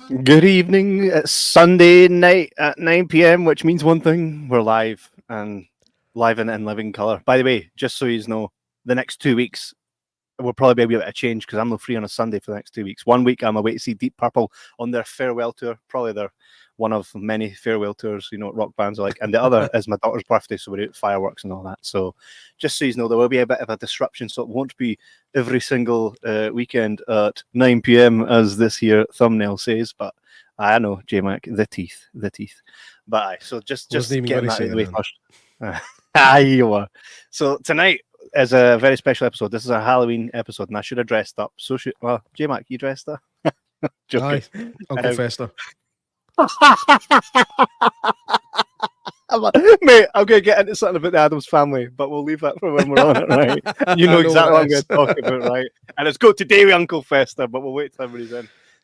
Good evening. It's Sunday night at 9 p.m., which means one thing: we're live and live and in living color. By the way, just so you know, the next 2 weeks will probably be a wee bit of change because I'm not free on a Sunday for the next 2 weeks. 1 week I'm away to see Deep Purple on their farewell tour, probably their one of many farewell tours, you know, what rock bands are like. And the other is my daughter's birthday, so we're out fireworks and all that. So just so you know, there will be a bit of a disruption, so it won't be every single weekend at 9 p.m. as this here thumbnail says, but I know, J Mac, the teeth. But aye, so just getting that out of the way first. You are. So tonight is a very special episode. This is a Halloween episode, and I should have dressed up. So should J Mac, you dressed up? Aye, Uncle Fester. Mate, I'm going to get into something about the Addams family, but we'll leave that for when we're on it, right? You know exactly what I'm going to talk about, right? And it's Go Today with Uncle Fester, but we'll wait till everybody's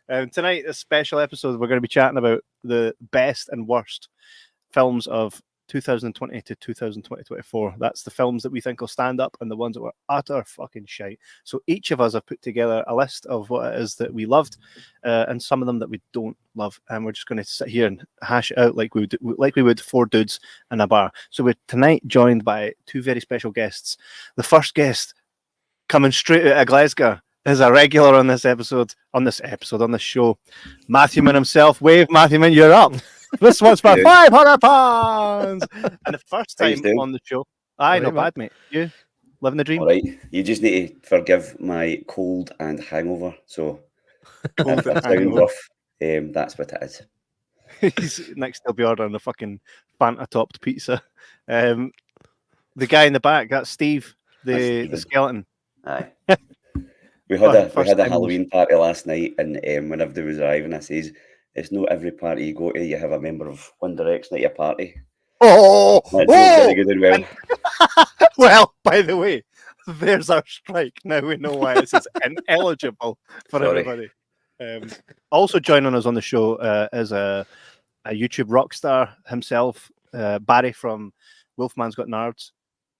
in. Tonight, a special episode, we're going to be chatting about the best and worst films of 2020 to 2024. That's the films that we think will stand up and the ones that were utter fucking shite. So each of us have put together a list of what it is that we loved and some of them that we don't love, and we're just going to sit here and hash it out like we would four dudes in a bar. So we're tonight joined by two very special guests. The first guest coming straight out of Glasgow is a regular on this show, Matthewman himself. Wave, Matthewman, you're up. This one's for £500, and the first time on the show. Aye, not bad, mate. You living the dream? All right. You just need to forgive my cold and hangover. So if I sound rough, that's what it is. He's next. He'll be ordering the fucking Fanta topped pizza. The guy in the back, that's Steve, the skeleton. Aye. We had a Halloween party last night, and when everybody was arriving, I says, it's not every party you go to, you have a member of One Direction at your party. Very good and well. Well, by the way, there's our strike. Now we know why this is ineligible for everybody. Also joining us on the show is a YouTube rock star himself, Barry from Wolfman's Got Nards.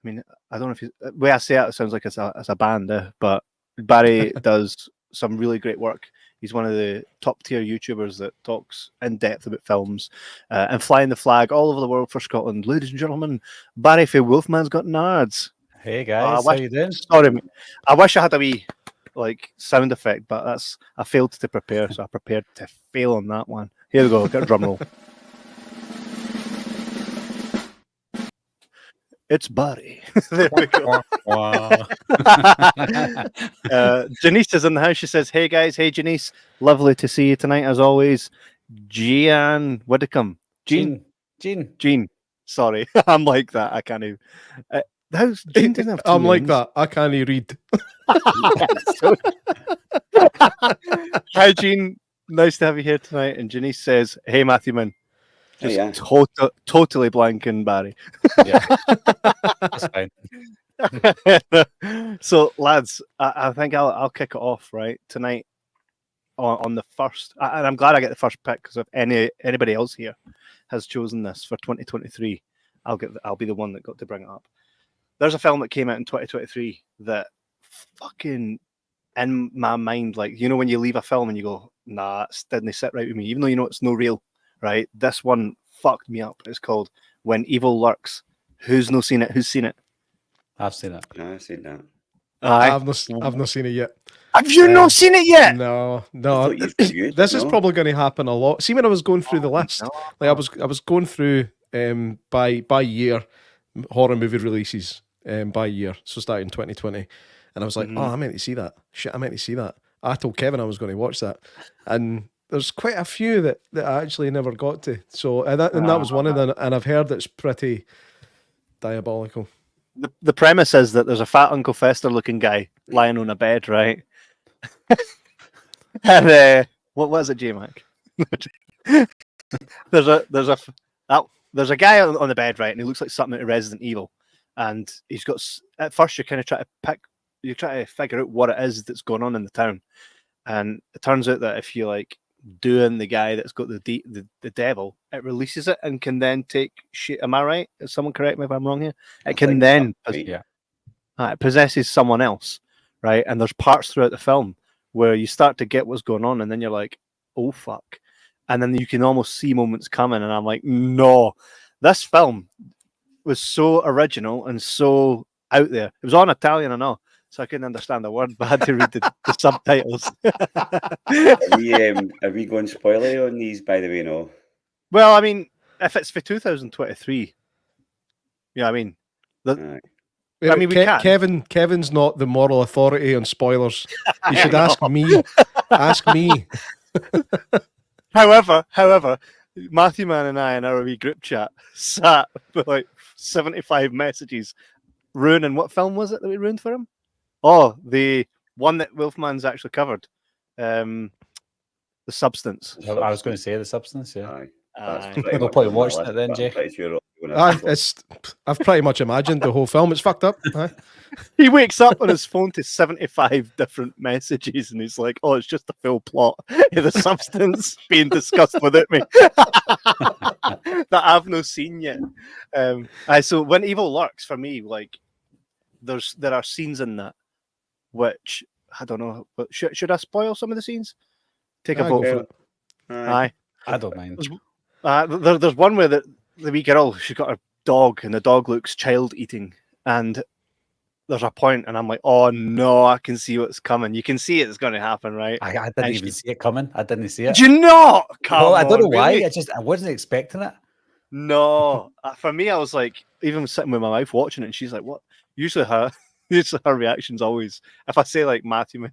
I mean, I don't know if the way I say it sounds like it's a band, but Barry does some really great work. He's one of the top tier YouTubers that talks in depth about films and flying the flag all over the world for Scotland. Ladies and gentlemen, Barry from Wolfman's Got Nards. Hey guys, how you doing? Sorry, I wish I had a wee sound effect, but I failed to prepare, so I prepared to fail on that one. Here we go, get a drum roll. It's Barry. There we go. Wow. Janice is in the house. She says, hey guys, hey Janice. Lovely to see you tonight as always. Jean Widdicombe. Jean. Sorry. I'm like that. I can't even. Jean doesn't have I'm like that. I can't even read. Hi Jean. Nice to have you here tonight. And Janice says, hey Matthewman. Just totally blanking Barry. Yeah, that's fine. So, lads, I think I'll kick it off right tonight on the first, and I'm glad I get the first pick because if anybody else here has chosen this for 2023, I'll be the one that got to bring it up. There's a film that came out in 2023 that fucking in my mind, like, you know, when you leave a film and you go, nah, it didn't sit right with me, even though you know it's no real. Right, this one fucked me up. It's called When Evil Lurks. Who's not seen it? Who's seen it? I've seen it. No, I've seen that. I've not seen it yet. Have you not seen it yet? No. This is probably going to happen a lot. See, when I was going through the list, I was going through by year horror movie releases by year. So starting in 2020, and I was like, I meant to see that. Shit, I meant to see that. I told Kevin I was going to watch that, and there's quite a few that I actually never got to. So that was one of them, and I've heard it's pretty diabolical. The premise is that there's a fat Uncle Fester looking guy lying on a bed, right? And what was it, J Mac? There's a guy on the bed, right, and he looks like something out of Resident Evil, and he's got. At first, you kind of try to figure out what it is that's going on in the town, and it turns out that if you doing the guy that's got the devil, it releases it and can then take shit. Am I right? Is someone correct me if I'm wrong here? It can then it possesses someone else, right? And there's parts throughout the film where you start to get what's going on, and then you're like, oh fuck. and then you can almost see moments coming, and I'm like, no, this film was so original and so out there. It was on Italian, I know, so I couldn't understand a word, but I had to read the subtitles. Are we going spoilery on these, by the way? No. Well, I mean, if it's for 2023, yeah, I mean, I mean, we can. Kevin's not the moral authority on spoilers. You should ask me. Ask me. However, Matthew Man and I in our wee group chat sat with like 75 messages ruining what film was it that we ruined for him? Oh, the one that Wolfman's actually covered. The Substance. I was going to say The Substance, yeah. We'll probably watch it then, Jay. I've pretty much imagined the whole film. It's fucked up. He wakes up on his phone to 75 different messages, and he's like, "Oh, it's just the full plot of The Substance being discussed without me that I've not seen yet." So when evil lurks, for me, like there are scenes in that which I don't know. But should I spoil some of the scenes? Take a vote for it. Aye, I don't mind. There's one where the wee girl, she's got a dog, and the dog looks child eating, and there's a point, and I'm like, oh no, I can see what's coming. You can see it's going to happen, right? I didn't even see it coming. I didn't see it. Do you not? Well, I don't know why. I wasn't expecting it. No, for me, I was like, even sitting with my wife watching it, and she's like, "What?" Usually her reaction's always, if I say like Matthew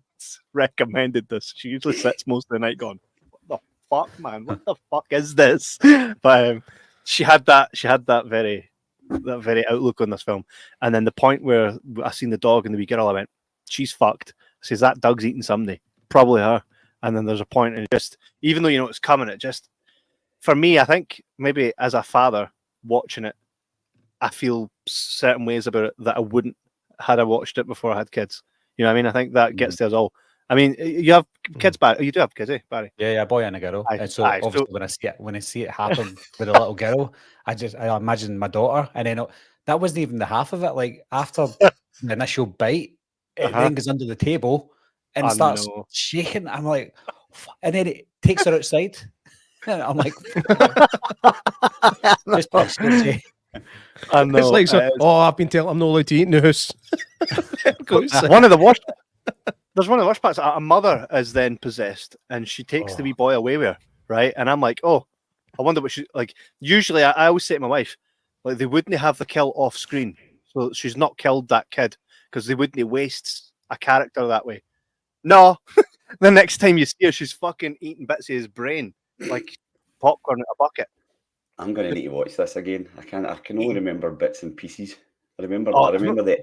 recommended this, she usually sits most of the night going, "What the fuck, man? What the fuck is this?" But she had that very outlook on this film, and then the point where I seen the dog and the wee girl, I went, "She's fucked." I says, "That dog's eating somebody, probably her." And then there's a point, and just even though you know it's coming, it just for me, I think maybe as a father watching it, I feel certain ways about it that I wouldn't had I watched it before I had kids. You know what I mean? I think that gets to us all. I mean, you have kids, Barry. You do have kids, eh, Barry? Yeah, a boy and a girl. And so obviously when I see it happen with a little girl, I imagine my daughter, and then that wasn't even the half of it. Like after the initial bite, it then goes under the table and starts shaking. I'm like, and then it takes her outside. I'm like, just I know. It's like, I've been telling I'm not allowed to eat in the house. One of the worst. There's one of the worst parts. A mother is then possessed, and she takes the wee boy away with her, right? And I'm like, oh, I wonder what she like. Usually, I always say to my wife, like, they wouldn't have the kill off screen, so she's not killed that kid because they wouldn't waste a character that way. No, the next time you see her, she's fucking eating bits of his brain like popcorn in a bucket. I'm going to need to watch this again. I can only remember bits and pieces. I remember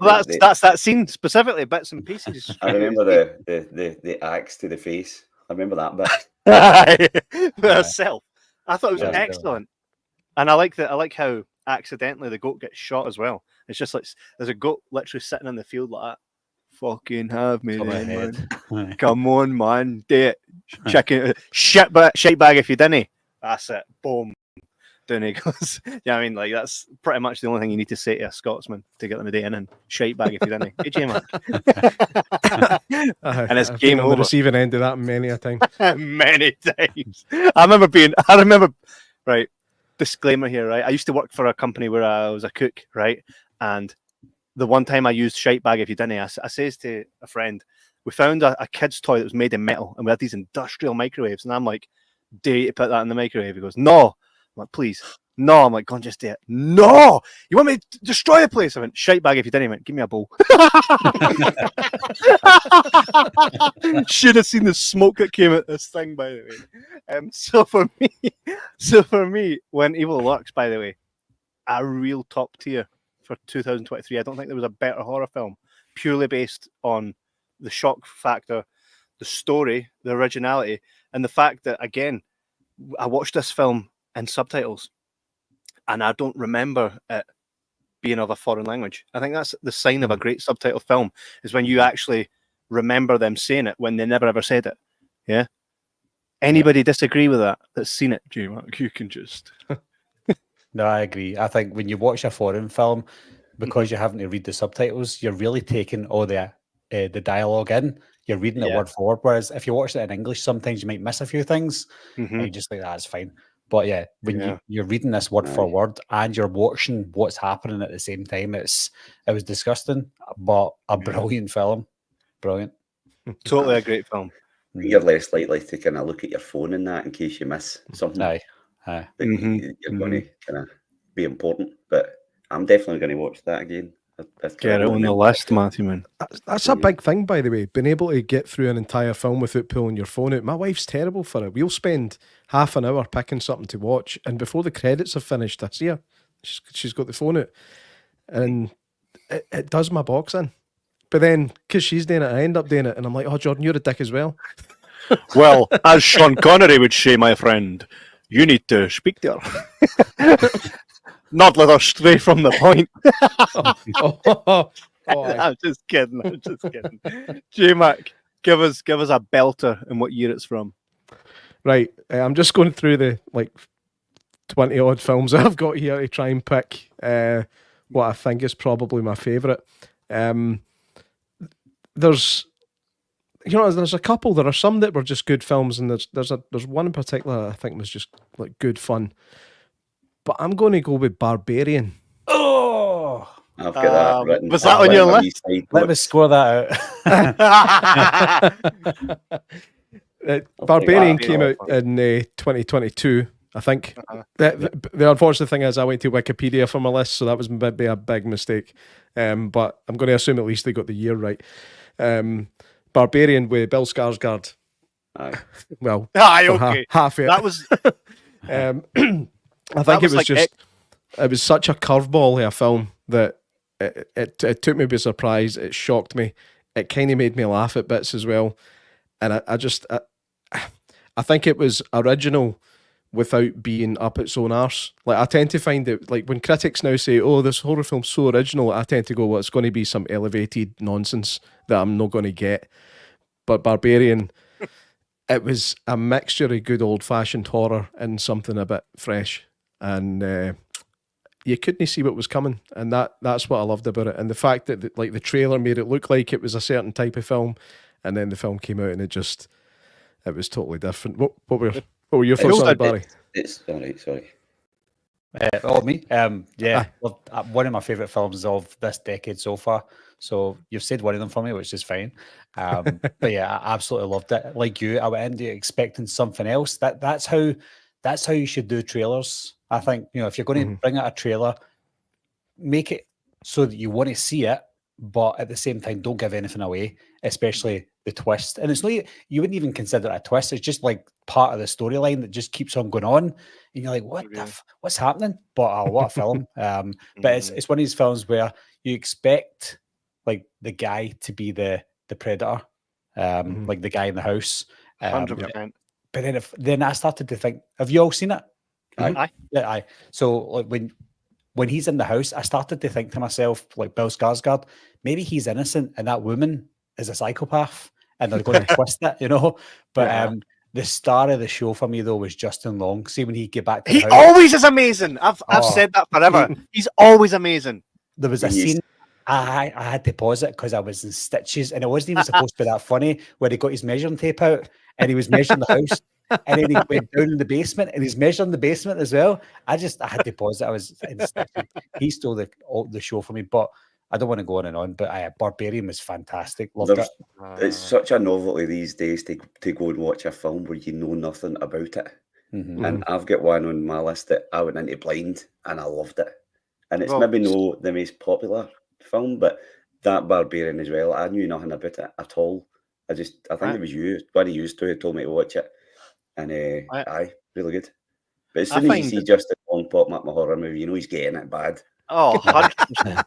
that's that scene specifically, bits and pieces. I remember the axe to the face. I remember that bit. Herself. I thought it was excellent. And I like how accidentally the goat gets shot as well. It's just like there's a goat literally sitting in the field like that. Fucking have me then, man. Come on, man. Do it. Chicken shit bag if you didn't. That's it. Boom. Down he goes. Yeah, I mean, like that's pretty much the only thing you need to say to a Scotsman to get them a day in, and shite bag if you didn't. Hey, Jay Mack. And it's game over. The receiving end of that many a time. Many times. I remember. Right. Disclaimer here. Right. I used to work for a company where I was a cook. Right. And the one time I used shite bag if you didn't, I says to a friend, we found a kid's toy that was made in metal, and we had these industrial microwaves, and I'm like, dare you to put that in the microwave? He goes, no. I'm like, please. No. I'm like, go on, just do it. No. You want me to destroy the place? I went, shite bag if you didn't. He went, give me a bowl. Should have seen the smoke that came out this thing, by the way. So for me, when Evil Lurks, by the way, a real top tier for 2023. I don't think there was a better horror film purely based on the shock factor, the story, the originality, and the fact that, again, I watched this film in subtitles, and I don't remember it being of a foreign language. I think that's the sign of a great subtitle film, is when you actually remember them saying it when they never ever said it. Yeah. Anybody disagree with that? That's seen it, Jay Mack? You can just. No, I agree. I think when you watch a foreign film, because you're having to read the subtitles, you're really taking all the dialogue in. you're reading it word for word. Whereas if you watch it in English, sometimes you might miss a few things, and you just like, that's fine. But yeah, when you're reading this word for word and you're watching what's happening at the same time, it was disgusting, but a brilliant film. Brilliant. Totally a great film. You're less likely to kind of look at your phone in that in case you miss something. Aye. You're going to kind of be important. But I'm definitely going to watch that again. Get it on the list, Matthew, man. That's a big thing, by the way. Being able to get through an entire film without pulling your phone out. My wife's terrible for it. We'll spend half an hour picking something to watch, and before the credits have finished, I see her. She's got the phone out, and it does my box in. But then, because she's doing it, I end up doing it, and I'm like, oh, Jordan, you're a dick as well. Well, as Sean Connery would say, my friend, you need to speak to her. Not let her stray from the point. I'm just kidding. J-Mac, give us a belter and what year it's from. Right, I'm just going through the 20 odd films I've got here to try and pick what I think is probably my favourite. There's a couple. There are some that were just good films, and there's one in particular I think was just good fun. But I'm going to go with Barbarian. Oh, I've got that written. Was that on your list? Let me score that out. Barbarian came out in 2022, I think. The unfortunate thing is I went to Wikipedia for my list, so that was maybe a big mistake. But I'm going to assume at least they got the year right. Barbarian with Bill Skarsgård. Aye. Well, okay. half it. That was... I think it was it was such a curveball of a film that it took me by surprise. It shocked me. It kind of made me laugh at bits as well. And I think it was original without being up its own arse. I tend to find that when critics now say, oh, this horror film's so original, I tend to go, well, it's going to be some elevated nonsense that I'm not going to get. But Barbarian, it was a mixture of good old-fashioned horror and something a bit fresh. And you couldn't see what was coming. And that's what I loved about it. And the fact that the trailer made it look like it was a certain type of film, and then the film came out and it was totally different. What were your thoughts on it, Barry? It's all right, sorry. Me? One of my favourite films of this decade so far. So you've said one of them for me, which is fine. But yeah, I absolutely loved it. Like you, I went into expecting something else. That's how you should do trailers. I think, if you're going to bring out a trailer, make it so that you want to see it, but at the same time, don't give anything away, especially the twist. And it's not, you wouldn't even consider it a twist. It's just part of the storyline that just keeps on going on. And you're like, what's happening? But what a film. But it's one of these films where you expect the guy to be the predator, like the guy in the house. 100%. But then I started to think, have you all seen it? Aye. Yeah, aye. So when he's in the house, I started to think to myself, Bill Skarsgård, maybe he's innocent and that woman is a psychopath and they're going to twist it, But the star of the show for me, though, was Justin Long. See, when he get back to the house, always is amazing. I've said that forever. He's always amazing. There was a scene, I had to pause it because I was in stitches and it wasn't even supposed to be that funny, where he got his measuring tape out and he was measuring the house. And then he went down in the basement and he's measuring the basement as well. I had to pause it. I was in stitches. He stole the show for me, but I don't want to go on and on. But Barbarian was fantastic. Loved it. It's such a novelty these days to go and watch a film where you know nothing about it. And I've got one on my list that I went into blind and I loved it. And it's maybe not the most popular film, but that Barbarian as well. I knew nothing about it at all. I think it was you, one of you two, who told me to watch it. And really good. But as soon as you see Justin Long pop up my horror movie, you know he's getting it bad. Oh, 100%.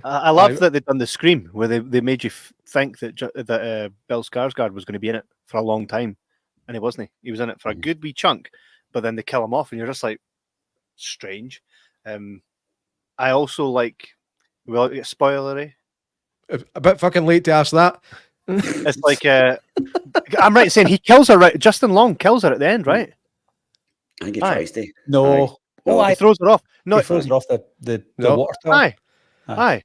I love that they've done the Scream, where they made you think that Bill Skarsgård was going to be in it for a long time, and he wasn't. He was in it for a good wee chunk, but then they kill him off, and you're just like, strange. I also will it get spoilery? A bit fucking late to ask that. It's I'm right in saying he kills her, right? Justin Long kills her at the end, right? I think he tries to. No. He throws her off. No, he throws her off the water. Aye.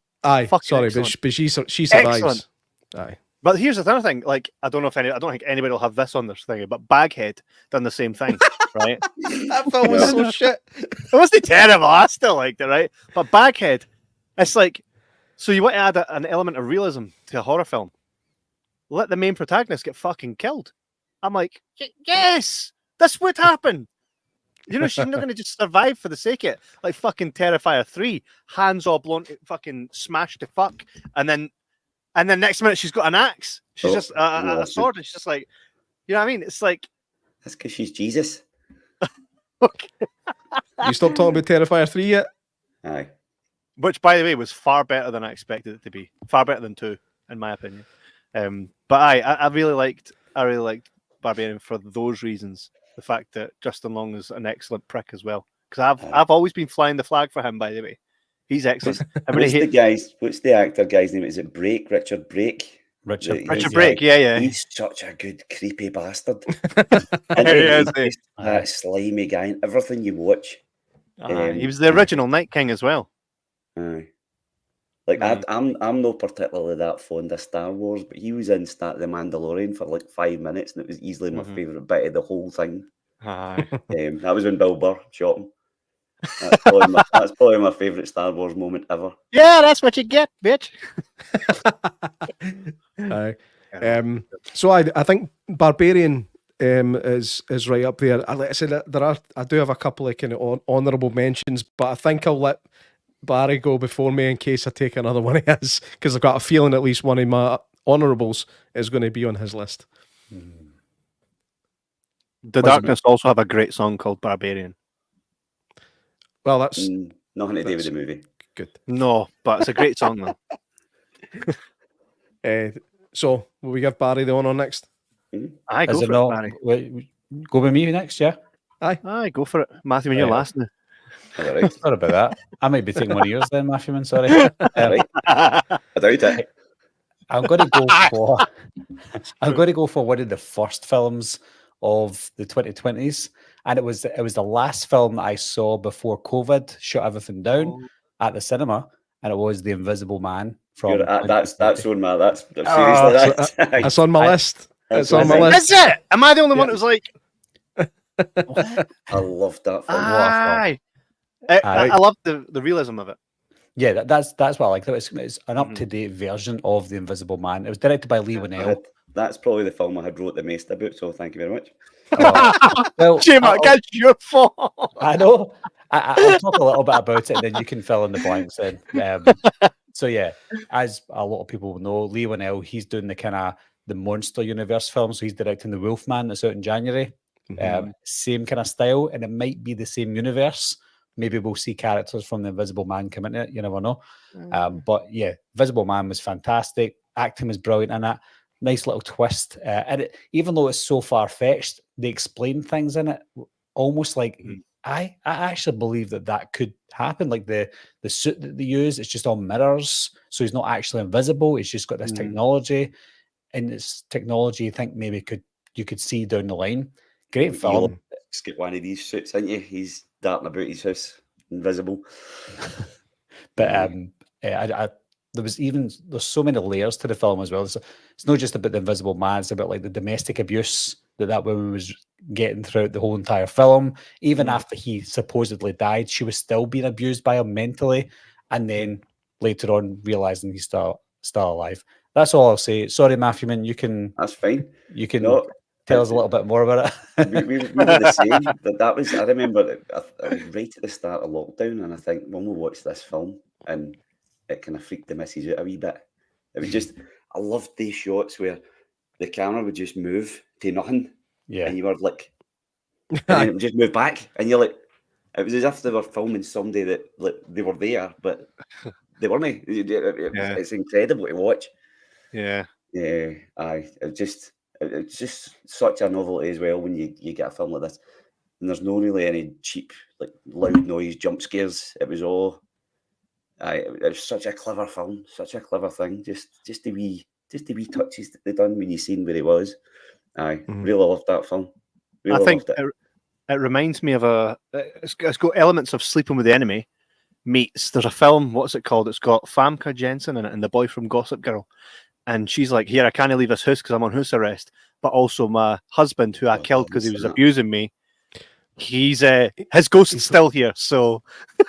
Sorry, but she survives. Excellent. Aye. But here's the other thing. Like, I don't think anybody will have this on their thing, but Baghead done the same thing, right? That film was so shit. It wasn't terrible. I still liked it, right? But Baghead, it's like, so you want to add an element of realism to a horror film? Let the main protagonist get fucking killed. I'm like, yes, this would happen. You know, she's not going to just survive for the sake of it. Like fucking Terrifier 3, hands all blown, fucking smashed to fuck, and then next minute she's got an axe. She's just a sword, and she's just like, you know what I mean? It's like, that's because she's Jesus. Okay. You stopped talking about Terrifier 3 yet? Aye. Which, by the way, was far better than I expected it to be. Far better than 2, in my opinion. But I really liked Barbarian for those reasons. The fact that Justin Long is an excellent prick as well. Because I've always been flying the flag for him, by the way. He's excellent. What's the actor guy's name? Is it Brake? Richard Brake? Richard Brake, yeah. He's such a good, creepy bastard. That slimy guy in everything you watch. He was the original Night King as well. Aye. Like I'm not particularly that fond of Star Wars, but he was in The Mandalorian for like 5 minutes, and it was easily my favourite bit of the whole thing. Aye. That was when Bill Burr shot him. That's probably my favourite Star Wars moment ever. Yeah, that's what you get, bitch. Aye. So I think Barbarian is right up there. Like I said, I do have a couple of kind of honourable mentions, but I think I'll let Barry go before me in case I take another one of his, because I've got a feeling at least one of my honourables is going to be on his list. The Darkness also have a great song called Barbarian. Well, that's nothing to do with the movie. Good. No, but it's a great song though. So will we give Barry the honour next? Aye, go for it, Barry. Go with me next, yeah? Aye, go for it. Matthew, when you're last now. Right. Sorry about that. I might be taking one of yours then, Matthew. Sorry. I doubt it. I'm going to go for one of the first films of the 2020s, and it was the last film that I saw before COVID shut everything down at the cinema, and it was The Invisible Man. From that's on my that's on my list. It's on my list. Is it? Am I the only one that was like? I loved that film. Aye. I love the realism of it. Yeah, that's what I like. It's an up-to-date version of The Invisible Man. It was directed by Lee Winnell. That's probably the film I had wrote the most about, so thank you very much. Well, Jimmy, that's your fault. I know. I'll talk a little bit about it, and then you can fill in the blanks then. So yeah, as a lot of people will know, Lee Winnell, he's doing the Monster Universe film, so he's directing The Wolfman that's out in January. Same kind of style, and it might be the same universe. Maybe we'll see characters from The Invisible Man come into it. You never know. But yeah, Invisible Man was fantastic. Acting was brilliant in it. Nice little twist. And even though it's so far-fetched, they explain things in it almost like, I actually believe that could happen. Like the suit that they use, it's just all mirrors. So he's not actually invisible. He's just got this technology. And this technology, I think maybe you could see down the line. Great film. He's got one of these suits, isn't he? He's darting about his house, invisible. But there's so many layers to the film as well. It's not just about the Invisible Man, it's about like the domestic abuse that woman was getting throughout the whole entire film. Even after he supposedly died, she was still being abused by him mentally, and then later on realizing he's still alive. That's all I'll say. Sorry, Matthew, man, you can. That's fine. You can tell us a little bit more about it. we were the same. That was. I remember I was right at the start of lockdown, and I think when we watched this film, and it kind of freaked the missus out a wee bit. It was just, I loved these shots where the camera would just move to nothing, and you were like, and then it would just move back, and you're like, it was as if they were filming somebody that like they were there, but they weren't. It's incredible to watch. Yeah. Aye. It's just such a novelty as well when you get a film like this, and there's no really any cheap like loud noise jump scares. It was all. It was such a clever film, such a clever thing. Just the wee touches that they done when you seen where he was. Really loved that film. Really I think it reminds me of it's got elements of Sleeping with the Enemy meets. There's a film. What's it called? It's got Famke Janssen in it and the boy from Gossip Girl. and she's like, "Here, I can't leave this house because I'm on house arrest." But also, my husband, who I killed because he was abusing me, he's his ghost is still here. So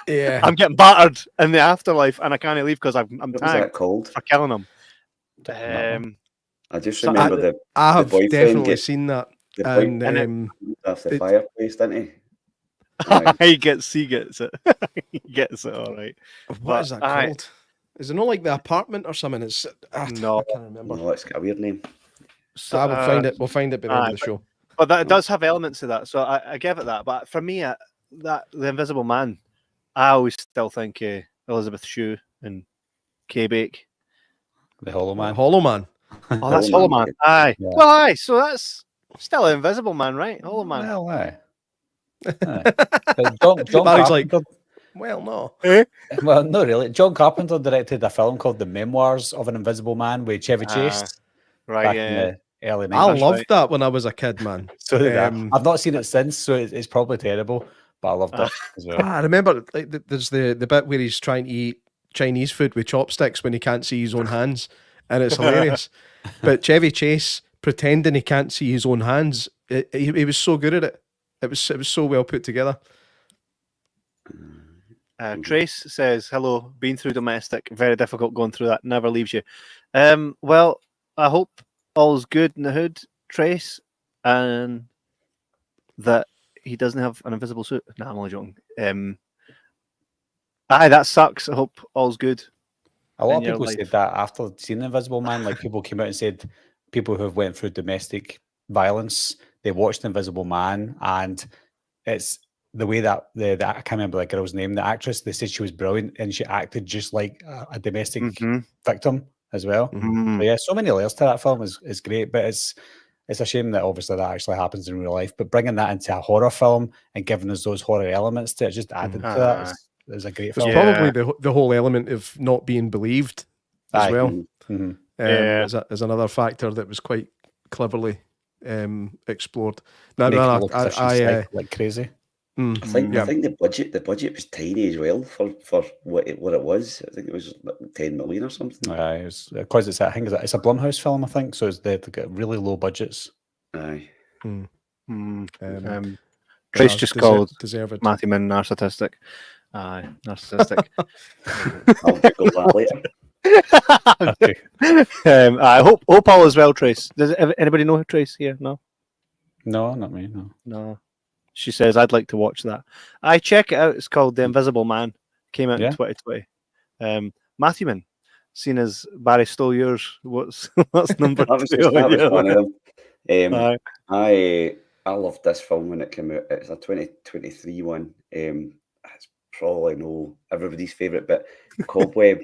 yeah, I'm getting battered in the afterlife, and I can't leave because I'm What was tagged that called? for killing him. I just remember I have boyfriend definitely seen that. the And boyfriend off the fireplace, didn't he? he gets it. He gets it all right. What is that called? Is it not like The Apartment or something? It's no, I can't remember. No, it's got a weird name. So, we'll find it. We'll find it by the end of the show. But that does have elements of that, so I give it that. But for me, the Invisible Man, I always still think Elizabeth Shue and Kay Bake. The Hollow Man. Hollow Man. Oh, that's Hollow Man. Aye. Yeah. Well, aye. So that's still an Invisible Man, right? Hollow Man. Well, aye. John Barry's like, well, no. Well, no, really. John Carpenter directed a film called The Memoirs of an Invisible Man with Chevy Chase. Right, in the early 90s. I loved that when I was a kid, man. So did I. I've not seen it since, so it's probably terrible, but I loved it as well. I remember there's the bit where he's trying to eat Chinese food with chopsticks when he can't see his own hands, and it's hilarious. But Chevy Chase pretending he can't see his own hands, he was so good at it. It was so well put together. Trace says, "Hello, been through domestic, very difficult going through that. Never leaves you." Well, I hope all's good in the hood, Trace, and that he doesn't have an invisible suit. No, I'm only joking. That sucks. I hope all's good. A lot of people said that after seeing The Invisible Man. Like, people came out and said people who have went through domestic violence, they watched The Invisible Man, and it's the way that I can't remember the girl's name, the actress, they said she was brilliant and she acted just like a domestic victim as well. So yeah, so many layers to that film is great, but it's a shame that obviously that actually happens in real life. But bringing that into a horror film and giving us those horror elements to it just added to that. It was a great film. It's probably the whole element of not being believed as well. As another factor that was quite cleverly explored. No, I like crazy. I think the budget was tiny as well for what it was. I think it was like 10 million or something. It was because it's a Blumhouse film, I think. So they've got really low budgets. Aye. Trace just called Matthew Min narcissistic. Aye, narcissistic. I'll Google that later. I hope all is well, Trace. Does anybody know Trace here? No, not me. No. She says, "I'd like to watch that." I check it out. It's called The Invisible Man. Came out in 2020. Matthew Min, seen as Barry stole yours. What's number two? That was one of them. I loved this film when it came out. It's a 2023 one. It's probably everybody's favourite, but Cobweb.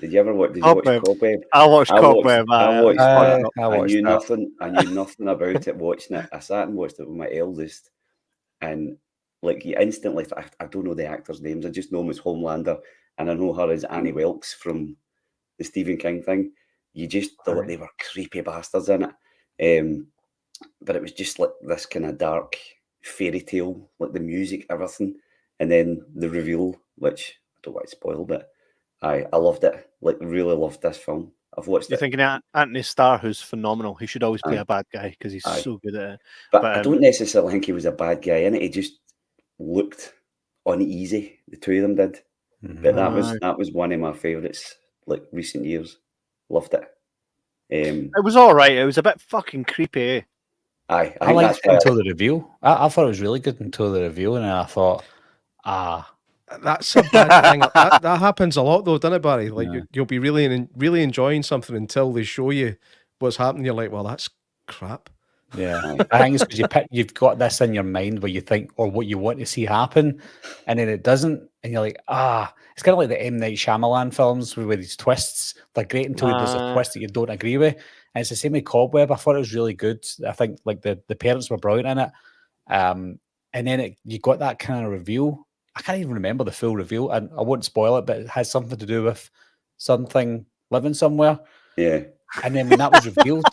Did you ever watch? Cobweb? I watched Cobweb. I knew nothing. I knew nothing about it. Watching it, I sat and watched it with my eldest. And like, you instantly, I don't know the actors' names. I just know him as Homelander, and I know her as Annie Wilkes from the Stephen King thing. You just thought they were creepy bastards in it, but it was just like this kind of dark fairy tale, like the music, everything, and then the reveal, which I don't want to spoil, but I loved it. Like, really loved this film. I've watched You're thinking Anthony Starr, who's phenomenal. He should always play a bad guy because he's so good at it. But I don't necessarily think he was a bad guy in it. He just looked uneasy. The two of them did. But that was one of my favourites, like, recent years. Loved it. It was all right. It was a bit fucking creepy. I liked it until the reveal. I thought it was really good until the reveal, and I thought, that's a bad thing. That happens a lot, though, doesn't it, Barry? Like, you'll be really enjoying something until they show you what's happening. You're like, well, that's crap. Yeah, I think it's because you've got this in your mind where you think, or what you want to see happen, and then it doesn't, and you're like, it's kind of like the M. Night Shyamalan films with these twists. They're great until there's a twist that you don't agree with, and it's the same with Cobweb. I thought it was really good. I think like the parents were brilliant in it, and then you got that kind of reveal. I can't even remember the full reveal, and I won't spoil it, but it has something to do with something living somewhere. Yeah. And then when that was revealed,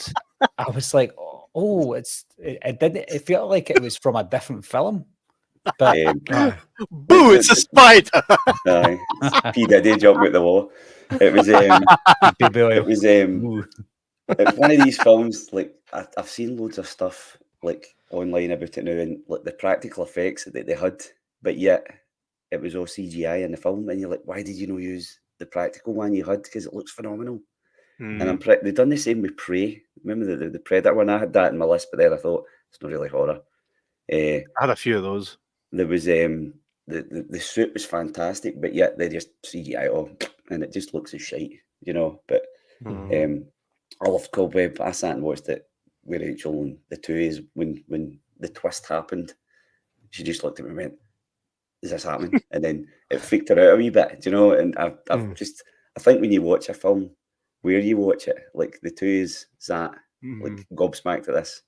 I was like, it felt like it was from a different film. Boo! It's a spider. P Diddy jumping out the wall. It was it's one of these films. Like I've seen loads of stuff like online about it now, and like the practical effects that they had, but yet it was all CGI in the film, and you're like, why did you not use the practical one you had? Because it looks phenomenal. And they've done the same with Prey. Remember the Predator one? I had that in my list, but then I thought it's not really horror. I had a few of those. There was the suit was fantastic, but yet they just CGI it all, and it just looks as shite, you know. But I loved Cobweb. I sat and watched it with Rachel, and the two is when the twist happened, she just looked at me and went, "Is this happening?" And then it freaked her out a wee bit, you know. And I think when you watch a film where you watch it, like the two is sat like gobsmacked at this,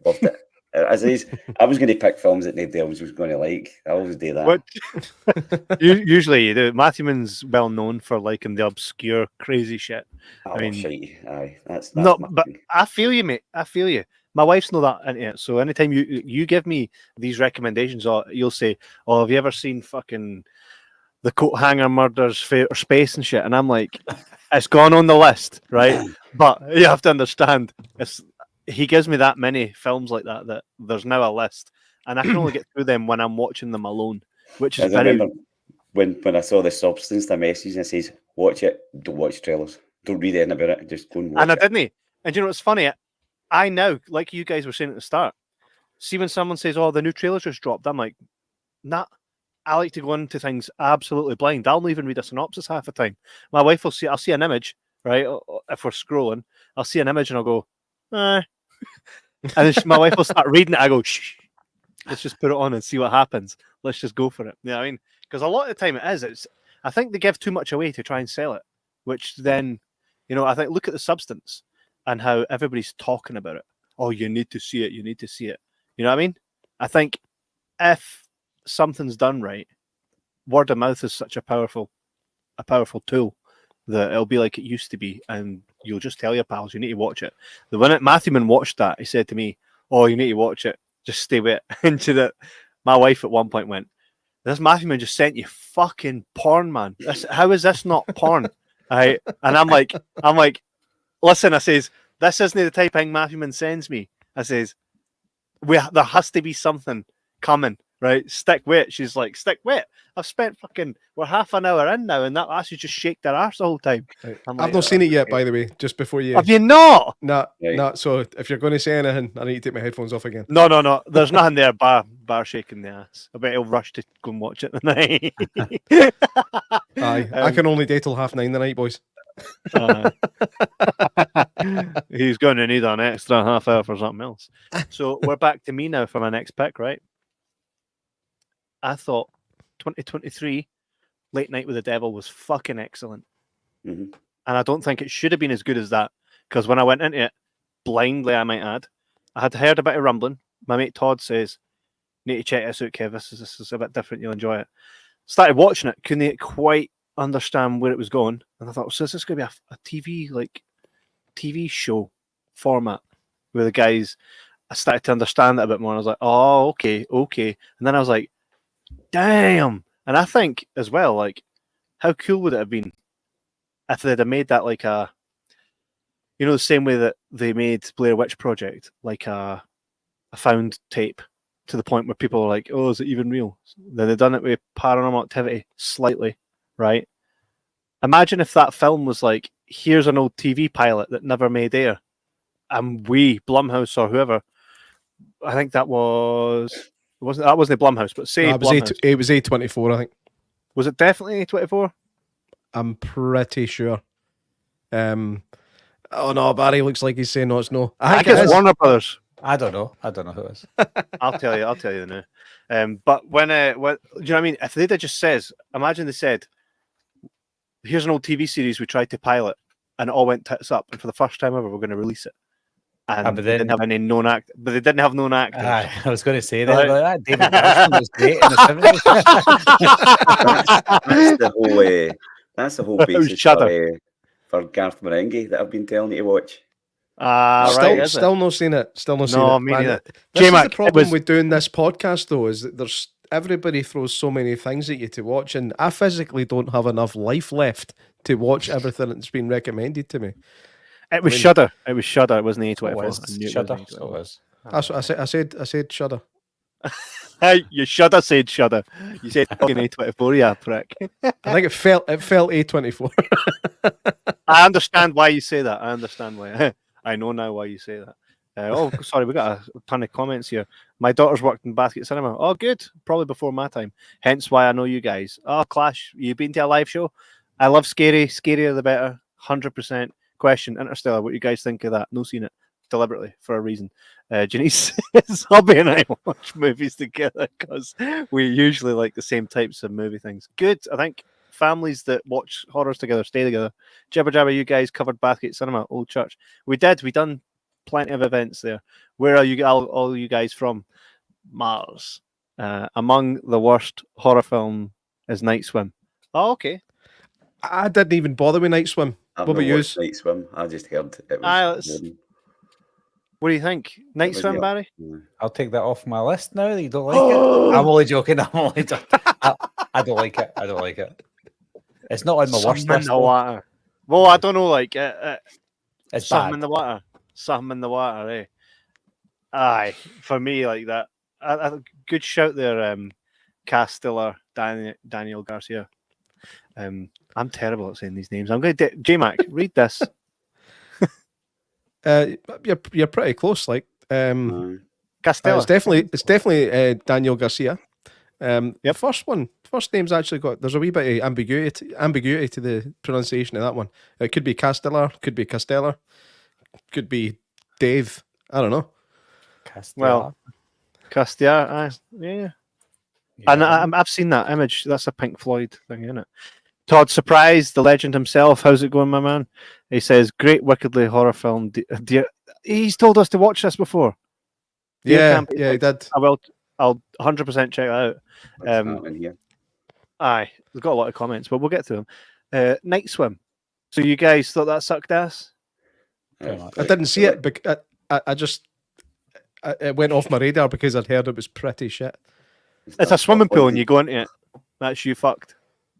loved it. As is, I was going to pick films that nobody else was going to like. I always do that. Usually you do. Matthewman's well known for liking the obscure, crazy shit. I mean, shite. Aye, that's no, but I feel you, mate. I feel you. My wife's not that into it. So anytime you give me these recommendations, or you'll say, "Oh, have you ever seen fucking the coat hanger murders for space and shit?" And I'm like, it's gone on the list, right? But you have to understand, he gives me that many films like that there's now a list, and I can only get through them when I'm watching them alone, which is very. When I saw The Substance, the message and it says, "Watch it, don't watch trailers, don't read anything about it, just go and watch it." And I didn't. And you know what's funny? I now, like you guys were saying at the start, see when someone says, "Oh, the new trailer's just dropped," I'm like, nah. I like to go into things absolutely blind. I'll not even read a synopsis half the time. My wife will see. I'll see an image, right? If we're scrolling, I'll see an image and I'll go, and then my wife will start reading it. I go, shh, let's just put it on and see what happens. Let's just go for it. You know what I mean? Because a lot of the time I think they give too much away to try and sell it, which then, you know, I think look at The Substance and how everybody's talking about it. Oh, you need to see it. You need to see it. You know what I mean? I think if something's done right, word of mouth is such a powerful tool that it'll be like it used to be, and you'll just tell your pals you need to watch it. The minute Matthewman watched that, he said to me, "Oh, you need to watch it. Just stay with it." My wife at one point went, "This Matthewman just sent you fucking porn, man. How is this not porn?" And I'm like, listen, I says, this isn't the type of thing Matthewman sends me. I says, there has to be something coming. Right, stick with it. She's like, stick with it. I've spent we're half an hour in now, and that lassie just shake their arse the whole time. Right. I've not seen it yet, by the way. Just before you have you not? No. So if you're going to say anything, I need to take my headphones off again. No. There's nothing there. Bar shaking the ass. I bet he'll rush to go and watch it tonight. Aye, I can only date till 9:30 tonight, boys. He's going to need an extra half hour for something else. So we're back to me now for my next pick, right? I thought 2023 Late Night with the Devil was fucking excellent. And I don't think it should have been as good as that, because when I went into it, blindly I might add, I had heard a bit of rumbling. My mate Todd says, "Need to check this out, Kev. This is a bit different. You'll enjoy it." Started watching it, couldn't quite understand where it was going. And I thought, so is this going to be a TV show format where the guys, I started to understand it a bit more. And I was like, oh, okay. And then I was like, damn. And I think as well, like, how cool would it have been if they'd have made that like a, you know, the same way that they made Blair Witch Project, like a found tape, to the point where people are like, oh, is it even real? Then they've done it with Paranormal Activity slightly, right? Imagine if that film was like, here's an old TV pilot that never made air, and Blumhouse or whoever, I think that wasn't Blumhouse, but say it was A24, I think. Was it definitely A24? I'm pretty sure. Oh no, Barry looks like he's saying no, it's no. I think it's Warner Brothers. I don't know who it is. I'll tell you now. But when do you know what I mean? If they'd have just says, imagine they said, here's an old TV series we tried to pilot and it all went tits up, and for the first time ever we're going to release it. And they didn't have any known actors. But they didn't have known actors. I was going to say that. Like, David Wilson was great in the 70s. That's the whole basis for Garth Marenghi that I've been telling you to watch. Still not seen it. Still not seen it. Me neither. This is the problem with doing this podcast, though, is that there's everybody throws so many things at you to watch, and I physically don't have enough life left to watch everything that's been recommended to me. It was Shudder. It was Shudder. It wasn't A24. Shudder. So it was. That's what I said Shudder. You should have said Shudder. You said fucking A24, yeah, prick. I think it felt A24. I understand why you say that. I understand why. I know now why you say that. Sorry, we got a ton of comments here. My daughter's worked in Basket Cinema. Oh, good. Probably before my time. Hence why I know you guys. Oh, Clash, you been to a live show? I love Scary. Scarier the better. 100%. Question, Interstellar, what you guys think of that? No seen it. Deliberately, for a reason. Janice says, Hobby and I watch movies together because we usually like the same types of movie things. Good. I think families that watch horrors together stay together. Jibber Jabber, you guys covered Basket Cinema, Old Church. We did. We done plenty of events there. Where are you all you guys from? Mars. Among the worst horror film is Night Swim. Oh, okay. I didn't even bother with Night Swim. What about you? Night Swim. I just heard it was. What do you think? Night Swim, Barry? I'll take that off my list now. You don't like it? I'm only joking. I don't like it. I don't like it. It's not on my worst list. Water. Well, I don't know. Like it's something bad. in the water. Something in the water, eh? Aye, for me, like that. Good shout there, Cass Stiller, Daniel Garcia. I'm terrible at saying these names. I'm going to J Mac. Read this. You're pretty close. Like Castella. It's definitely Daniel Garcia. Yep. First name's actually got. There's a wee bit of ambiguity to the pronunciation of that one. It could be Castellar, could be Castellar, could be Dave. I don't know. Well, Castilla, yeah. And I've seen that image. That's a Pink Floyd thing, isn't it? Todd Surprise, the legend himself. How's it going, my man? He says, great, wickedly horror film. He's told us to watch this before. Yeah, he did. I'll 100% check that out. Aye, we've got a lot of comments, but we'll get to them. Night Swim. So you guys thought that sucked ass? I didn't see it, but it went off my radar because I'd heard it was pretty shit. It's a swimming pool and you go into it. That's you fucked.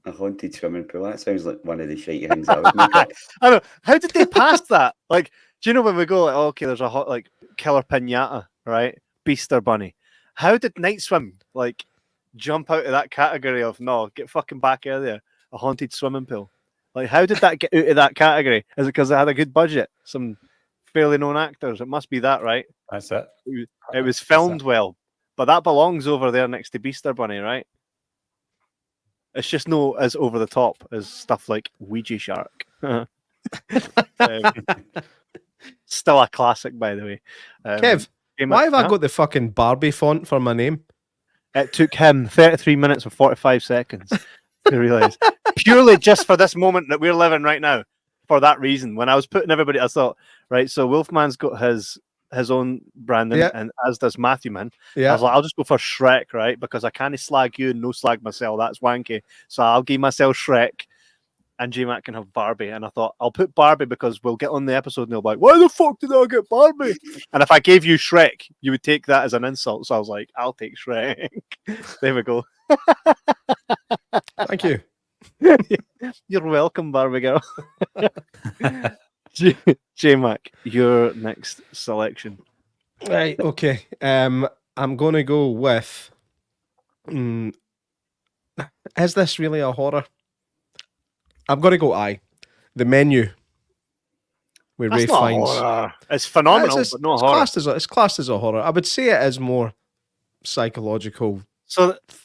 A haunted swimming pool. That sounds like one of the shitty things I would make up. I know. How did they pass that? Like, do you know when we go like, oh, okay, there's a hot like killer pinata, right? Beast or bunny. How did Night Swim like jump out of that category of no, get fucking back out of there? A haunted swimming pool. Like, how did that get out of that category? Is it because it had a good budget? Some fairly known actors. It must be that, right? That's it. It was filmed well, but that belongs over there next to Beast or Bunny, right? It's just no as over the top as stuff like Ouija Shark. Still a classic, by the way. Kev, why have I got the fucking Barbie font for my name? It took him 33 minutes and 45 seconds to realise. Purely just for this moment that we're living right now. For that reason. When I was putting everybody, I thought, right, so Wolfman's got his own branding, and as does Matthew Man. I was like, I'll just go for Shrek, right? Because I can't slag you and no slag myself. That's wanky. So I'll give myself Shrek, and J-Mac can have Barbie. And I thought, I'll put Barbie because we'll get on the episode and they'll be like, why the fuck did I get Barbie? And if I gave you Shrek, you would take that as an insult. So I was like, I'll take Shrek. There we go. Thank you. You're welcome, Barbie girl. J-Mac, your next selection. Right, okay. I'm going to go with... is this really a horror? I'm going to go The Menu. With Ray Fiennes. It's phenomenal, but not horror. It's classed as a horror. I would say it is more psychological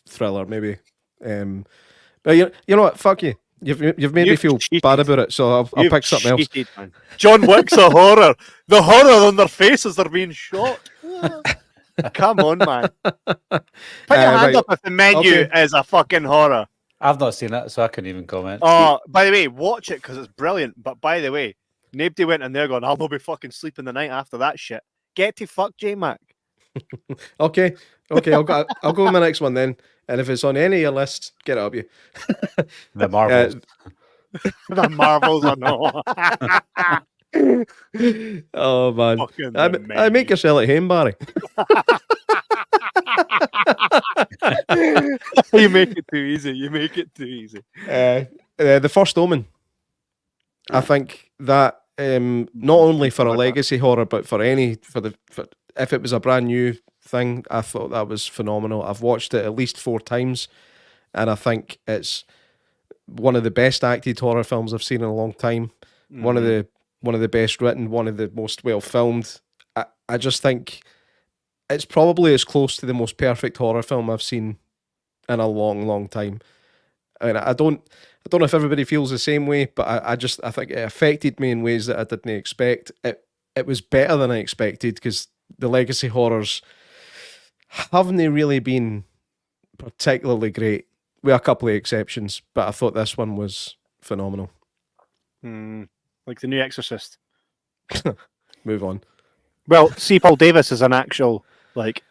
thriller, maybe. But you know what? Fuck you. You've made me feel bad about it, so I'll pick something else. Man. John Wick's a horror. The horror on their faces, they're being shot. Come on, man. Put your hand up if The Menu is a fucking horror. I've not seen it, so I couldn't even comment. Oh, by the way, watch it because it's brilliant. But by the way, nobody went in there going, I'll not be fucking sleeping the night after that shit. Get to fuck J-Mac. Okay, I'll go with my next one then. And if it's on any of your lists, get it up you. The Marvels. The Marvels are no. Oh man, I make yourself at home, Barry. You make it too easy. You make it too easy. The First Omen. I think that not only for a legacy horror, but for if it was a brand new thing, I thought that was phenomenal. I've watched it at least 4 times, and I think it's one of the best acted horror films I've seen in a long time. Mm-hmm. One of the best written, one of the most well filmed. I just think it's probably as close to the most perfect horror film I've seen in a long, long time. And I don't know if everybody feels the same way, but I think it affected me in ways that I didn't expect. It was better than I expected, because the legacy horrors haven't really been particularly great, with a couple of exceptions, but I thought this one was phenomenal. Like the new Exorcist. Move on. Well, C. Paul Davis is an actual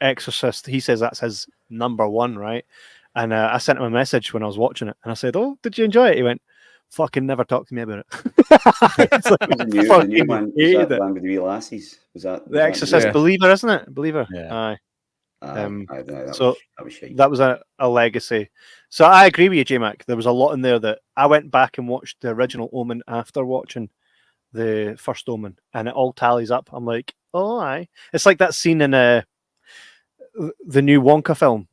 exorcist. He says that's his number one, right? And I sent him a message when I was watching it, and I said, "Oh, did you enjoy it?" He went, "Fucking never talk to me about it." The new one, was that one with the wee lassies? Was that the Exorcist? Believer, isn't it? Believer. Yeah. Aye. That was a legacy. So I agree with you, J Mac. There was a lot in there that I went back and watched the original Omen after watching the first Omen, and it all tallies up. I'm like, oh, aye. It's like that scene in the new Wonka film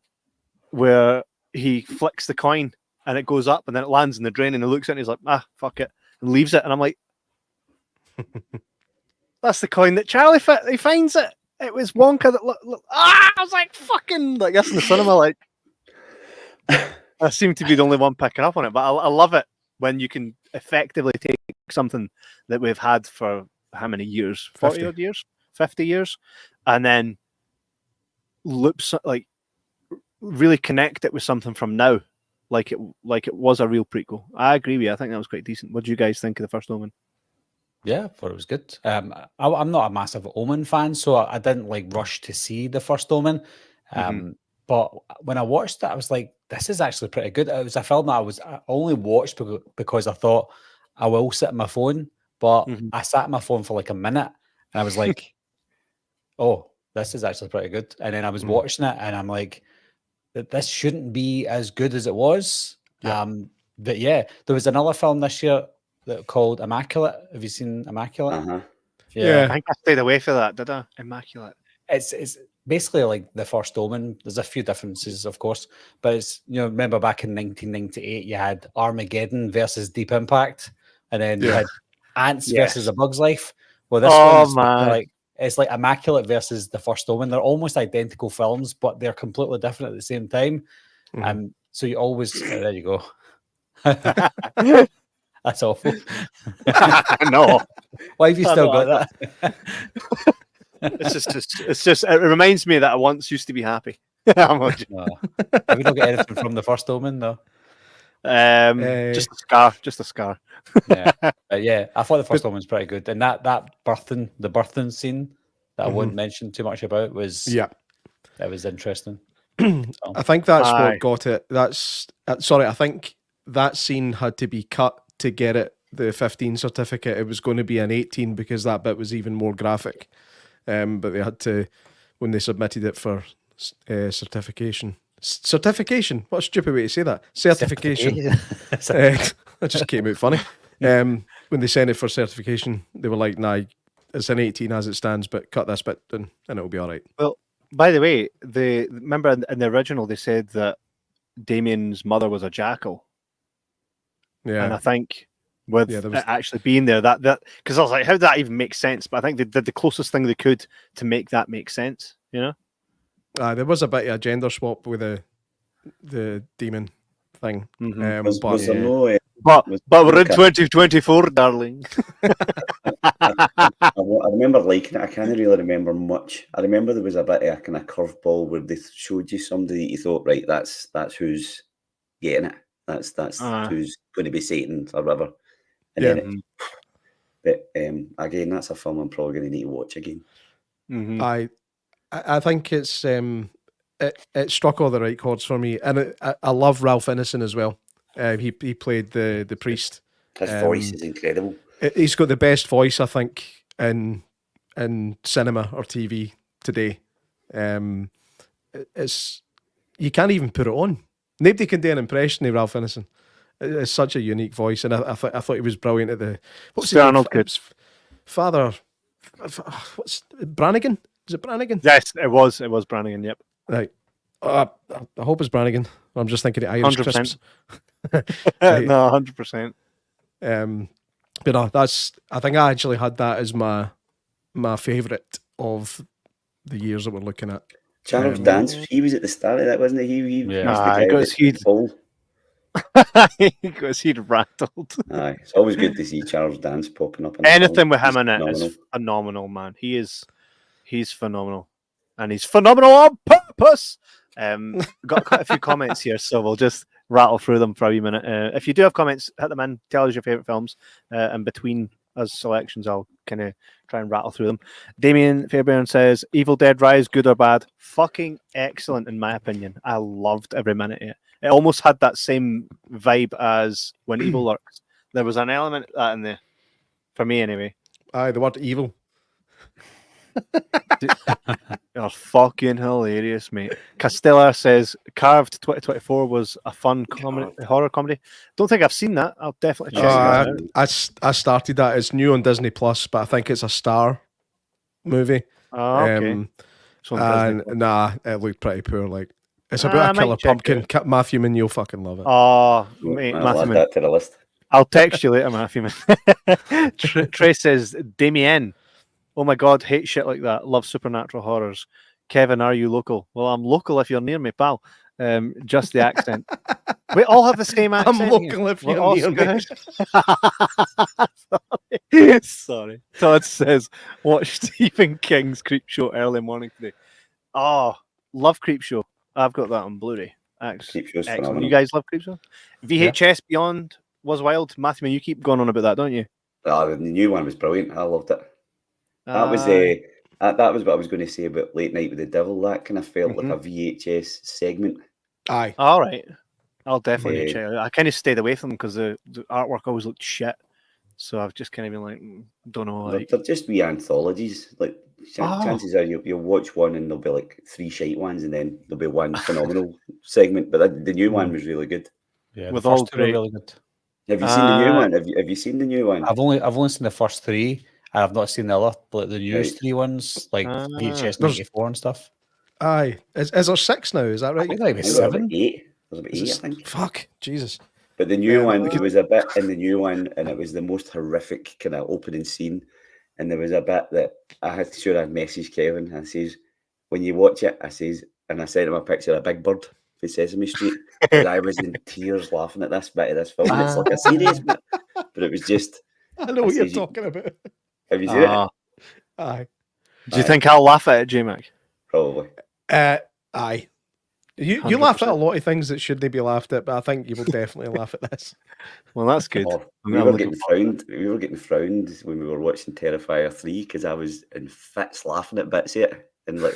where he flicks the coin and it goes up and then it lands in the drain, and he looks at it and he's like, fuck it, and leaves it. And I'm like, that's the coin that Charlie he finds it. It was Wonka that I was like, fucking, like this in the cinema. Like, I seem to be the only one picking up on it, but I love it when you can effectively take something that we've had for how many years? 40 odd years? 50 years? And then really connect it with something from now, like it was a real prequel. I agree with you. I think that was quite decent. What do you guys think of the first Omen? Yeah, I thought it was good. I'm not a massive Omen fan, so I didn't rush to see the first Omen. But when I watched it, I was like, this is actually pretty good. It was a film that I only watched because I thought I will sit on my phone, but I sat on my phone for like a minute and I was like, oh, this is actually pretty good. And then I was watching it and I'm like, this shouldn't be as good as it was. Yeah. But yeah, there was another film this year called Immaculate. Have you seen Immaculate? Uh-huh. Yeah, I think I stayed away from that, did I? Immaculate. It's basically like the first Omen. There's a few differences, of course, but it's, remember back in 1998, you had Armageddon versus Deep Impact, and then you had Ants versus A Bug's Life. Well, this one's it's like Immaculate versus the first Omen. They're almost identical films, but they're completely different at the same time. So you always there you go. That's awful. No. Why have you still got that? It's just it reminds me that I once used to be happy. No. Have you not got anything from the first Omen though? Just a scar. Yeah, I thought the first Omen's pretty good, and that the birthing scene that I won't mention too much about was it was interesting. I think that's what got it. I think that scene had to be cut to get it the 15 certificate. It was going to be an 18 because that bit was even more graphic. But they had to, when they submitted it for certification. Certification? What a stupid way to say that. Certification. That just came out funny. When they sent it for certification, they were like, nah, it's an 18 as it stands, but cut this bit and it'll be all right. Well, by the way, remember in the original, they said that Damien's mother was a jackal. Yeah. And I think with it actually being there, that because I was like, how did that even make sense? But I think they did the closest thing they could to make that make sense, there was a bit of a gender swap with the demon thing. Was there no... But we're in 2024, darling. I remember liking it. I can't really remember much. I remember there was a bit of a kind of curveball where they showed you somebody that you thought, right, that's who's getting it. That's who's going to be Satan or whatever. And then again, that's a film I'm probably going to need to watch again. I think it's it struck all the right chords for me, and I love Ralph Ineson as well. He played the priest. His voice is incredible. He's got the best voice, I think, in cinema or TV today. it's you can't even put it on. Nobody can do an impression of Ralph Ineson. It's such a unique voice, and I thought he was brilliant at the what's his name? Father. What's Brannigan? Is it Brannigan? Yes, it was Brannigan. Yep. Right. I hope it's Brannigan. I'm just thinking of Irish 100%. crisps. Right. No, 100%. But no, I think I actually had that as my favourite of the years that we're looking at. Charles Dance, he was at the start of that, wasn't he? He got his he'd rattled. Aye, it's always good to see Charles Dance popping up. Anything with him in it is phenomenal, man. He's phenomenal, and he's phenomenal on purpose. Got quite a few comments here, so we'll just rattle through them for a wee minute. If you do have comments, hit them in. Tell us your favourite films, and between us selections, I'll kind of try and rattle through them. Damien Fairbairn says, Evil Dead Rise, good or bad? Fucking excellent, in my opinion. I loved every minute of it. It almost had that same vibe as When Evil Lurks. There was an element of that in there, for me anyway. Aye, the word evil. You're fucking hilarious, mate. Castella says Carved 2024 was a fun horror comedy. Don't think I've seen that. I'll definitely check it out. I started that. It's new on Disney Plus, but I think it's a Star movie. Oh, okay. Nah, it looked pretty poor. Like it's about a killer pumpkin. Matthew Mann, you'll fucking love it. Oh, mate, Matthew Mann. That to the list. I'll text you later, Matthew Mann. Trey says Damien. Oh my God, hate shit like that. Love supernatural horrors. Kevin, are you local? Well, I'm local if you're near me, pal. Just the accent. We all have the same accent. I'm local if you're near me. Sorry. Todd says, watch Stephen King's Creepshow early morning today. Oh, love Creepshow. I've got that on Blu-ray. Creepshow's excellent. phenomenal. You guys love Creepshow? VHS Beyond was wild. Matthew, you keep going on about that, don't you? The new one was brilliant. I loved it. That was that was what I was going to say about Late Night with the Devil. That kind of felt like a VHS segment. Aye. All right. I'll definitely check it out. I kind of stayed away from them because the artwork always looked shit. So I've just kind of been like, don't know. They're just wee anthologies. Like chances are you'll watch one and there'll be like 3 shite ones, and then there'll be one phenomenal segment. But the new one was really good. Yeah, with all 2 really good. Have you seen the new one? Have you seen the new one? I've only seen the first 3. I've not seen the other, like the newest 3 ones, like VHS 94 and stuff. Aye, is there 6 now? Is that right? I think there might be 7. There's about 8, I think. Fuck, Jesus. But the new one, there was a bit in the new one, and it was the most horrific kind of opening scene. And there was a bit that I had to show. I messaged Kevin. I says, when you watch it, I says, and I sent him a picture of Big Bird for Sesame Street. And I was in tears laughing at this bit of this film. It's like a serious bit, but it was just. I know what you're talking about. Have you seen it? Aye. Do you think I'll laugh at it, J Mac? Probably. Aye. You laugh at a lot of things that shouldn't be laughed at, but I think you will definitely laugh at this. Well, that's good. We were getting frowned when we were watching Terrifier 3 because I was in fits laughing at bits of it, and like,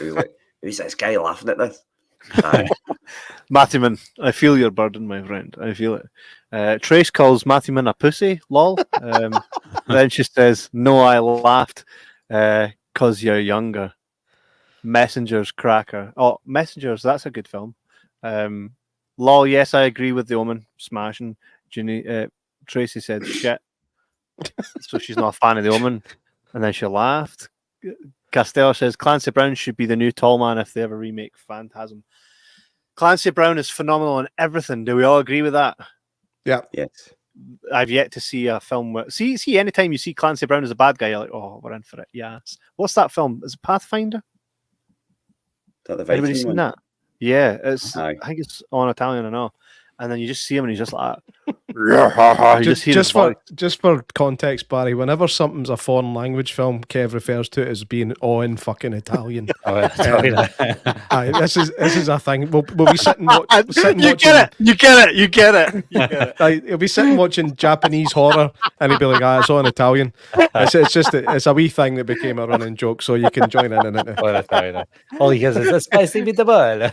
who's this guy laughing at this? Matthew, I feel your burden, my friend. I feel it. Trace calls Matthew a pussy, lol. Then she says, no, I laughed because you're younger. Messengers cracker. Oh, Messengers, that's a good film. Lol, yes, I agree with The Omen. Smashing. Tracy said shit. So she's not a fan of The Omen. And then she laughed. Costello says Clancy Brown should be the new tall man if they ever remake Phantasm. Clancy Brown is phenomenal in everything. Do we all agree with that? Yeah. Yes. I've yet to see a film where see anytime you see Clancy Brown as a bad guy, you're like, oh, we're in for it. Yes. What's that film? Is it Pathfinder? Anybody seen that? Yeah, I think it's on Italian and all. And then you just see him and he's just like just for context, Barry, whenever something's a foreign language film, Kev refers to it as being in fucking Italian. This is a thing. We'll be sitting watching. You get it. He'll be sitting watching Japanese horror and he'll be like, it's on Italian. It's a wee thing that became a running joke, so you can join in it. All he hears is the spicy meatball.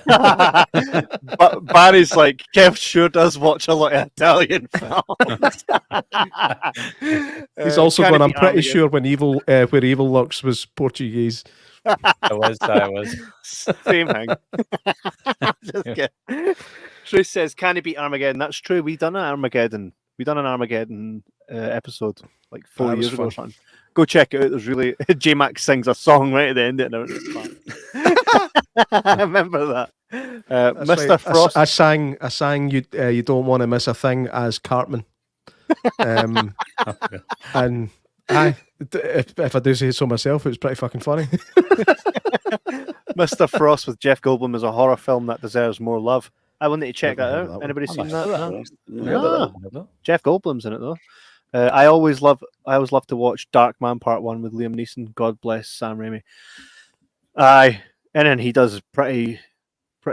But Barry's like, Kev sure does watch a lot of Italian He's also going. I'm pretty sure when where evil lurks was Portuguese. I was. Same thing. Just kidding. Truth says, "Can he beat Armageddon?" That's true. We done an Armageddon. Episode like 4 years ago or something. Go check it out. There's really J Mac sings a song right at the end of it. It's fun. I remember that. Mr. Right. Frost. I sang you don't want to miss a thing as Cartman. And if I do say so myself, it was pretty fucking funny. Mr. Frost with Jeff Goldblum is a horror film that deserves more love. I will need to check that out. Anybody seen that? No. Jeff Goldblum's in it though. I always love to watch Darkman Part 1 with Liam Neeson. God bless Sam Raimi. Aye, and then he does pretty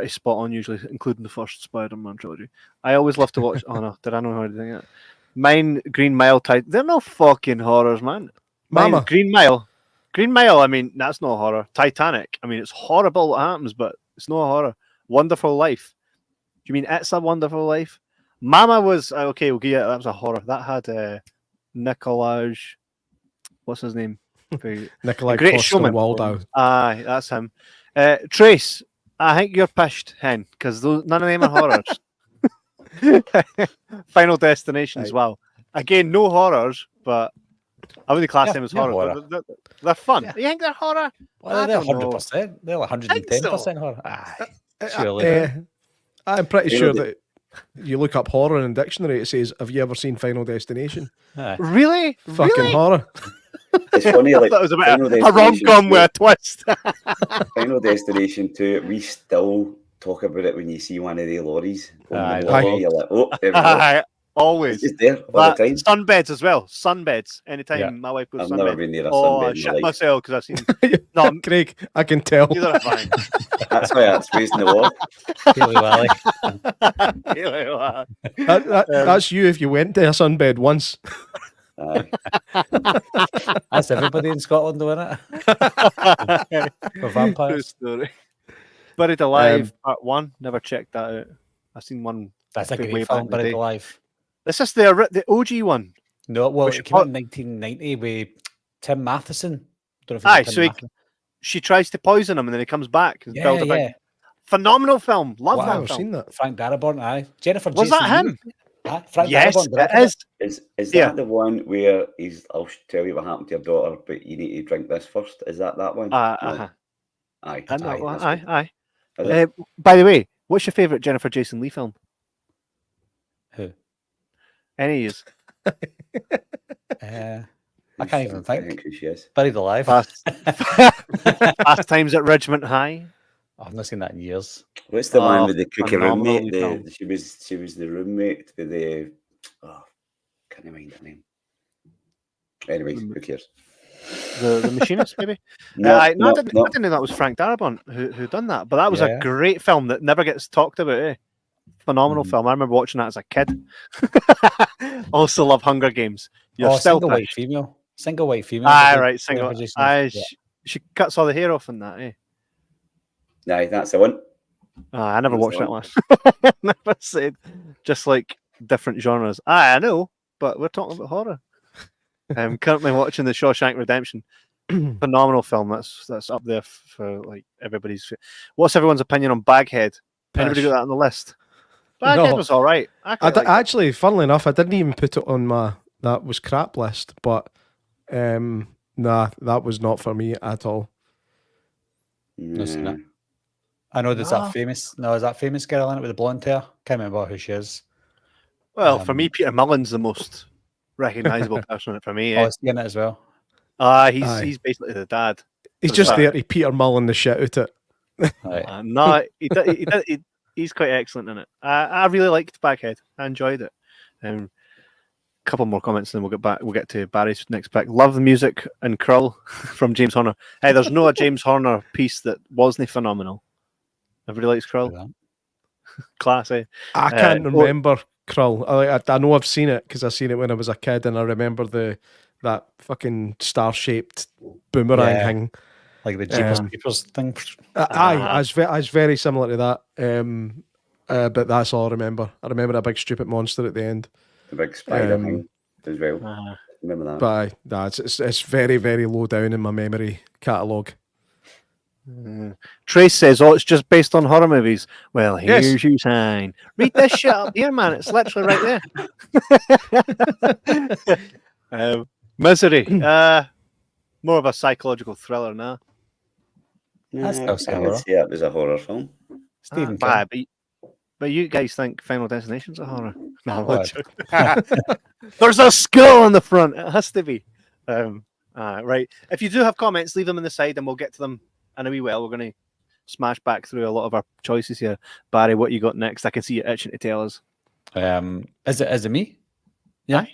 spot on usually, including the first Spider-Man trilogy. I always love to watch. Oh no, did I know how to do it? Mine, Green Mile, they're no fucking horrors, man. Mama. Green Mile. I mean, that's not horror. Titanic. I mean, it's horrible what happens, but it's no horror. Wonderful Life. Do you mean It's a Wonderful Life? Mama was okay. We'll give you that was a horror. That had Nikolaj. What's his name? Nikolaj Great Showman. Waldau. Aye, that's him. Trace. I think you're pished, hen, because none of them are horrors. Final Destination as well. Again, no horrors, but I wouldn't class them as horror. They're fun. Yeah. You think they're horror? Well, they're 100%. They're 110% horror. Aye, surely. I'm pretty sure that you look up horror in a dictionary, it says, "Have you ever seen Final Destination?" Really? Fucking horror. It's funny, like that was a rom-com with a twist. Final Destination 2, we still talk about it when you see one of the lorries. You're like, oh, there we go. Always. It's there all the time. Sunbeds as well. Sunbeds. Anytime my wife goes I've sunbed. Never been near a sunbed. I shit myself because I've seen. No, Craig, I can tell. That's why that's raising the wall. That's you if you went to a sunbed once. That's everybody in Scotland doing it. For vampires. Story. Buried Alive Part 1. Never checked that out. I've seen one. That's a great film, Buried Alive. This is the OG one. No, well, it came out in 1990 with Tim Matheson. Don't know if she tries to poison him and then he comes back. And builds a big, phenomenal film. Love that film. I've seen that. Frank Darabont, aye. Jennifer Was Jason that him? Frank yes, Darabont, it is. Is that the one where I'll tell you what happened to your daughter, but you need to drink this first? Is that one? Aye. Aye. By the way, what's your favourite Jennifer Jason Leigh film? Who? Any of I can't even think. I think who she is. Buried Alive. Fast Times at Ridgemont High. I've not seen that in years. What's the one with the cookie roommate? She was the roommate with the. Can't mind her name. Anyway, who cares? The machinist, maybe. I didn't know that was Frank Darabont who done that, but that was a great film that never gets talked about. Phenomenal film. I remember watching that as a kid. Also love Hunger Games. You're still single white female. Single white female. Right. Single. She cuts all the hair off in that. Aye, that's the one. I never watched that one. Never said. Just like different genres. I know, but we're talking about horror. I'm currently watching The Shawshank Redemption. Phenomenal film. That's up there for like everybody's. What's everyone's opinion on Baghead? Anybody got that on the list? Baghead was all right. Actually, funnily enough, I didn't even put it on my that was crap list, but nah, that was not for me at all. No, seen it. I know there's that famous. No, is that famous girl in it with the blonde hair? Can't remember who she is. Well, for me, Peter Mullen's the most recognisable person for me. Oh, is he in it as well? He's basically the dad. He's just there to Peter Mullen the shit out it. No, he's quite excellent in it. I really liked Baghead. I enjoyed it. A couple more comments, and then we'll get to Barry's next pick. Love the music and Krull from James Horner. Hey, there's no a James Horner piece that wasn't phenomenal. Everybody likes Krull. Class, eh? I can't remember Krull. I know I've seen it because I seen it when I was a kid, and I remember that fucking star-shaped boomerang thing. Like the Jeepers thing. It's very similar to that. But that's all I remember. I remember a big stupid monster at the end. the big spider thing as well. Remember that? But it's very, very low down in my memory catalogue. Trace says, "Oh, it's just based on horror movies." Well, here's your sign. Read this shit up here, man. It's literally right there. Misery. More of a psychological thriller now. I would say it was a horror film. Stephen King. But you guys think Final Destination's a horror? No, there's a skull on the front. It has to be. Right. If you do have comments, leave them on the side, and we'll get to them in a wee while. We're going to smash back through a lot of our choices here. Barry, what you got next? I can see you itching to tell us. Is it me? Yeah.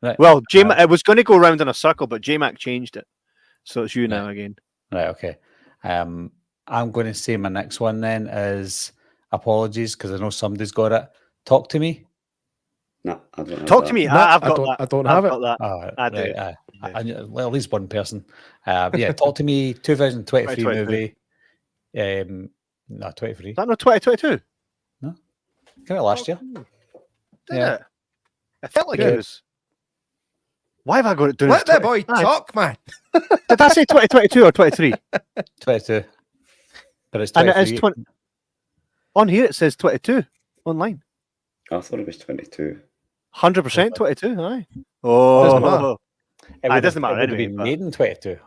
Right. Well, it was going to go round in a circle, but J Mac changed it, so it's you now again. Right. Okay. I'm going to say my next one then is apologies because I know somebody's got it. Talk to me. No, I don't. Talk to me. I've got that. I don't have it. I do. Well, at least one person. Yeah, Talk to Me, 2023 movie. No, 23. Is that not 2022? No, came out last year. Did it? I felt like it was. Why have I got it doing? Let the boy talk, man. Did I say 2022 or 23? 22. But it's 23. And it is 20. On here it says 22 online. I thought it was 22. 100% 22. Aye. Oh, doesn't matter. It doesn't matter. It would have been made in 22.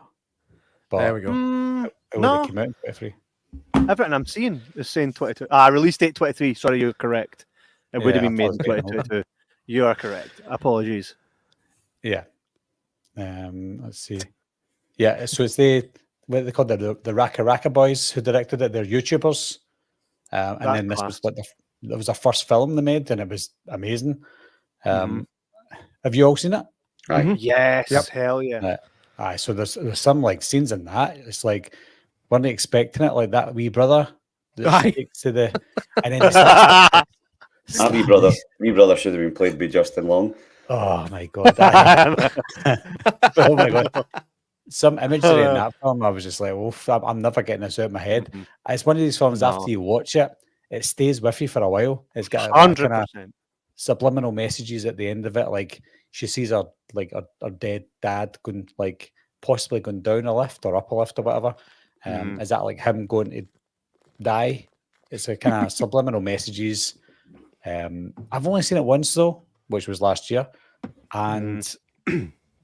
But there we go. It would have come out in 23. Everything I'm seeing is saying 22. Release date 23. Sorry, you're correct. It would have been made in 2022. You are correct. Apologies. Yeah. Let's see. Yeah, so it's what they called the Raka Raka Boys who directed it. They're YouTubers. And then this was like that was their first film they made, and it was amazing. Have you all seen it? Right. Yes. Yep. Hell yeah. So there's some like scenes in that. It's like weren't expecting it, like that wee brother that takes to the and then our wee brother should have been played by Justin Long. Oh my god. Oh my god. Some imagery in that film, I was just like, oh, I'm never getting this out of my head. It's one of these films after you watch it, it stays with you for a while. It's got 100%. Kind of subliminal messages at the end of it, like she sees her dead dad going, like possibly going down a lift or up a lift or whatever. Is that like him going to die? It's a kind of subliminal messages. I've only seen it once though, which was last year, and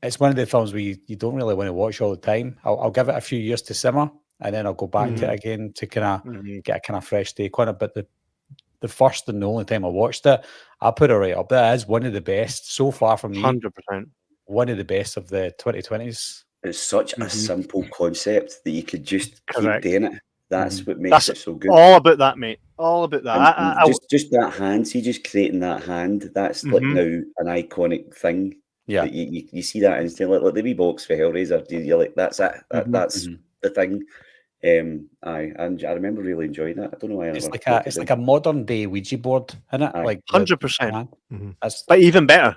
it's one of the films where you don't really want to watch all the time. I'll give it a few years to simmer, and then I'll go back to it again to kind of get a kind of fresh take on it. But the first and the only time I watched it, I put it right up there as one of the best so far from me. 100%. One of the best of the 2020s. It's such a simple concept that you could just keep doing it. That's what makes it so good. All about that, mate. All about that. Just that hand. See, just creating that hand. That's like now an iconic thing. Yeah, you see that instantly. Like the wee box for Hellraiser. You're like, that's it. That's the thing. And I remember really enjoying that. I don't know why. It's like a modern day Ouija board, isn't it? Like 100%. But even better.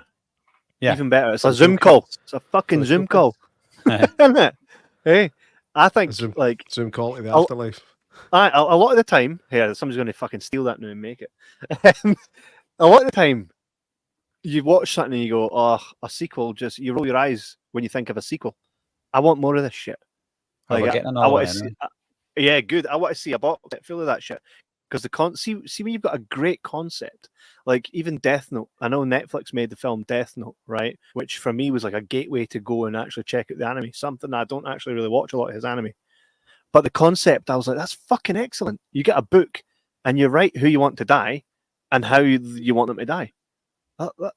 Yeah, even better. It's a Zoom call. It's a fucking Zoom call, isn't it? Hey, I think Zoom call to the afterlife. A lot of the time, somebody's going to fucking steal that now and make it. A lot of the time, you watch something and you go, "Oh, a sequel." Just you roll your eyes when you think of a sequel. I want more of this shit. Like, I want to see. Yeah, good. I want to see a box full of that shit. Because see when you've got a great concept, like even Death Note. I know Netflix made the film Death Note, right? Which for me was like a gateway to go and actually check out the anime. Something I don't actually really watch a lot of his anime. But the concept, I was like, that's fucking excellent. You get a book and you write who you want to die and how you want them to die.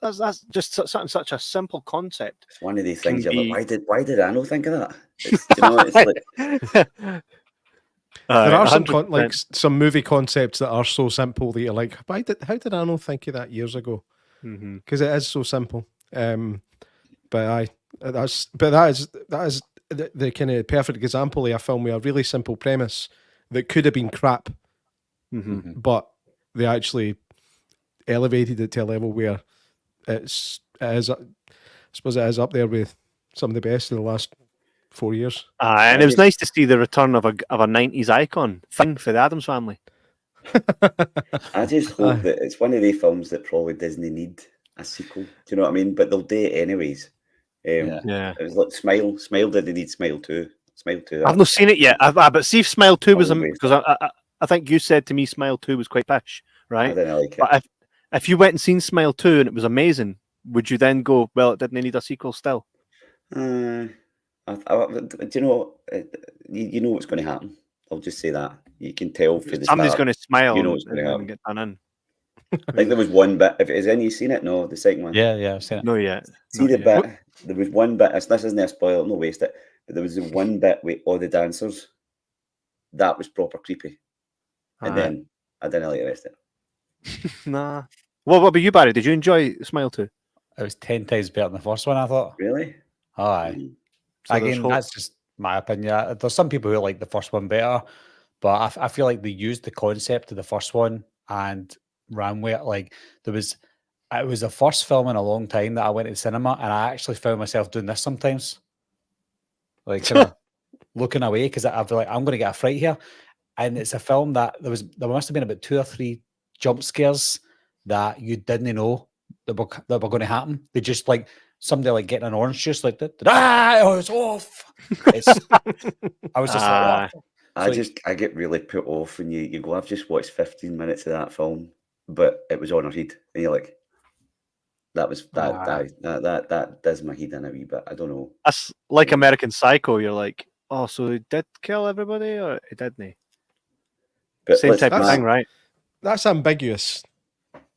That's just such a simple concept. It's one of these things you're like, why did I not think of that? It's like... There are some movie concepts that are so simple that you're like, how did I not think of that years ago? Because it is so simple. But that is the kind of perfect example of a film with a really simple premise that could have been crap, but they actually elevated it to a level where I suppose it is up there with some of the best of the last 4 years. And it was nice to see the return of a 90s icon thing for the Addams Family. I just hope that it's one of the films that probably Disney need. a sequel. Do you know what I mean? But they'll do it anyways. Yeah. It was like Smile didn't need Smile 2. Smile 2. I've not seen it yet. But see if Smile 2 was because I think you said to me Smile 2 was quite pish, right? I didn't like it. But if you went and seen Smile 2 and it was amazing, would you then go, well, it didn't need a sequel still? Do you know? You know what's going to happen. I'll just say that. You can tell for the somebody's start. going to smile. You know what's going to happen. And get done in. I think there was one bit. Has any seen it? No, the second one. Yeah, I've seen it. No, yet. See the bit. There was one bit. This isn't a spoiler. No, waste it. But there was the one bit with all the dancers. That was proper creepy. And then I didn't like the rest of it. Nah. Well, what about you, Barry? Did you enjoy Smile 2? It was 10 times better than the first one, I thought. Really? Aye. So again, that's just my opinion. There's some people who like the first one better, but I feel like they used the concept of the first one and ran with it. Like it was the first film in a long time that I went to the cinema, and I actually found myself doing this sometimes, like kind of looking away because I feel like I'm going to get a fright here. And it's a film that there must have been about 2 or 3 jump scares that you didn't know that were going to happen. They just like somebody like getting an orange juice like that. It's off. I was just like, oh. I get really put off when you go, I've just watched 15 minutes of that film, but it was on our head, and you're like, that does my head in a wee bit. I don't know. That's like American Psycho. You're like, oh, so he did kill everybody, or he didn't? But same type of thing, right? That's ambiguous.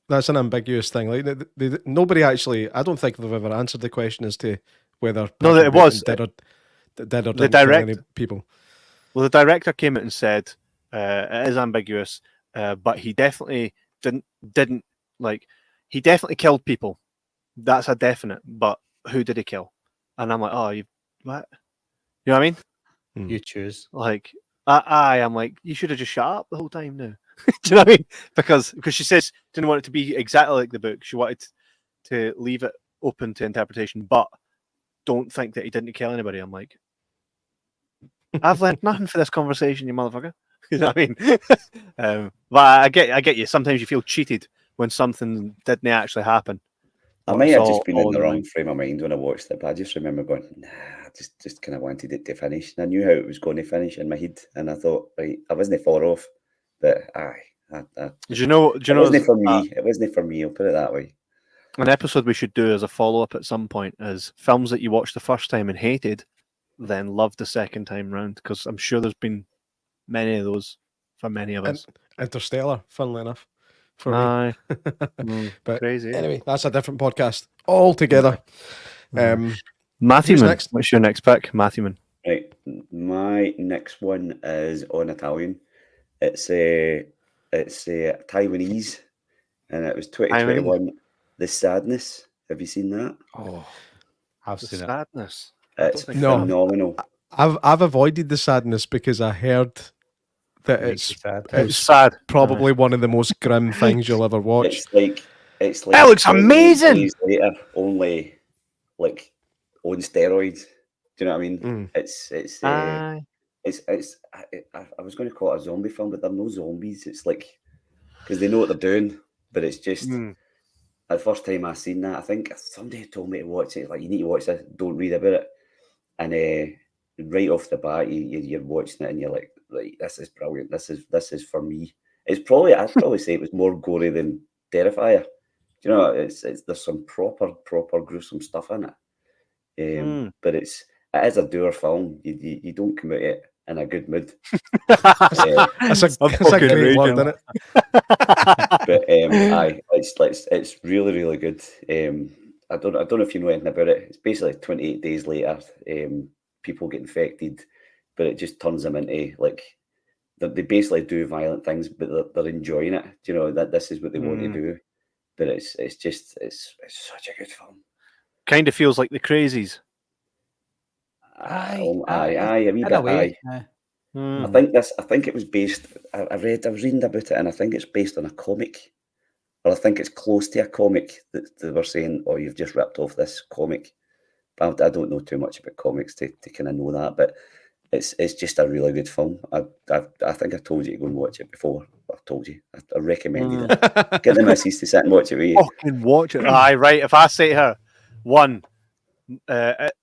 That's an ambiguous thing. Like nobody actually. I don't think they've ever answered the question as to whether it was did or didn't kill any people. Well, the director came out and said it is ambiguous, but he definitely didn't like. He definitely killed people. That's a definite. But who did he kill? And I'm like, oh, what? You know what I mean? You choose. Like, I'm like, you should have just shut up the whole time now. Do you know what I mean? Because she says didn't want it to be exactly like the book. She wanted to leave it open to interpretation, but don't think that he didn't kill anybody. I'm like, I've learned nothing for this conversation, you motherfucker. You know what I mean? But I get you. Sometimes you feel cheated when something didn't actually happen. I might have just been in the wrong frame of mind when I watched it, but I just remember going, nah, I just kind of wanted it to finish. And I knew how it was going to finish in my head, and I thought, right, I wasn't far off, but do you know? It wasn't for me. It wasn't for me. I'll put it that way. An episode we should do as a follow-up at some point is films that you watched the first time and hated, then loved the second time round, because I'm sure there's been many of those for many of us. Interstellar, funnily enough, for me. But crazy. Anyway, that's a different podcast altogether. Matthewman, what's your next pick, Matthewman? Right, my next one is on Italian. It's Taiwanese, and it was 2021. The Sadness. Have you seen that? Oh, I've seen Sadness. It's phenomenal. I've avoided The Sadness because I heard that it's sad. Probably one of the most grim things you'll ever watch. It's like that looks amazing. Later, only like on steroids. Do you know what I mean? I was going to call it a zombie film, but they're no zombies. It's like because they know what they're doing, but it's just. The first time I seen that, I think somebody told me to watch it. Like, you need to watch this. Don't read about it. And right off the bat, you're watching it, and you're like, this is brilliant. This is for me. I'd probably say it was more gory than Terrifier. You know, there's some proper gruesome stuff in it. But it is a doer film. You don't come out it in a good mood. That's a great word, isn't it? But it's really, really good. I don't know if you know anything about it. It's basically 28 days later, people get infected, but it just turns them into like they basically do violent things, but they're enjoying it. You know that this is what they want to do. But it's such a good film. Kind of feels like The Crazies. Aye, a wee bit. Aye. I think it was based. I was reading about it, and I think it's based on a comic, or I think it's close to a comic that they were saying, "Oh, you've just ripped off this comic." But I don't know too much about comics to kind of know that. But It's just a really good film. I think I told you to go and watch it before. I've told you. I recommended it. Get the missus to sit and watch it with you. Fucking watch it. Aye, right. If I say to her, one,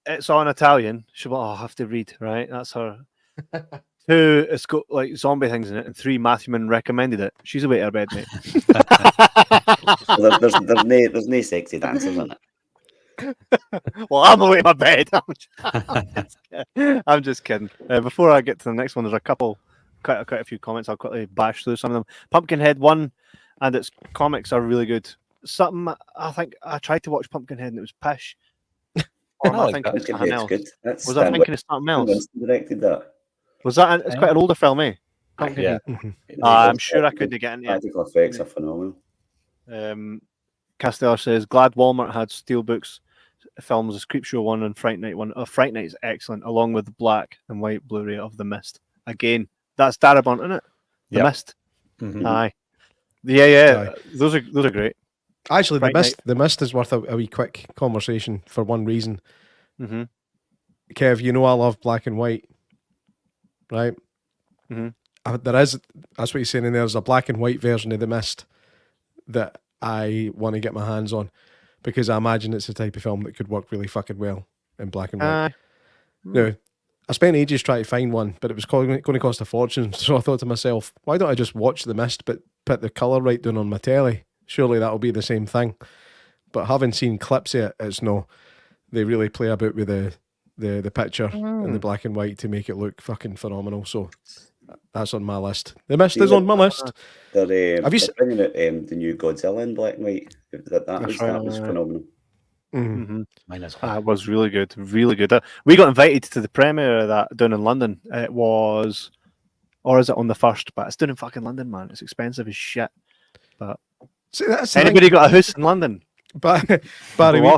it's on Italian, she'll be, oh, I'll have to read, right? That's her. Two, it's got like zombie things in it. And three, Matthewman recommended it. She's away to her bed, mate. So there's no sexy dancers in it. Well, I'm away to my bed. I'm just kidding. Before I get to the next one, there's quite a few comments. I'll quickly bash through some of them. Pumpkinhead 1 and its comics are really good. Something I think I tried to watch Pumpkinhead and it was pish. Or I think it's something else. Good. Was I thinking of something else? Directed that. Was that? It's quite an older film, eh? Yeah. I'm sure I couldn't get into it. Practical effects are phenomenal. Castellar says glad Walmart had steelbooks films as Creepshow 1 and Fright Night 1. Fright Night is excellent, along with the black and white Blu-ray of The Mist. Again, that's Darabont, isn't it? The Mist. Mm-hmm. Aye. Yeah. Those are great. Actually, The Mist is worth a wee quick conversation for one reason. Mm-hmm. Kev, you know I love black and white, right? Mm-hmm. That's what you're saying in there. There's a black and white version of The Mist that I want to get my hands on because I imagine it's the type of film that could work really fucking well in black and white. Now, I spent ages trying to find one, but it was going to cost a fortune. So I thought to myself, why don't I just watch The Mist but put the colour right down on my telly? Surely that'll be the same thing. But having seen clips of it, it's no. They really play about with the picture and the black and white to make it look fucking phenomenal. So that's on my list. The Mist is on my list. They're bringing out the new Godzilla in black and white. That was phenomenal. Mm-hmm. It was really good, really good. We got invited to the premiere of that down in London. It was, or is it on the 1st? But it's down in fucking London, man. It's expensive as shit. But anybody got a house in London? But Barry, we've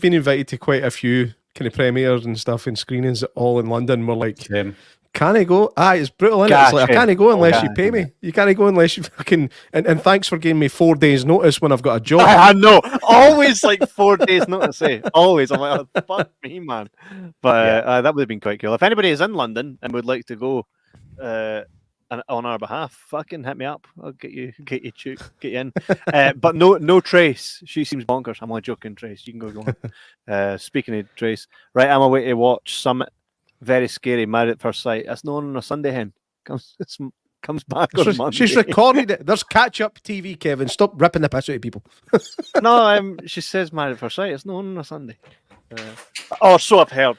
been invited to quite a few kind of premieres and stuff and screenings all in London. We're like, can I go? It's brutal, isn't it? It's like I can't go unless you pay me. You can't go unless you fucking and thanks for giving me 4 days notice when I've got a job. I know, always like 4 days notice. Always, I'm like, oh, fuck me, man. But that would have been quite cool. If anybody is in London and would like to go on our behalf, fucking hit me up. I'll get you in. But no Trace. She seems bonkers. I'm only joking, Trace. You can go. Speaking of Trace, right? I'm away to watch Summit. Very scary. Married at First Sight. That's known on a Sunday. Hen comes back on Monday. She's recorded it. There's catch up TV. Kevin, stop ripping the piss out of people. No, she says Married at First Sight. It's known on a Sunday. So I've heard.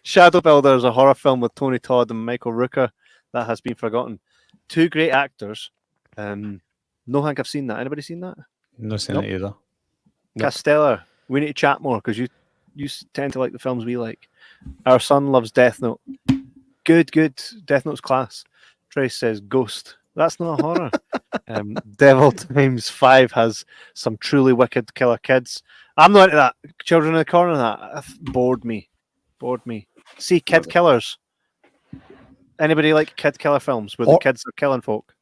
Shadow Builder is a horror film with Tony Todd and Michael Rooker that has been forgotten. 2 great actors. No think I've seen that. Anybody seen that? No, seen it either. Castellar, we need to chat more because you tend to like the films we like. Our son loves Death Note. Good. Death Note's class. Trace says Ghost. That's not a horror. Devil Times 5 has some truly wicked killer kids. I'm not into that. Children in the Corner, that bored me. See, kid killers. Anybody like kid killer films where the kids are killing folk?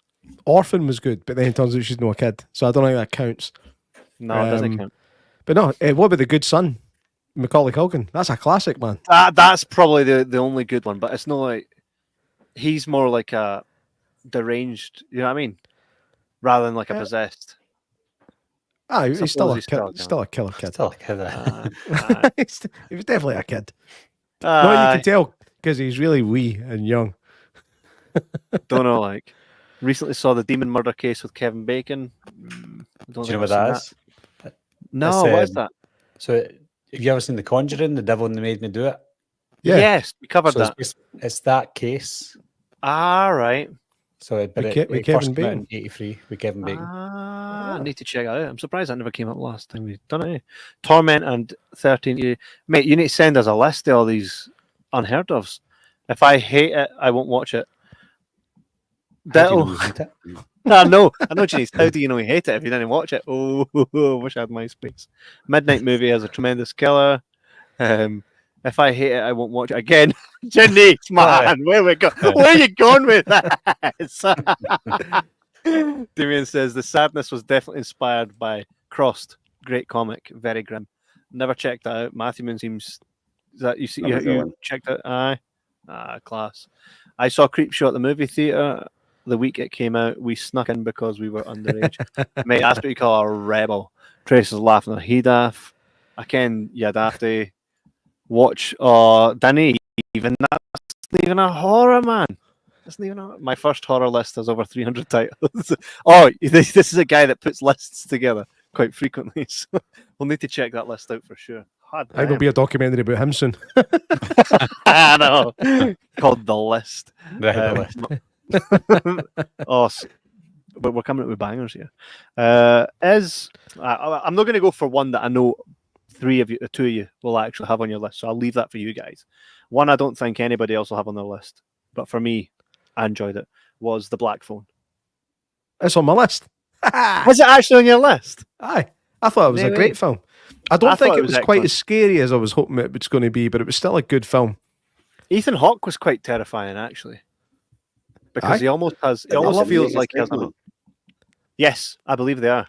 Orphan was good, but then it turns out she's not a kid, so I don't think that counts. No, it doesn't count. But no, what about The Good Son? Macaulay Culkin. That's a classic, man. That's probably the only good one, but it's not like he's more like a deranged. You know what I mean? Rather than like a possessed. He's still a killer kid. Still a kid. He was definitely a kid. No, you can tell because he's really wee and young. Don't know. Like recently saw the Demon Murder Case with Kevin Bacon. Do you know what that is? No, what is that? So, have you ever seen The Conjuring? The Devil and They Made Me Do It. Yeah. Yes, we covered that. It's that case. Right. So, it Kevin first came out Bacon. in '83 with Kevin Bacon. I need to check that out. I'm surprised that never came up last time we've done it. Torment and 13. Mate, you need to send us a list of all these unheard ofs. If I hate it, I won't watch it. How do you know you hate it? I know, Janice. How do you know you hate it if you didn't watch it? Oh, wish I had MySpace. Midnight Movie has a tremendous killer. If I hate it, I won't watch it again. Janice, man, where we go? Where are you going with that? Damien says the sadness was definitely inspired by Crossed. Great comic, very grim. Never checked that out. Matthewman seems Is that you see? You checked it? Aye. Class. I saw Creepshow at the movie theater the week it came out. We snuck in because we were underage. Mate, that's what you call a rebel. Trace is laughing at he daft. I ken you dafty. Watch Danny. Even that's not even a horror, man. That's not even my first horror list has over 300 titles. This is a guy that puts lists together quite frequently. So we'll need to check that list out for sure. I think there'll be a documentary about him soon. I know. Called The List. The List. But we're coming up with bangers here. I'm not going to go for one that I know two of you will actually have on your list. So I'll leave that for you guys. One I don't think anybody else will have on their list. But for me, I enjoyed it, was The Black Phone. It's on my list. Was it actually on your list? Aye. I thought it was a great film. I don't think it was quite as scary as I was hoping it was going to be, but it was still a good film. Ethan Hawke was quite terrifying, actually, because he almost feels like he has. Yes, I believe they are.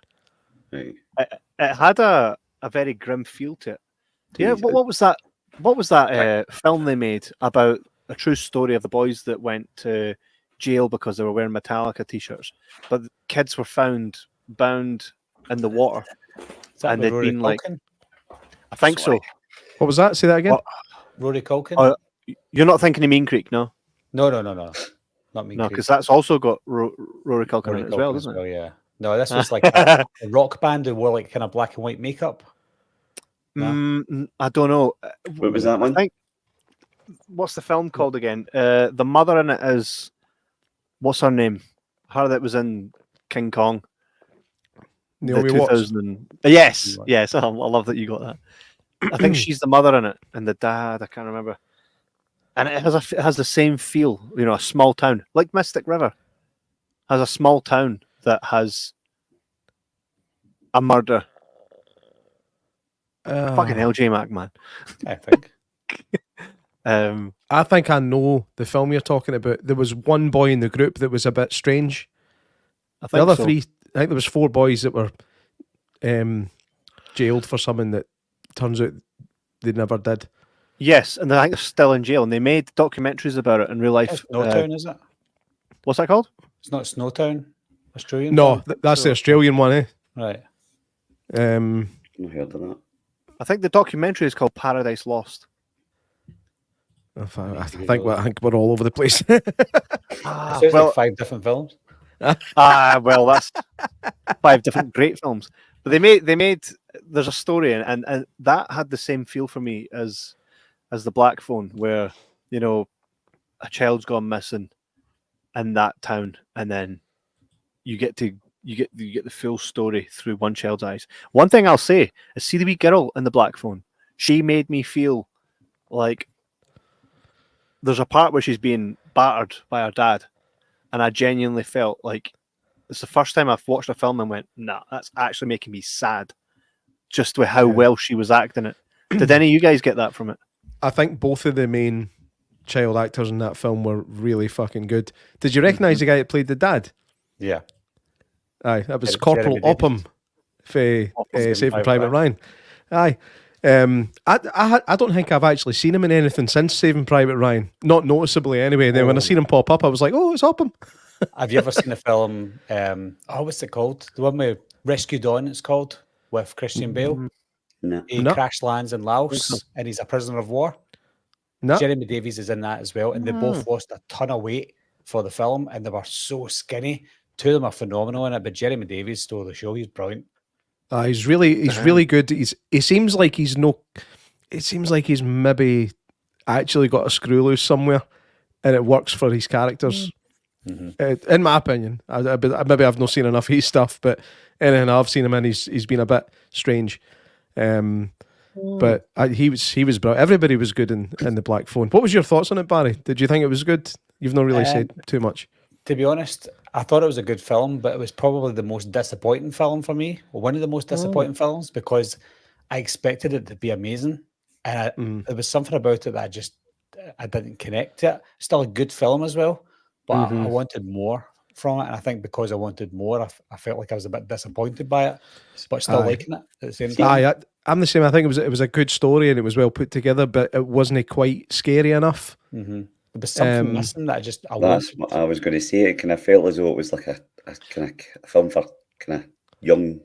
Right. It had a very grim feel to it. Yeah, what was that? What was that film they made about a true story of the boys that went to jail because they were wearing Metallica t-shirts, but the kids were found bound in the water, and they'd been like. I think so. What was that? Say that again. Rory Culkin. You're not thinking of Mean Creek, no? No. Not Mean Creek. No, because that's also got Rory Culkin in it as well, doesn't it? Oh yeah. No, this was like a rock band who wore like kind of black and white makeup. No? I don't know. What was that one? I think. What's the film called again? The mother in it is. What's her name? Her that was in King Kong. Naomi Watts. Yes. I love that you got that. I think she's the mother in it, and the dad. I can't remember. And it has the same feel, a small town like Mystic River has a small town that has a murder. Fucking hell, Jay Mack, man. I think. I think I know the film you're talking about. There was one boy in the group that was a bit strange. The other three, I think there was 4 boys that were jailed for something that turns out they never did. Yes, and I think they're still in jail, and they made documentaries about it in real life. Snowtown, is it? What's that called? It's not Snowtown, Australian. No, that's the Australian one, eh? Right. I've not heard of that. I think the documentary is called Paradise Lost. I think we're all over the place. Like 5 different films. Well, that's 5 different great films. But they made. There's a story, and that had the same feel for me as The Black Phone, where a child's gone missing in that town, and then you get the full story through one child's eyes. One thing I'll say is, see the wee girl in The Black Phone. She made me feel like there's a part where she's being battered by her dad, and I genuinely felt like it's the first time I've watched a film and went, nah, that's actually making me sad, just with how well she was acting it. Did any of you guys get that from it? I think both of the main child actors in that film were really fucking good. Did you recognise the guy that played the dad? Yeah. Aye, that was Corporal Opham for Saving Private Ryan. Aye. I don't think I've actually seen him in anything since Saving Private Ryan. Not noticeably anyway. Then when I seen him pop up, I was like, oh, it's Opham. Have you ever seen the film, what's it called? The one with Rescue Dawn, it's called, with Christian Bale? No. He crash lands in Laos and he's a prisoner of war. No. Jeremy Davies is in that as well, and they both lost a ton of weight for the film, and they were so skinny. 2 of them are phenomenal in it, but Jeremy Davies stole the show. He's brilliant. He's really good. It seems like he's maybe actually got a screw loose somewhere, and it works for his characters. Mm-hmm. In my opinion, maybe I've not seen enough of his stuff, but anything I've seen him in, he's been a bit strange. But he was brilliant. Everybody was good in The Black Phone. What was your thoughts on it, Barry? Did you think it was good? You've not really said too much. To be honest, I thought it was a good film, but it was probably the most disappointing film for me, or one of the most disappointing films, because I expected it to be amazing, and there was something about it that I didn't connect to it. Still a good film as well, but I wanted more from it, and I think because I wanted more, I felt like I was a bit disappointed by it, but still liking it at the same time. I'm the same. I think it was a good story and it was well put together, but it wasn't quite scary enough. Mm-hmm. There was something missing that that's what I was going to say. It kind of felt as though it was like a kind of film for kind of young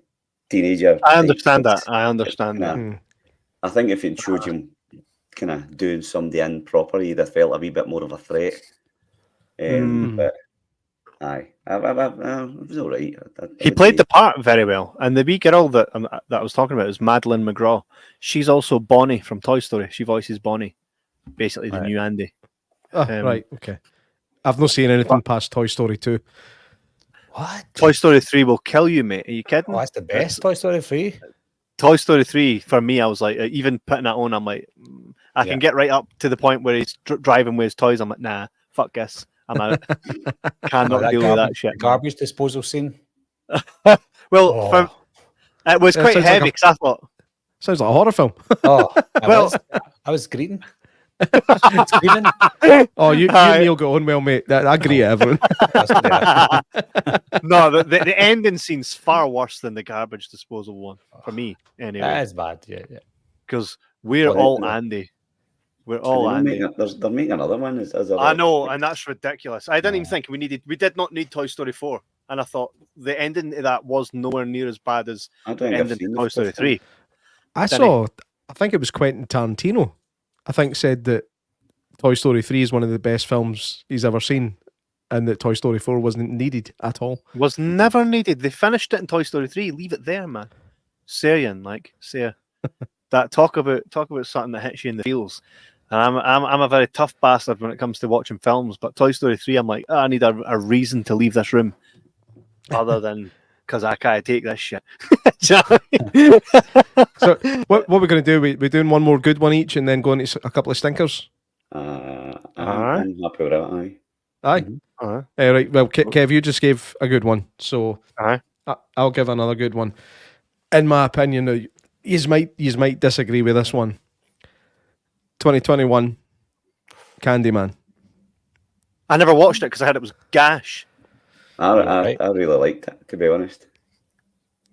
teenager. I understand that. I think if it showed you kind of doing somebody in proper, you'd have felt a wee bit more of a threat. But aye, it was all right. He played the part very well, and the wee girl that I was talking about is Madeline McGraw. She's also Bonnie from Toy Story. She voices Bonnie, basically the new Andy. Right, okay. I've not seen anything past Toy Story 2. What? Toy Story 3 will kill you, mate. Are you kidding? Oh, that's the best Toy Story 3. Toy Story 3, for me, I was like, even putting that on, I'm like, I can get right up to the point where he's driving with his toys. I'm like, nah, fuck this. I'm out. Cannot deal with that shit. Garbage disposal scene. Well, it was quite heavy because I thought. Sounds like a horror film. I was greeting. Screaming. Oh, you and Neil got on well, mate. I agree, everyone. No, the ending scene's far worse than the garbage disposal one for me. Anyway, that is bad. Yeah. Because we're all Andy. We're all Andy. They're making another one. I know, and that's ridiculous. I didn't even think we did not need Toy Story 4, and I thought the ending to that was nowhere near as bad as the ending to Toy Story 3. I think it was Quentin Tarantino. I think said that Toy Story 3 is one of the best films he's ever seen, and that Toy Story 4 wasn't needed at all. Was never needed. They finished it in Toy Story 3. Leave it there, man. Say that talk about something that hits you in the feels. And I'm a very tough bastard when it comes to watching films, but Toy Story 3, I'm like, I need a reason to leave this room, other than because I can't take this shit. So what we're going to do? We're doing one more good one each, and then going to a couple of stinkers. I'm happy with that. Aye. Right. Well, Kev, you just gave a good one, so I'll give another good one. In my opinion, you might disagree with this one. 2021, Candyman. I never watched it because I heard it was gash. I really liked it, to be honest.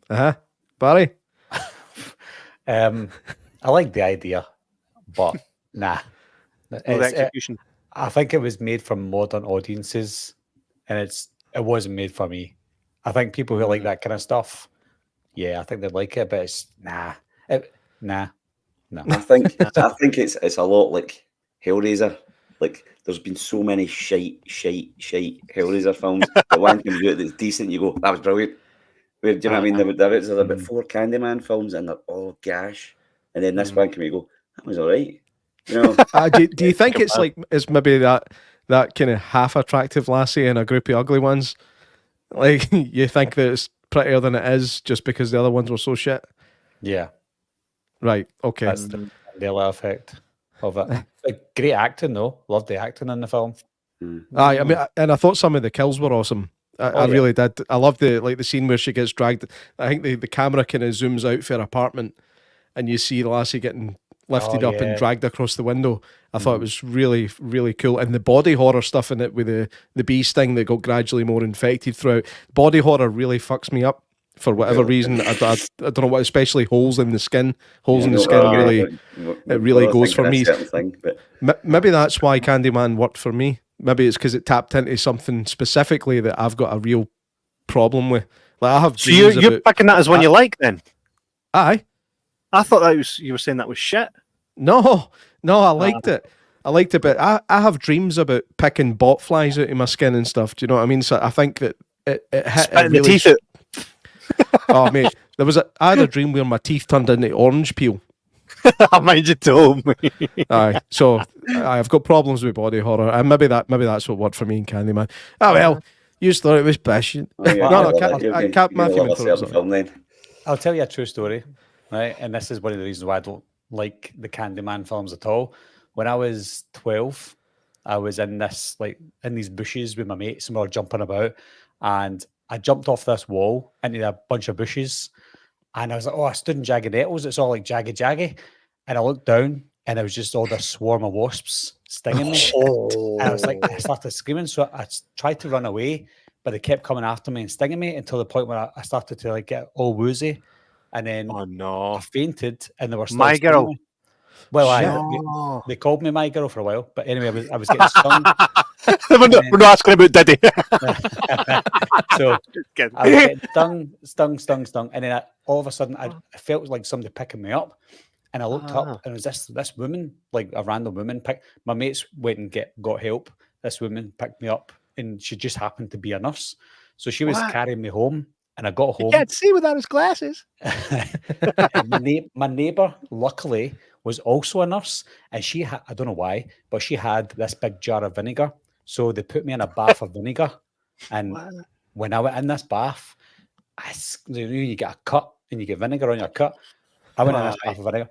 Barry? I like the idea, but nah. The execution. I think it was made for modern audiences, and it wasn't made for me. I think people who like that kind of stuff, I think they'd like it, but it's nah. No. I think it's a lot like Hellraiser. Like, there's been so many shite Hellraiser films. But one comes out that's decent, you go, that was brilliant. Do you know what I mean? There's about 4 Candyman films, and they're all gash. And then this one comes, you go, that was all right. You know? Do you think it's maybe that kind of half attractive lassie and a group of ugly ones? Like, you think that it's prettier than it is just because the other ones were so shit? Yeah. Right, okay. That's the Mandela effect of it. Like, great acting, though. Loved the acting in the film. Aye, I mean, and I thought some of the kills were awesome. I really did. I loved the scene where she gets dragged. I think the camera kind of zooms out for her apartment, and you see the lassie getting lifted up and dragged across the window. I thought it was really, really cool. And the body horror stuff in it with the bee sting that got gradually more infected throughout. Body horror really fucks me up for whatever reason. I don't know what, especially holes in the skin. Really goes for me. Maybe that's why Candyman worked for me. Maybe it's because it tapped into something specifically that I've got a real problem with. Like, I have. So you're picking that as one you like then? Aye. I thought you were saying that was shit. No, I liked it. I liked it, but I have dreams about picking botflies out of my skin and stuff. Do you know what I mean? So I think that it hit spitting the teeth out. Oh mate, I had a dream where my teeth turned into orange peel. I mind you told me. Aye, so I've got problems with body horror, and maybe that's what worked for me in Candyman. Oh well, you just thought it was passion. I can't. Matthew. I'll tell you a true story, right? And this is one of the reasons why I don't like the Candyman films at all. When I was 12, I was in these bushes with my mates, and we were jumping about, and I jumped off this wall into a bunch of bushes, and I was like, I stood in jagged nettles. It's all like jaggy. And I looked down, and it was just all this swarm of wasps stinging me. And I was like, I started screaming. So I tried to run away, but they kept coming after me and stinging me until the point where I started to like get all woozy, and then I fainted, and they were still My girl. me. Well, they called me my girl for a while, but anyway, I was getting stung. we're not asking about Diddy. So I was getting stung, and then all of a sudden I felt like somebody picking me up, and I looked up, and it was this woman, like a random woman. My mates went and got help. This woman picked me up, and she just happened to be a nurse, so she was carrying me home. And I got home. You can't see without his glasses. My neighbour, luckily, was also a nurse, and she had, I don't know why, but she had this big jar of vinegar. So they put me in a bath of vinegar. And when I went in this bath, you get a cut and you get vinegar on your cut. I went in this bath of vinegar.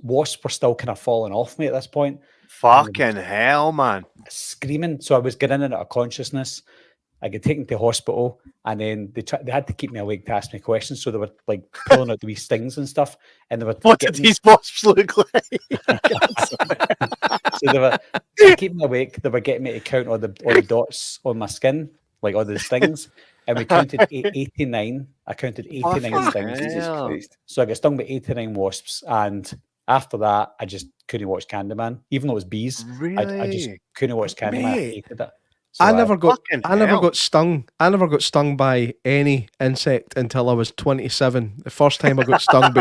Wasps were still kind of falling off me at this point. Fucking hell, man. Screaming. So I was getting out of consciousness. I got taken to hospital, and then they had to keep me awake to ask me questions. So they were like pulling out the wee stings and stuff. And they were what did these wasps look like? So they were keeping me awake. They were getting me to count all the dots on my skin, like all the stings. And we counted 89. I counted 89 stings. Jesus Christ. So I got stung by 89 wasps, and after that, I just couldn't watch Candyman, even though it was bees. Really? I just couldn't watch Candyman. I hated it. So I never got stung. I never got stung by any insect until I was 27. The first time I got stung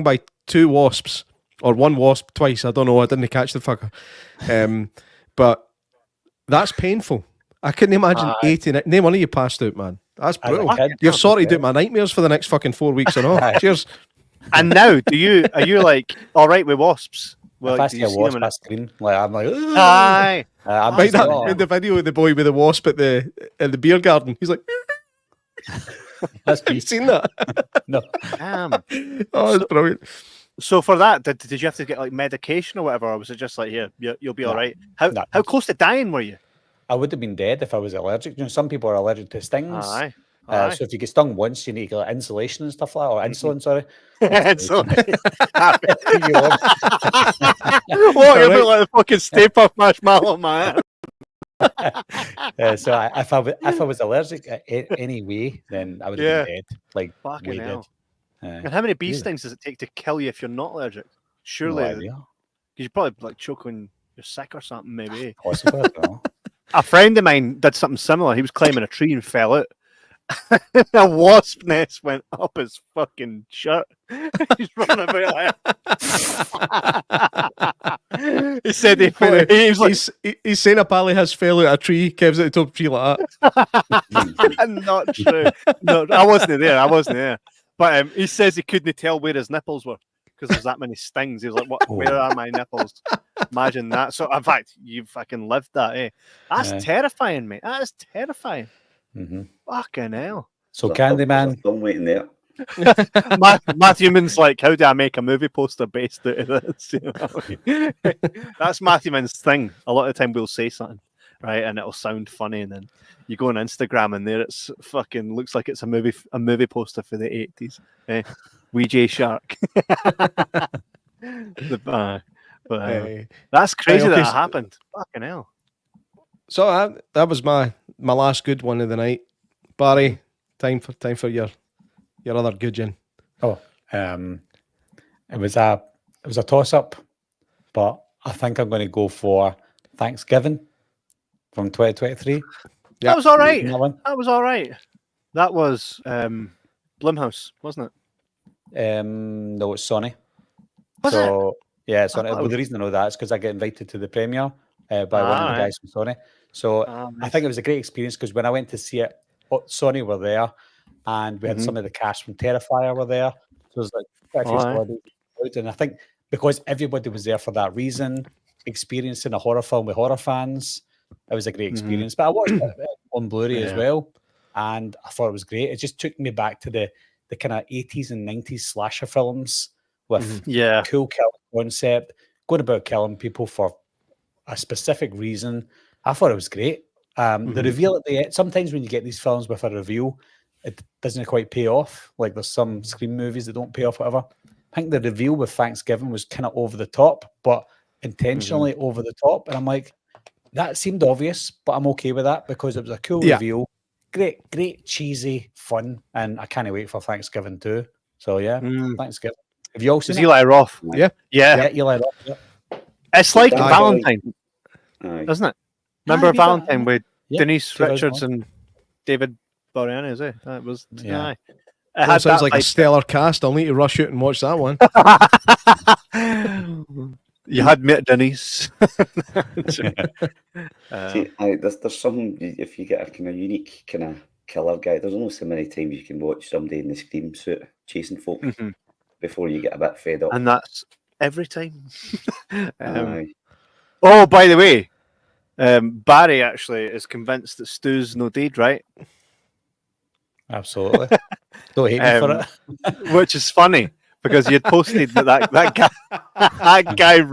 by 2 wasps, or 1 wasp twice. I don't know. I didn't catch the fucker. But that's painful. I couldn't imagine 89. Name one of you passed out, man. That's brutal. You've sorted out my nightmares for the next fucking 4 weeks and all. Cheers. And now, are you like all right with wasps? Well, if I see a wasp, I scream. Like I'm like, aye. In the video with the boy with the wasp in the beer garden, he's like, "That's have you seen that?" No. Oh, it's brilliant. So for that, did you have to get like medication or whatever, or was it just like, here, you'll be all right? How close to dying were you? I would have been dead if I was allergic. You know, some people are allergic to stings. Aye. So if you get stung once, you need to get insulation and stuff like that, or insulin. Sorry, insulin. What? You're like a fucking Stay Puft Marshmallow, man. So if I was allergic anyway, then I would have been dead. Like fucking hell. Dead. And how many bee stings does it take to kill you if you're not allergic? Surely, because you probably like choke when you're sick or something. Maybe. Possibly. I don't know. A friend of mine did something similar. He was climbing a tree and fell out. A wasp nest went up his fucking shirt. He's running about like he said he's saying a pally has fell out a tree. Kev's at the top of a tree like that. Not true. No, I wasn't there. But he says he couldn't tell where his nipples were because there's that many stings. He was like, "What? Where are my nipples?" Imagine that. So, in fact, you fucking lived that, eh? That's terrifying, mate. That is terrifying. Mm-hmm. Fucking hell. So Candyman. I'm waiting there. Matthew Min's like, how do I make a movie poster based out of this? You know? That's Matthew Min's thing. A lot of the time we'll say something, right, and it'll sound funny, and then you go on Instagram and there it's fucking looks like it's a movie poster for the 80s. Eh? Ouija Shark. That's crazy that happened. Fucking hell. So that was my last good one of the night. Barry, time for your other good gin. It was a toss up, but I think I'm going to go for Thanksgiving from 2023. Yep. That was all right. That was all right. That was Blumhouse, wasn't it? No, it's Sony. Was it? Yeah, Sony. Well, the reason I know that is because I get invited to the premiere by one of the guys from Sony. So I think it was a great experience because when I went to see it, Sony were there, and we had some of the cast from Terrifier were there. So it was like, and I think because everybody was there for that reason, experiencing a horror film with horror fans, it was a great experience. But I watched it on Blu-ray as well, and I thought it was great. It just took me back to the kind of 80s and 90s slasher films with cool kill concept, going about killing people for a specific reason. I thought it was great. The reveal at the end, sometimes when you get these films with a reveal, it doesn't quite pay off. Like there's some Scream movies that don't pay off, whatever. I think the reveal with Thanksgiving was kind of over the top, but intentionally over the top. And I'm like, that seemed obvious, but I'm okay with that because it was a cool reveal. Great, cheesy fun, and I can't wait for Thanksgiving too. So yeah, Thanksgiving. Have you all seen Eli Roth? Yeah. Eli Roth. Yeah. It's like Valentine, isn't it? Remember Valentine with Denise Richards and David Boreanaz, is it? That was It sounds like a stellar cast. I'll need to rush out and watch that one. You had met Denise. See, there's some, if you get a kind of unique kind of killer guy, there's only so many times you can watch somebody in the Scream suit chasing folk before you get a bit fed up. And that's every time. Oh, by the way, Barry actually is convinced that Stu's no deed, right? Absolutely. Don't hate me for it. Which is funny. Because you had posted that guy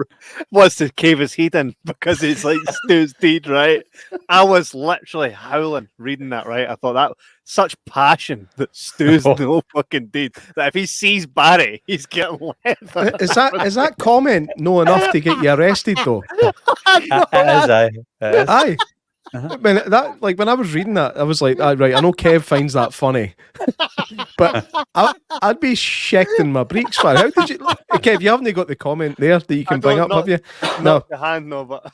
wants to cave his heat in because it's like Stu's deed, right? I was literally howling reading that, right? I thought that such passion that Stu's no fucking deed that if he sees Barry, he's getting left. Is that comment no enough to get you arrested though? Aye. When I was reading that, I was like, right, I know Kev finds that funny, but I'd be shecking my breeks, man. How did you, Kev? You haven't got the comment there that you can bring up, have you? No, the hand, no. But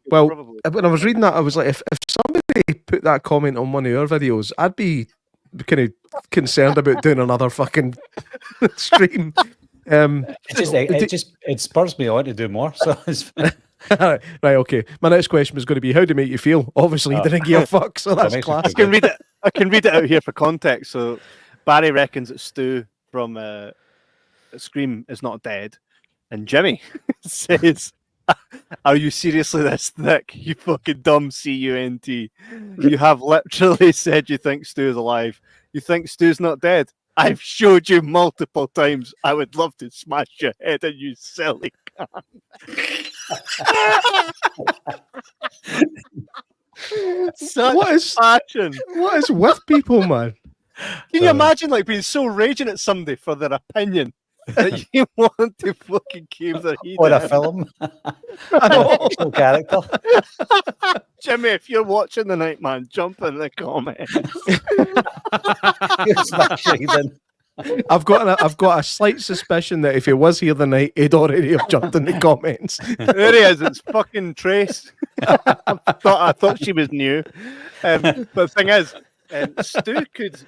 well, when I was reading that, I was like, if somebody put that comment on one of your videos, I'd be kind of concerned about doing another fucking stream. It spurs me on to do more. So it's right, okay. My next question was going to be, how do it make you feel? Obviously, you didn't give a fuck, so that's class. I can read it out here for context. So Barry reckons that Stu from Scream is not dead, and Jimmy says, "Are you seriously this thick? You fucking dumb cunt! You have literally said you think Stu is alive. You think Stu's not dead? I've showed you multiple times. I would love to smash your head in, you silly cunt." What is with people, man? Can you imagine being so raging at somebody for their opinion that you want to fucking cave their head on a film? No character. Jimmy, if you're watching the night, man, jump in the comments. I've got a slight suspicion that if he was here the night, he'd already have jumped in the comments. There he is. It's fucking Trace. I thought she was new. But the thing is, Stu could.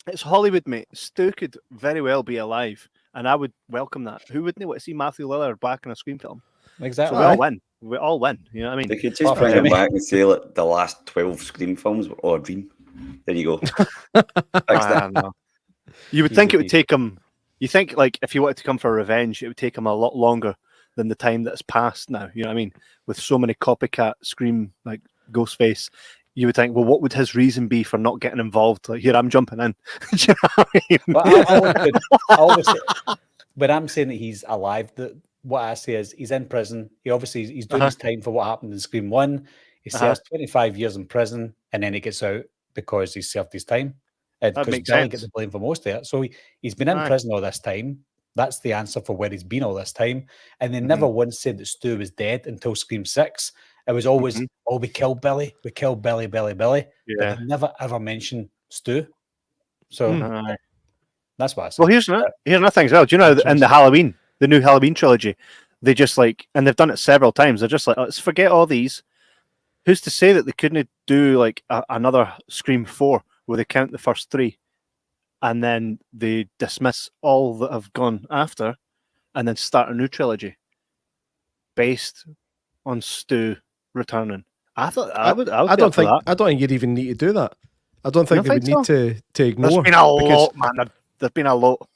It's Hollywood, mate. Stu could very well be alive, and I would welcome that. Who wouldn't want to see Matthew Lillard back in a Scream film? Exactly. So we all win. We all win. You know what I mean? They could just bring him back and say the last 12 Scream films were all a dream. There you go. You would think it would take him. You think if he wanted to come for revenge, it would take him a lot longer than the time that's passed now. You know what I mean? With so many copycat Scream like Ghostface, you would think, well, what would his reason be for not getting involved? Like, here, I'm jumping in. Do you know what I mean? I always say, when I'm saying that he's alive, what I say is he's in prison. He's doing his time for what happened in Scream 1. He serves 25 years in prison, and then he gets out because he's served his time. Because Billy gets the blame for most of it. So he's been in prison all this time. That's the answer for where he's been all this time. And they never once said that Stu was dead until Scream 6. It was always, we killed Billy. We killed Billy. Yeah. But they never ever mentioned Stu. So that's what I said. Well, here's another thing as well. Do you know in the new Halloween trilogy, they just and they've done it several times. They're just let's forget all these. Who's to say that they couldn't do another Scream 4 where they count the first 3 and then they dismiss all that have gone after and then start a new trilogy based on Stu returning? I don't think you'd even need to do that. I don't think they would need to ignore. There's been a lot, man. There's been a lot.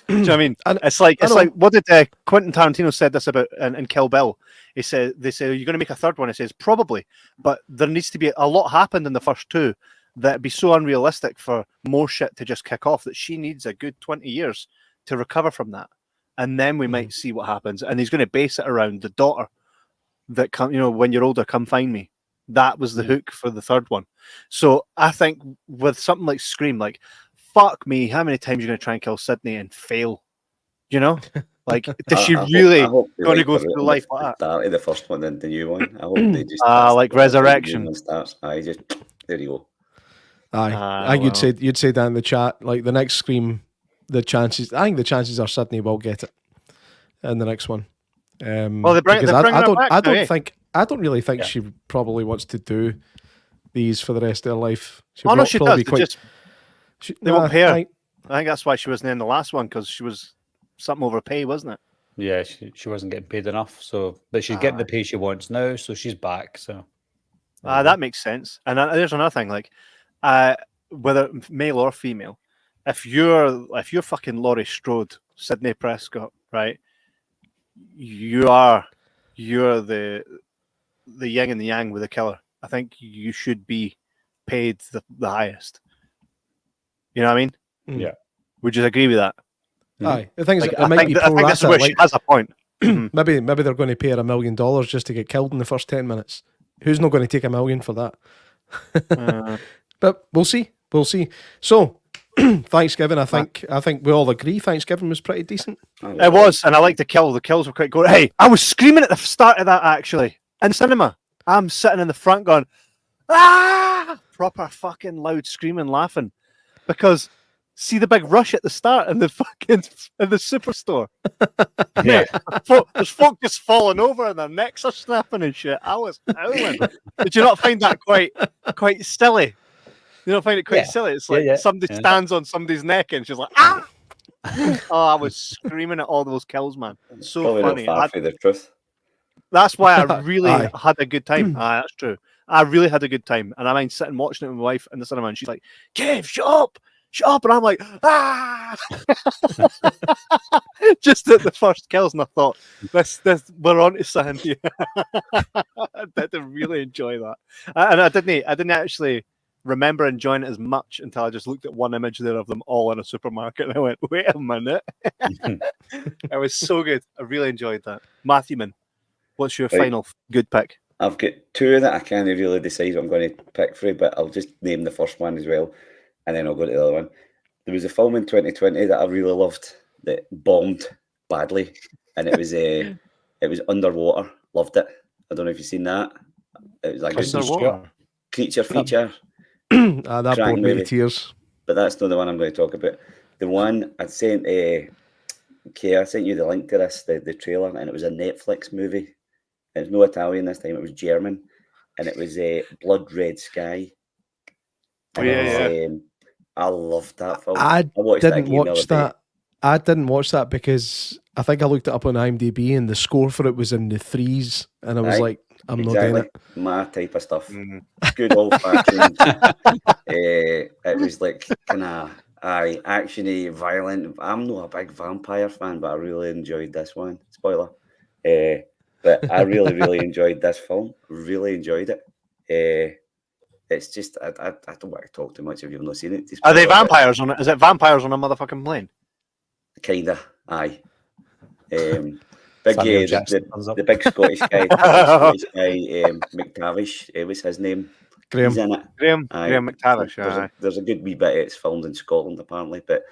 Do you know what I mean? It's like what did Quentin Tarantino said this about in Kill Bill? They say, are you going to make a third one? He says, probably, but there needs to be a lot happened in the first 2 that'd be so unrealistic for more shit to just kick off that she needs a good 20 years to recover from that. And then we might see what happens. And he's going to base it around the daughter that when you're older, come find me. That was the hook for the third one. So I think with something like Scream, fuck me, how many times are you going to try and kill Sydney and fail? You know? Like, does she really going to go through life like that? Start the first one and the new one. I hope they just like Resurrection. Starts. Just there you go. I think you'd say that in the chat. Like the next Scream, I think the chances are Sydney will get it in the next one. Well, they're bringing her back. I don't really think she probably wants to do these for the rest of her life. She does. They won't pay her. I think that's why she wasn't in the last one, because she was something overpay, wasn't it? Yeah, she wasn't getting paid enough. So, but she's getting the pay she wants now, so she's back. So that makes sense. And there's another thing, like whether male or female, if you're fucking Laurie Strode, Sidney Prescott, right? You're the yin and the yang with the killer. I think you should be paid the highest. You know what I mean? Yeah. Would you agree with that? Aye. The thing is, it might be pro rata. That's where she has a point. maybe they're going to pay her $1 million just to get killed in the first 10 minutes. Who's not going to take $1 million for that? But we'll see. So, Thanksgiving, I think we all agree Thanksgiving was pretty decent. It was, and I like the kills. The kills were quite good. Hey, I was screaming at the start of that, actually, in cinema. I'm sitting in the front going, ah! Proper fucking loud screaming, laughing. Because see the big rush at the start in the superstore. Yeah, there's folk just falling over and their necks are snapping and shit. I was howling. Did you not find that quite silly? You don't find it quite silly? It's like somebody stands on somebody's neck and she's like, ah! Oh, I was screaming at all those kills, man. So probably funny. Not far from the truth. That's why I really had a good time. That's true. I really had a good time, and I mind sitting watching it with my wife in the cinema, and she's like, "Kev, shut up!" And I'm like, "Ah!" Just at the first kills, and I thought, "This, we're on to something here." I did really enjoy that, and I didn't actually remember enjoying it as much until I just looked at one image there of them all in a supermarket, and I went, "Wait a minute!" It was so good. I really enjoyed that. Matthew, man, what's your final good pick? I've got two that I can't really decide what I'm going to pick for it, but I'll just name the first one as well, and then I'll go to the other one. There was a film in 2020 that I really loved that bombed badly, and it was Underwater. Loved it. I don't know if you've seen that. It was like a creature feature. That brought me to tears. But that's not the one I'm going to talk about. The one I sent, I sent you the link to this, the trailer, and it was a Netflix movie. It's no Italian this time, it was German, and it was Blood Red Sky. And I loved that film. I didn't watch that because I think I looked it up on IMDb and the score for it was in the 3s, and I was like, I'm not doing it. My type of stuff. Good old fashioned. It was like kind of actiony, violent. I'm not a big vampire fan, but I really enjoyed this one. Spoiler. But I really, really enjoyed this film. Really enjoyed it. It's just I don't want to talk too much if you've not seen it. Are they vampires on it? Is it vampires on a motherfucking plane? Kinda, aye. The big Scottish guy, McTavish. It was his name. Graham. He's in it. Graham McTavish. There's a good wee bit. It's filmed in Scotland apparently, but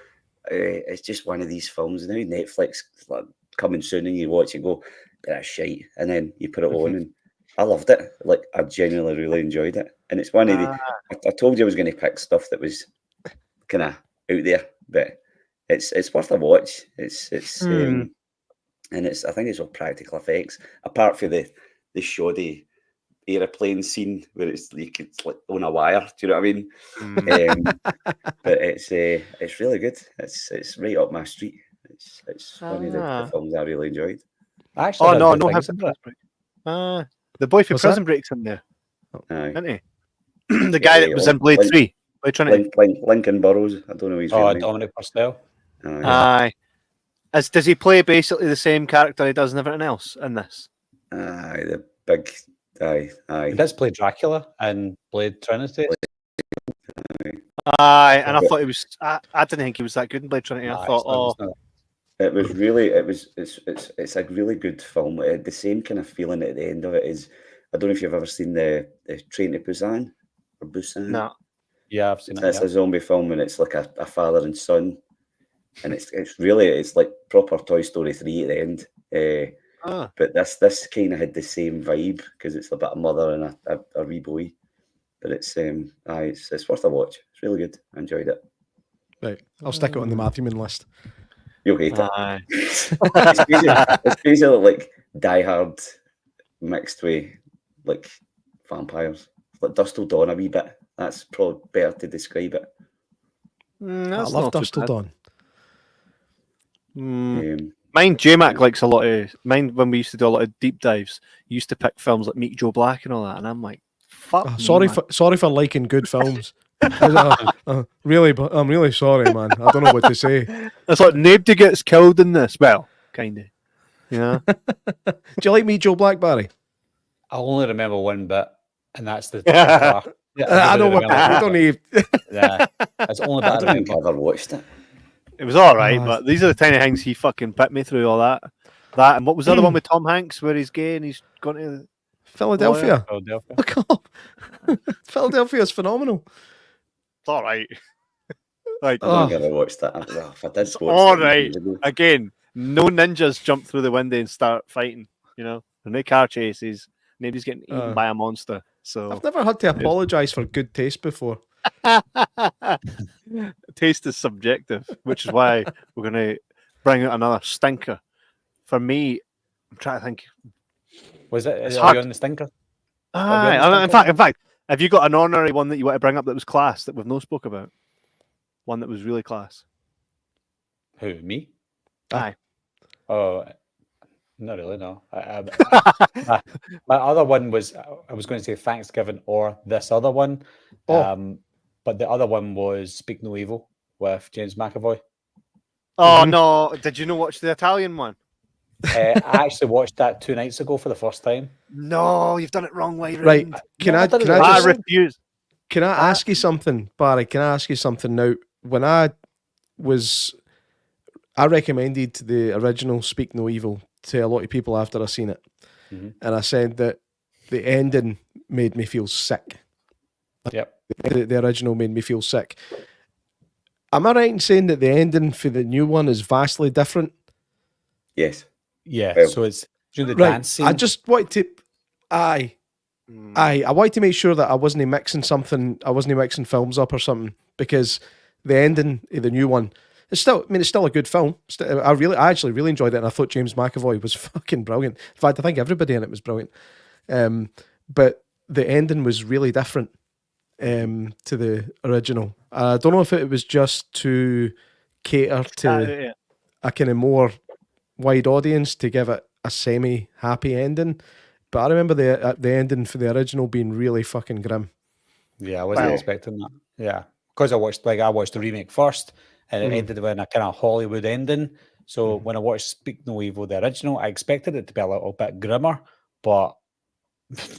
it's just one of these films. Now Netflix like, coming soon, and you watch it, go, that's shite, and then you put it on, and I loved it. Like I genuinely really enjoyed it, and it's one of the. I told you I was going to pick stuff that was kind of out there, but it's worth a watch. And I think it's all practical effects, apart from the shoddy airplane scene where it's like on a wire. Do you know what I mean? But it's really good. It's right up my street. It's one of the films I really enjoyed. Actually, no, Prison Break. The boy from Prison Break's in there, isn't he? The guy that was in Blade 3. Blade Trinity. Lincoln Burrows. I don't know his real name. Dominic Purcell. Aye. Does he play basically the same character he does in everything else in this? The big. Aye. He does play Dracula in Blade Trinity. Aye, and I thought he was. I didn't think he was that good in Blade Trinity. I thought, It was really. It's a really good film. It had the same kind of feeling at the end of it. Is I don't know if you've ever seen the Train to Busan or Busan. No. Yeah, I've seen it. It's a zombie film, and it's like a father and son and it's like proper Toy Story 3 at the end. But this kind of had the same vibe because it's about a mother and a wee boy. But it's worth a watch. It's really good. I enjoyed it. Right, I'll stick it on the Matthewman list. You'll hate it. It's basically like Die Hard mixed with like vampires. It's like Dust Till Dawn a wee bit. That's probably better to describe it. I love Dust Till Dawn. Mine, J Mac likes a lot of mine when we used to do a lot of deep dives. He used to pick films like Meet Joe Black and all that, and I'm like, fuck. Sorry for liking good films. Really, but I'm really sorry, man. I don't know what to say. It's like nobody gets killed in this. Well, kind of. Yeah. Do you like Meet Joe Black, Barry? I only remember one bit, and that's the car. Yeah, I know what. I don't need. Yeah, that's only bit I remember. I've never watched it. It was all right, but these are the tiny things he fucking put me through. All that, and what was the other one with Tom Hanks where he's gay and he's gone to Philadelphia. Philadelphia is phenomenal. It's all right. Like, I'm gonna watch that. If I did watch all right. Again, no ninjas jump through the window and start fighting. You know, no car chases. Nobody's getting eaten by a monster. So I've never had to apologise for good taste before. Taste is subjective, which is why we're going to bring out another stinker. For me, I'm trying to think. Was it? It's are hard. you on the stinker? In fact, have you got an honorary one that you want to bring up that was class that we've no spoke about? One that was really class. Who, me? Aye. Oh, not really. No. My other one was I was going to say Thanksgiving or this other one. But the other one was Speak No Evil with James McAvoy. Oh no! Did you not watch the Italian one? I actually watched that 2 nights ago for the first time. No, you've done it wrong way. Right? I refuse. Can I ask you something, Barry? Can I ask you something now? When I recommended the original Speak No Evil to a lot of people after I seen it, and I said that the ending made me feel sick. Yep. The original made me feel sick. Am I right in saying that the ending for the new one is vastly different? Yes. Yeah. Well, so it's the dance scene. I just wanted to. I wanted to make sure that I wasn't mixing films up or something, because the ending of the new one is still. I mean, it's still a good film. I actually really enjoyed it, and I thought James McAvoy was fucking brilliant. In fact, I think everybody in it was brilliant. But the ending was really different to the original. I don't know if it was just to cater to a kind of more wide audience to give it a semi-happy ending, but I remember the ending for the original being really fucking grim. Yeah, I wasn't expecting that. Yeah, because I watched the remake first, and it ended with a kind of Hollywood ending. So when I watched Speak No Evil, the original, I expected it to be a little bit grimmer, but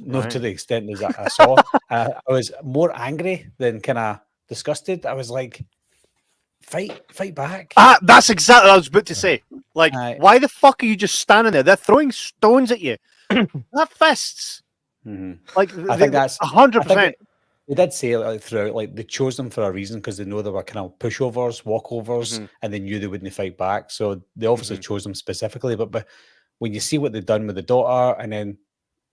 not to the extent as I saw. I was more angry than kind of disgusted. I was like, fight back. That's exactly what I was about to say. Like, why the fuck are you just standing there? They're throwing stones at you. Not fists. Like, I think that's 100%. They did say like throughout, like they chose them for a reason because they know they were kind of pushovers, walkovers, and they knew they wouldn't fight back. So they obviously chose them specifically. But when you see what they've done with the daughter, and then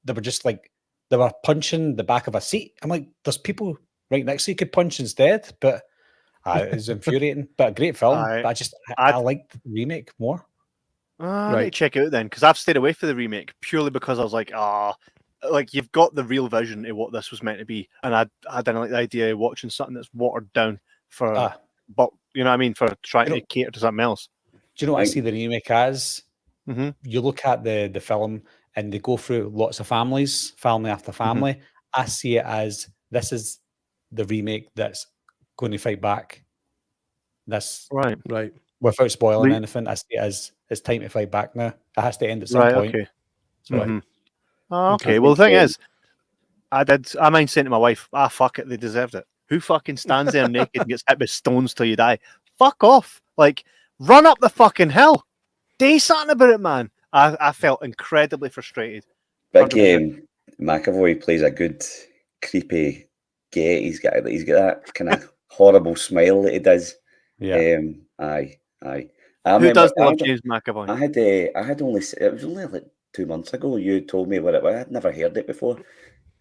they were just like, they were punching the back of a seat. I'm like, there's people right next to you could punch instead. But it was infuriating. But a great film. But I liked the remake more. I need to check it out then, because I've stayed away from the remake purely because I was like, like you've got the real vision of what this was meant to be, and I didn't like the idea of watching something that's watered down for, but you know what I mean, for trying to cater to something else. Do you know what I see the remake as? You look at the film, and they go through lots of families, family after family. I see it as this is the remake that's going to fight back. That's right. Without spoiling anything, I see it as it's time to fight back now. It has to end at some point. Okay. Okay. Well, the thing is, I mind saying to my wife, fuck it, they deserved it. Who fucking stands there naked and gets hit with stones till you die? Fuck off. Like, run up the fucking hill. Do something about it, man. I felt incredibly frustrated. But McAvoy plays a good, creepy gay. He's got that kind of horrible smile that he does. Yeah. I Aye. Who does love James McAvoy? I had only, it was only like 2 months ago, you told me what it was. I'd never heard it before.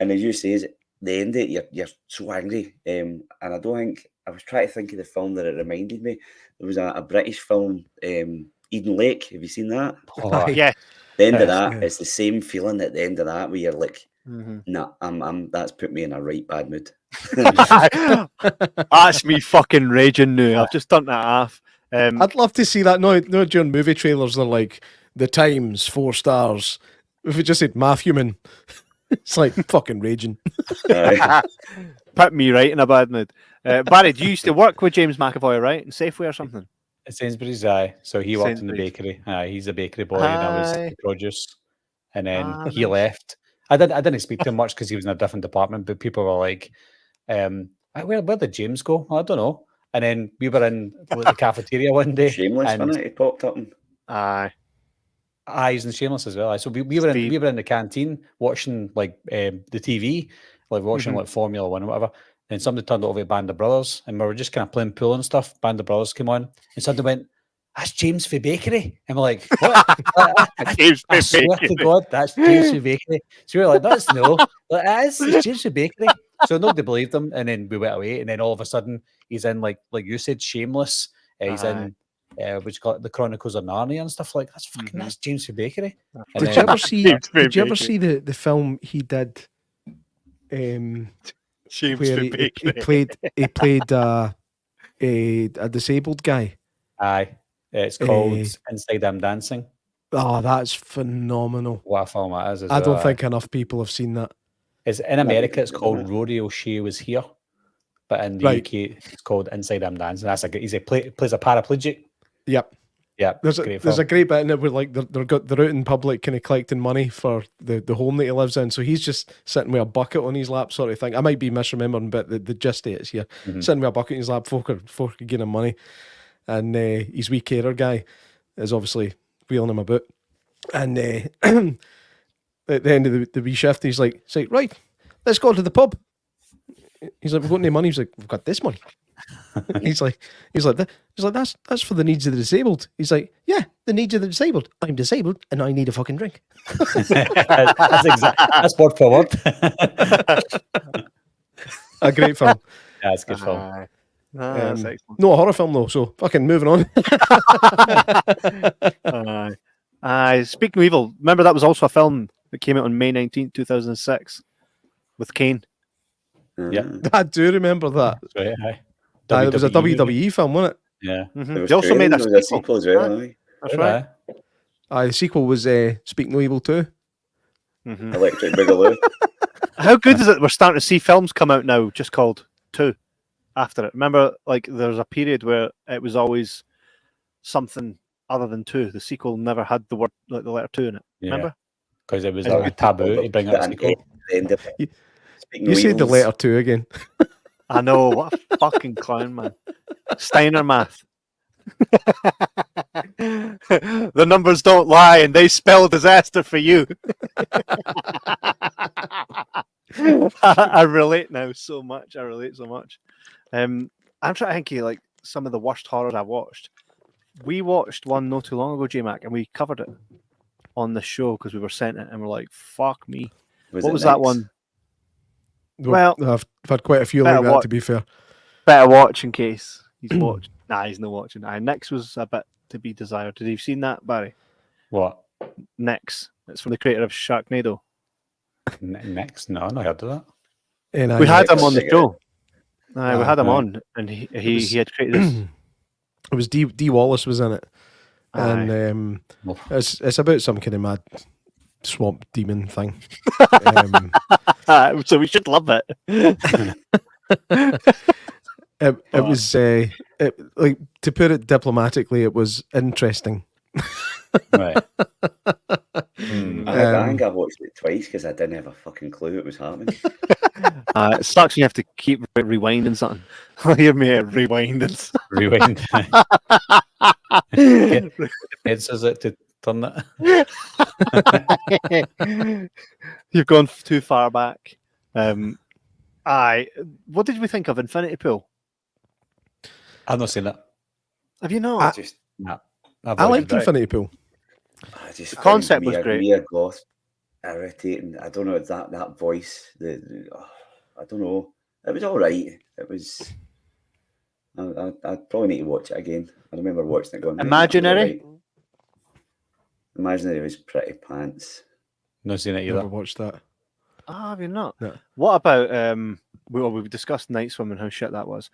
And as you say, the end of it, you're so angry. And I don't think, I was trying to think of the film that it reminded me. There was a British film, Eden Lake. Have you seen that? Oh, yeah. The end of that, it's the same feeling at the end of that where you're like, nah, that's put me in a right bad mood. That's me fucking raging now. I've just done that half. I'd love to see that. No, during movie trailers, they're like, The Times, 4 stars. If it just said Matthewman, it's like fucking raging. Put me right in a bad mood. Barry, you used to work with James McAvoy, right? In Safeway or something? At Sainsbury's, aye. So he worked in the bakery. He's a bakery boy, and I was the produce. And then he left. I didn't speak to him much because he was in a different department. But people were like, "Where did James go?" I don't know. And then we were in the cafeteria one day. Shameless, wasn't it? He popped up. He's in Shameless as well. So we were in the canteen watching like the TV, like watching like Formula One or whatever. And somebody turned over Band of Brothers, and we were just kind of playing pool and stuff. Band of Brothers came on, and somebody went, "That's James for Bakery," and we're like, "What?" I swear to God, that's James for Bakery. So we were like, "That's no, it's James for Bakery." So nobody believed him, and then we went away, and then all of a sudden he's in like you said, Shameless. He's in which got the Chronicles of Narnia and stuff like that's fucking that's James for Bakery. Did you ever see? Did you ever see the film he did? James where he played a disabled guy. Aye, it's called Inside I'm Dancing. Oh, that's phenomenal! What a film that is! I don't think enough people have seen that. It's in America. It's called Rory O'Shea Was Here, but in the UK, it's called Inside I'm Dancing. That's he plays a paraplegic. Yep. Yeah, there's a great bit in it where like they're out in public kind of collecting money for the home that he lives in, so he's just sitting with a bucket on his lap sort of thing. I might be misremembering, but the gist of it is here. Sitting with a bucket in his lap, folk are giving him money, and his wee carer guy is obviously wheeling him about, and at the end of the wee shift he's like, right, let's go to the pub. He's like, we've got no money. He's like, we've got this money. he's like that's for the needs of the disabled. He's like, yeah, the needs of the disabled. I'm disabled and I need a fucking drink. That's word for word. A great film. Yeah, it's a good film. That's excellent. No, a horror film though, so fucking moving on. Speaking of evil, remember that was also a film that came out on May 19th, 2006 with Kane. Yeah, I do remember that. That's right, it was a WWE film, wasn't it? Yeah. They also made a sequel as well. That's right. The sequel was Speak No Evil 2. Electric Boogaloo. How good is it? We're starting to see films come out now just called 2 after it. Remember, like there was a period where it was always something other than 2. The sequel never had the word like the letter 2 in it. Remember? Because it was a taboo to bring out a sequel. You said the letter 2 again. I know, what a fucking clown, man. Steiner math. The numbers don't lie and they spell disaster for you. I relate now so much. I'm trying to think of like some of the worst horrors I've watched. We watched one not too long ago, J Mac, and we covered it on the show because we were sent it and we're like, fuck me. What was that one? Well, I've had quite a few like that, to be fair. Better watch in case he's watched. Nah, he's not watching. Nix was a bit to be desired. Did you seen that, Barry? What? Nix. It's from the creator of Sharknado. Nix? No, I heard of that. We had him on the show. We had him on, and he had created this. It was D. Wallace was in it, and it's about some kind of mad swamp demon thing. So we should love it. It was like, to put it diplomatically, it was interesting. Right. I think I watched it twice because I didn't have a fucking clue it was happening. It sucks when you have to keep rewinding something. Hear me rewinding. Rewind. It says it to turn that. You've gone too far back. What did we think of Infinity Pool? I've not seen it. Have you not? Nah, I liked Infinity Pool. The concept was great. Mia Goth, irritating. I don't know, that voice. I don't know. It was all right. It was. I'd probably need to watch it again. I remember watching it going. Imaginary. Right. Imaginary was pretty pants. Not seen it either. Never watched that. Have you not? No. What about we've discussed Night Swim and how shit that was.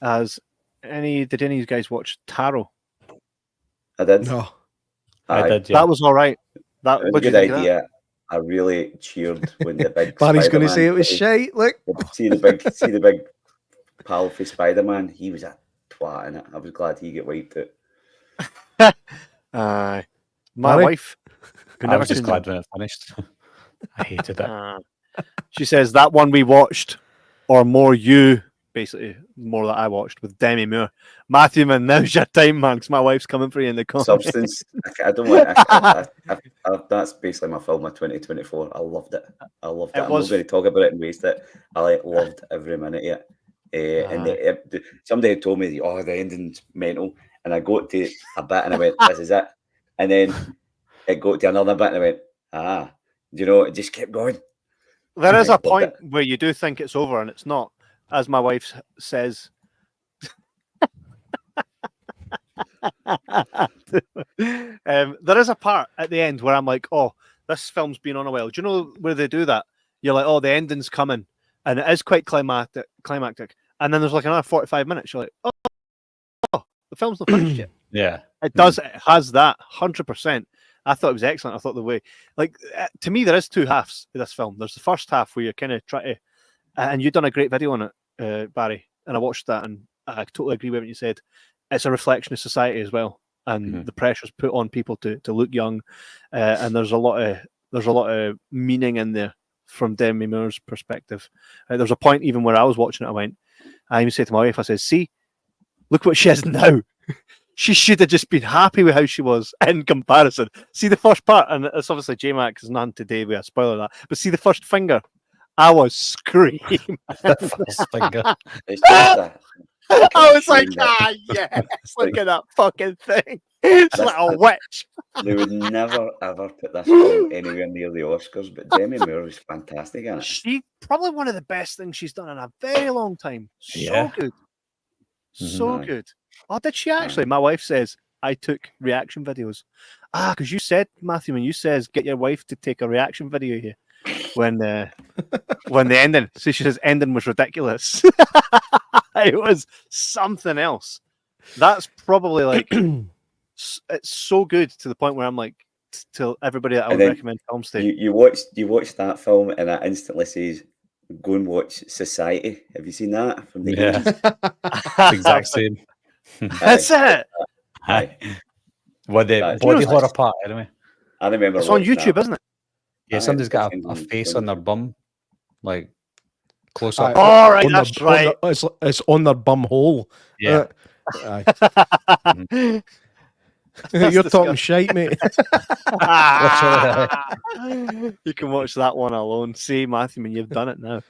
Did any of you guys watch Taro? I did. No. I did, yeah. That was all right. That was a good idea. I really cheered when the big Barry's going to say it was shite. Look, see the big pal for Spider-Man. He was a twat in it. I was glad he got wiped out. My Barry? wife. I was just glad when it finished. I hated it. She says that one we watched, or more you, basically more that I watched with Demi Moore. Matthew, man, now's your time, man, because my wife's coming for you in the comments. Substance. I don't want. That's basically my film of 2024. I loved it. I'm not going to talk about it and waste it. I loved every minute of it. And somebody had told me, "Oh, the ending's mental," and I got to a bit and I went, "This is it," and then it got to another bit and I went, it just kept going. There is a point where you do think it's over and it's not, as my wife says. There is a part at the end where I'm like, oh, this film's been on a while. Do you know where they do that? You're like, oh, the ending's coming, and it is quite climactic. And then there's like another 45 minutes. You're like, oh, the film's not finished yet. Yeah, it does. It has that 100%. I thought it was excellent. I thought the way, to me, there is two halves of this film. There's the first half where you're kind of trying to, and you've done a great video on it, Barry, and I watched that, and I totally agree with what you said. It's a reflection of society as well, and the pressures put on people to look young, and there's a lot of meaning in there from Demi Moore's perspective. There's a point even where I was watching it, I even said to my wife, I said, "See, look what she is now." She should have just been happy with how she was in comparison. See the first part, and it's obviously J Mack is none today with a spoiler that, but see the first finger, I was screaming. The first finger. I was like, yes, look at that fucking thing. It's like a witch. They would never ever put this film anywhere near the Oscars, but Demi Moore was fantastic in it. She probably one of the best things she's done in a very long time. So good. So good. Oh, did she actually? My wife says I took reaction videos. Because you said, Matthew, when you says get your wife to take a reaction video here when the ending. So she says ending was ridiculous. It was something else. That's probably like it's so good to the point where I'm like to everybody that I would recommend films to. You watch that film and it instantly says, go and watch Society. Have you seen that from the 80s? Exact same. That's it. Well, the body horror part, anyway. I remember it's on YouTube, isn't it? Yeah, somebody's got a face on their bum, like close up. Oh, right, that's right. It's on their bum hole. Yeah. You're talking shite, mate. You can watch that one alone. See, Matthew, when you've done it now,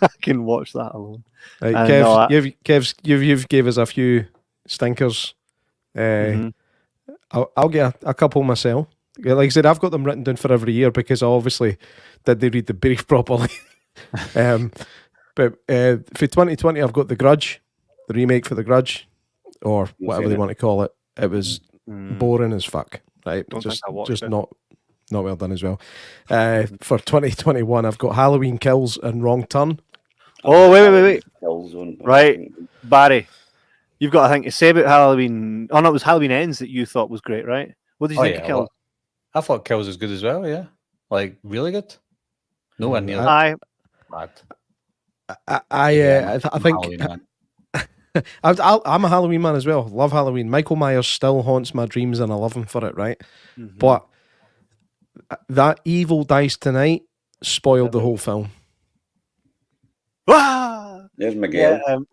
I can watch that alone. Right, Kev, you've gave us a few stinkers. I'll get a couple myself. Like I said, I've got them written down for every year because I obviously did read the brief properly. But for 2020, I've got The Grudge, the remake for The Grudge, or whatever they want to call it. It was boring as fuck, right? Just not well done as well. For 2021, I've got Halloween Kills and Wrong Turn. Oh, wait. Right, Barry, you've got a thing to say about Halloween. Oh, no, it was Halloween Ends that you thought was great, right? What did you think of Kills? I thought Kills was good as well, yeah. Like, really good. Nowhere near that. I think... I'm a Halloween man as well. Love Halloween. Michael Myers still haunts my dreams and I love him for it, right? But that Evil Dies Tonight spoiled the whole film. There's Miguel.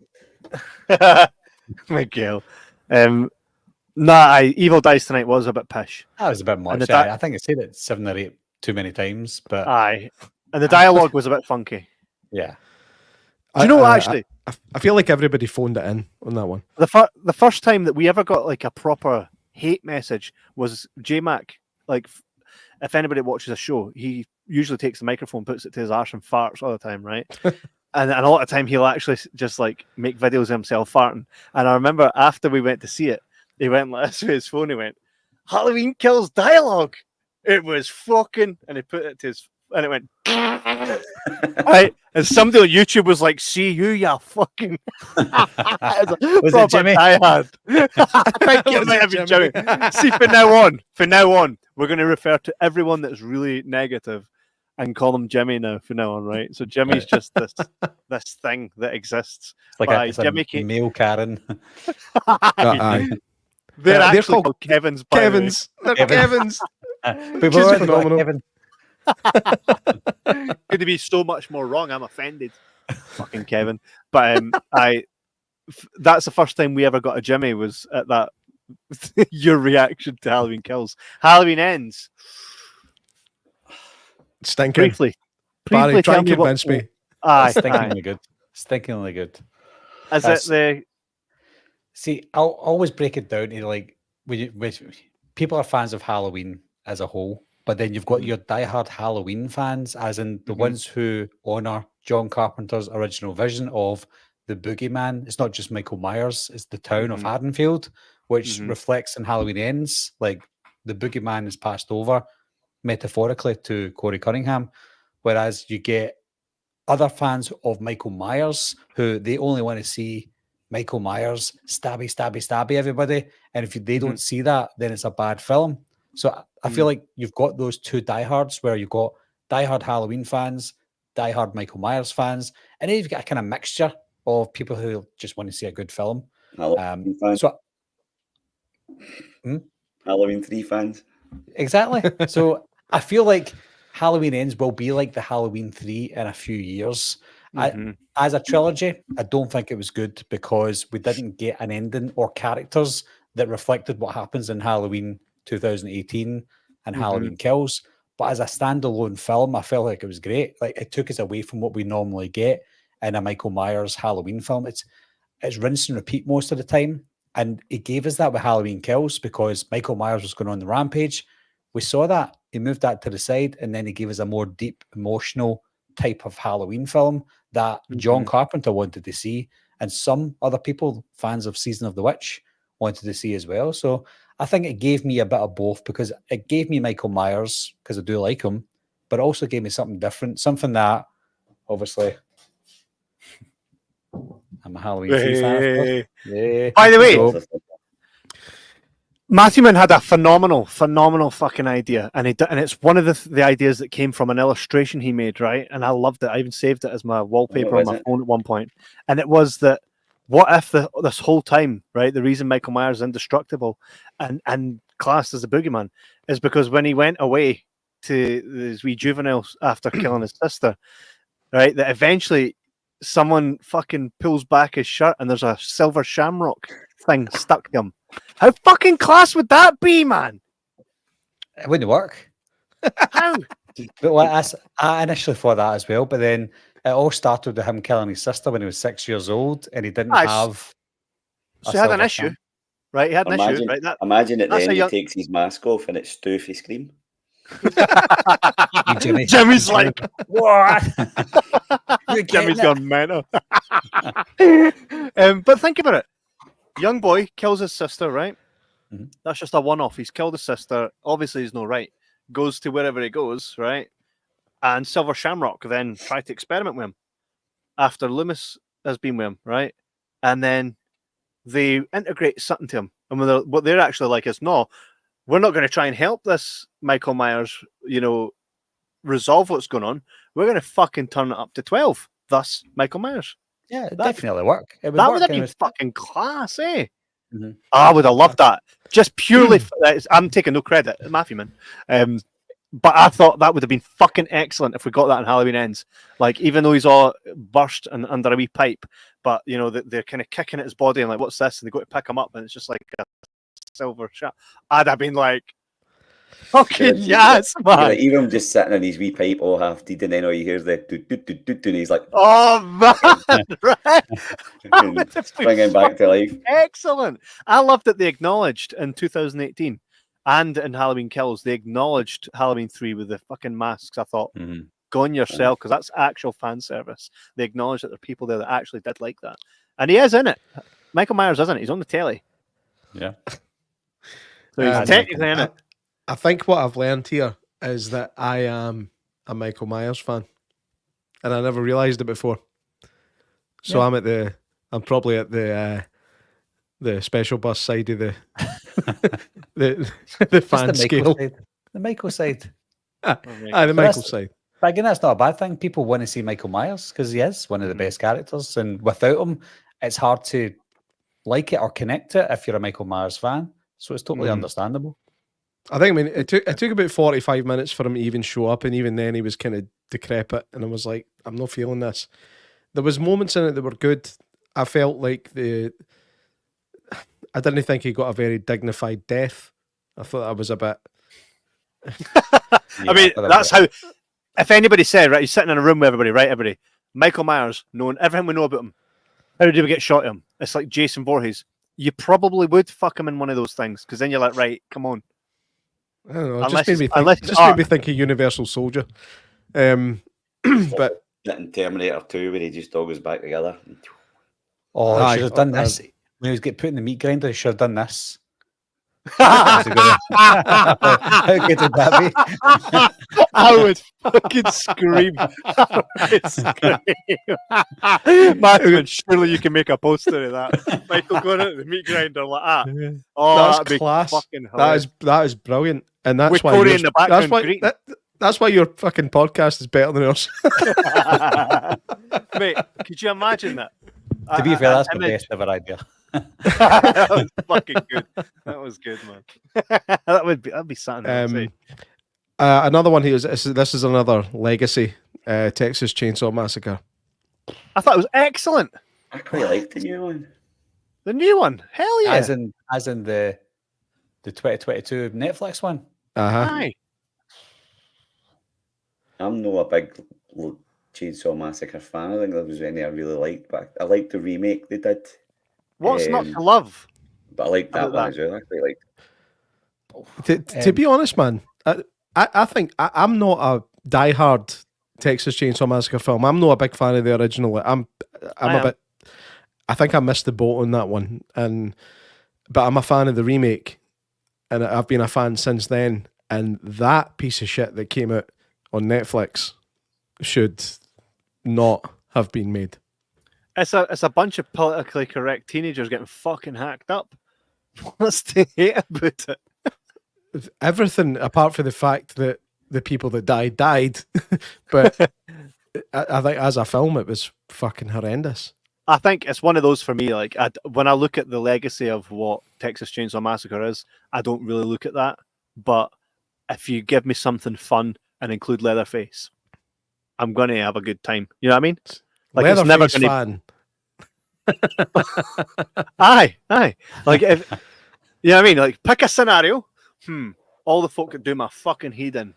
Miguel. Evil Dies Tonight was a bit pish. That was a bit much. I think I said it 7 or 8 too many times, but and the dialogue was a bit funky. Yeah. Do you know what, actually? I feel like everybody phoned it in on that one. The first time that we ever got like a proper hate message was J Mac. Like, if anybody watches a show, he usually takes the microphone, puts it to his arse, and farts all the time, right? And a lot of time he'll actually just like make videos of himself farting. And I remember after we went to see it, he went like this with his phone. He went, "Halloween Kills dialogue." It was fucking, and he put it to his, and it went, right. And somebody on YouTube was like, "See you, ya fucking." Was it Jimmy? I think it might have been Jimmy. See, from now on, we're going to refer to everyone that's really negative and call them Jimmy now. From now on, right? So Jimmy's just this thing that exists. It's like Jimmy a male Karen. They're actually called Kevin's. Kevin's. They're Kevin's. People are phenomenal. Kevin. Could be so much more wrong. I'm offended, fucking Kevin. But that's the first time we ever got a Jimmy was at that. Your reaction to Halloween Kills. Halloween Ends. Stinking. Briefly, Barry, try and convince me. Stinkingly good. Stinkingly good. Is it the? See, I'll always break it down to like, people are fans of Halloween as a whole, but then you've got your diehard Halloween fans, as in the ones who honor John Carpenter's original vision of the boogeyman. It's not just Michael Myers; it's the town of Haddonfield, which reflects in Halloween Ends. Like the boogeyman is passed over metaphorically to Corey Cunningham, whereas you get other fans of Michael Myers who they only want to see Michael Myers stabby everybody, and if they don't see that, then it's a bad film. So I feel like you've got those two diehards where you've got diehard Halloween fans, diehard Michael Myers fans, and then you've got a kind of mixture of people who just want to see a good film. Halloween fans. Halloween 3 fans. Exactly. So I feel like Halloween Ends will be like the Halloween 3 in a few years. As a trilogy, I don't think it was good because we didn't get an ending or characters that reflected what happens in Halloween 2018 and Halloween Kills. But as a standalone film, I felt like it was great. Like it took us away from what we normally get in a Michael Myers Halloween film. It's rinse and repeat most of the time. And it gave us that with Halloween Kills because Michael Myers was going on the rampage. We saw that. He moved that to the side, and then he gave us a more deep, emotional type of Halloween film that John Carpenter wanted to see, and some other people, fans of Season of the Witch, wanted to see as well. So I think it gave me a bit of both because it gave me Michael Myers because I do like him, but it also gave me something different, something that obviously I'm a Halloween fan. Yeah. By the way, Matthew Mann had a phenomenal fucking idea, and it's one of the ideas that came from an illustration he made, right? And I loved it. I even saved it as my wallpaper on my phone at one point. And it was that, what if this whole time, right, the reason Michael Myers is indestructible and classed as a boogeyman is because when he went away to his wee juveniles after killing his sister, right, that eventually someone fucking pulls back his shirt and there's a silver shamrock thing stuck to him. How fucking class would that be, man? It wouldn't work. How? But I initially thought that as well, but then it all started with him killing his sister when he was 6 years old, and he didn't have. So he had an issue, right? He had an issue, right? Imagine at the end he takes his mask off and it's Stoofy Scream. Jimmy's like, what? Jimmy's gone mental. But think about it. Young boy kills his sister, right? That's just a one-off. He's killed his sister. Obviously, he's no right. Goes to wherever he goes, right? And Silver Shamrock then tried to experiment with him after Loomis has been with him, right? And then they integrate something to him. And what they're actually like is, no, we're not going to try and help this Michael Myers, resolve what's going on. We're going to fucking turn it up to 12. Thus, Michael Myers. Yeah, it definitely work. That would have been fucking class, eh? I would have loved that. Just purely, I'm taking no credit, Matthew Man. But I thought that would have been fucking excellent if we got that in Halloween Ends. Like, even though he's all burst and under a wee pipe, but they're kind of kicking at his body and like, what's this? And they go to pick him up, and it's just like a silver shot. I'd have been like, Fucking yes, man. Like, even just sitting in his wee pipe all half deed, and then all you hear is the and he's like, oh man, right? Springing back to life. Excellent. I love that they acknowledged in 2018 and in Halloween Kills, they acknowledged Halloween 3 with the fucking masks. I thought, go on yourself, because that's actual fan service. They acknowledged that there are people there that actually did like that. And he is in it. Michael Myers isn't. He's on the telly. Yeah. So he's technically in it. I think what I've learned here is that I am a Michael Myers fan, and I never realised it before. So I'm probably at the special bus side of the the fan scale. The Michael side. The Michael side. But again, that's not a bad thing. People want to see Michael Myers because he is one of the best characters, and without him, it's hard to like it or connect it if you're a Michael Myers fan. So it's totally understandable. I mean, it took about 45 minutes for him to even show up, and even then he was kind of decrepit, and I was like, I'm not feeling this. There was moments in it that were good. I felt like I didn't think he got a very dignified death. I thought that was a bit... I mean, that's how... If anybody said, right, he's sitting in a room with everybody, right, everybody, Michael Myers, knowing everything we know about him, how did we get shot at him? It's like Jason Voorhees. You probably would fuck him in one of those things, because then you're like, right, come on. I don't know. It just made me think of Universal Soldier. But in Terminator 2, where he just all goes back together. Oh, he should have done this. When he was getting put in the meat grinder, he should have done this. How good would that be? I would fucking scream. Matthew, surely you can make a poster of that. Michael going out the meat grinder like that. Oh, that's class. That is brilliant, and that's why in the background. That's why your fucking podcast is better than ours. Mate, could you imagine that? To be fair, that's the best ever idea. That was fucking good. That was good, man. that'd be something. Another one here is this is another legacy Texas Chainsaw Massacre. I thought it was excellent. I quite liked the new one. The new one, hell yeah! As in the 2022 Netflix one. Aye. I'm not a big Chainsaw Massacre fan. I think there was any I really liked, but I liked the remake they did. What's not to love? But I like that one as well. I quite liked. To be honest, man, I think I'm not a diehard Texas Chainsaw Massacre film. I'm not a big fan of the original. I'm a bit. I think I missed the boat on that one, but I'm a fan of the remake, and I've been a fan since then. And that piece of shit that came out on Netflix should not have been made. It's a bunch of politically correct teenagers getting fucking hacked up. What's to hate about it? Everything apart from the fact that the people that died. But I think as a film, it was fucking horrendous. I think it's one of those for me. Like when I look at the legacy of what Texas Chainsaw Massacre is, I don't really look at that. But if you give me something fun and include Leatherface, I'm gonna have a good time. You know what I mean? Like Leatherface it's never gonna... fan. Aye. Like if you know what I mean? Like pick a scenario. All the folk that do my fucking head in,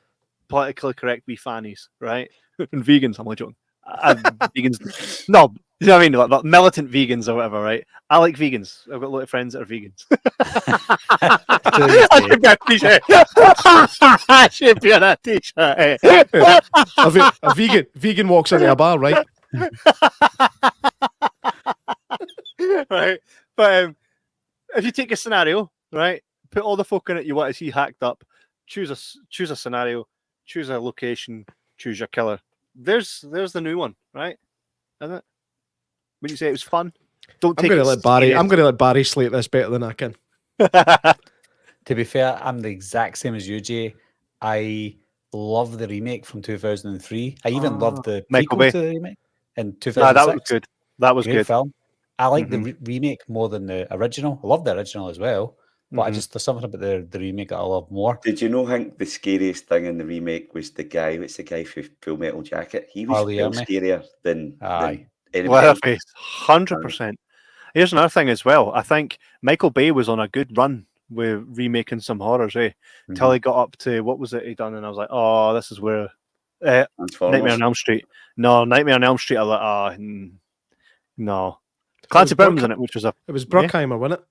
politically correct wee fannies, right? And vegans, I'm like joking. Vegans, no, you know what I mean? Like militant vegans or whatever, right? I like vegans. I've got a lot of friends that are vegans. I should get a t-shirt. I should be on a t-shirt. A vegan walks into a bar, right? Right, but if you take a scenario, right, put all the folk in it you want to see hacked up, choose a scenario, choose a location, choose your killer. There's the new one, right? Isn't it? Would you say it was fun? I'm going to let Barry slate this better than I can. To be fair, I'm the exact same as you, Jay. I love the remake from 2003. I even love the Michael Bay to the remake in 2006. That was good. That was good. Film. I like the remake more than the original. I love the original as well, but there's something about the remake that I love more. Did you know? I think the scariest thing in the remake was the guy. What's the guy for Full Metal Jacket? He was scarier than Leatherface. 100%. Here's another thing as well. I think Michael Bay was on a good run with remaking some horrors, till he got up to what was it he done, and I was like, oh, this is where Nightmare on Elm Street. No, Nightmare on Elm Street. I was like, no. Clancy Brown was in it, which was it was Bruckheimer, wasn't it?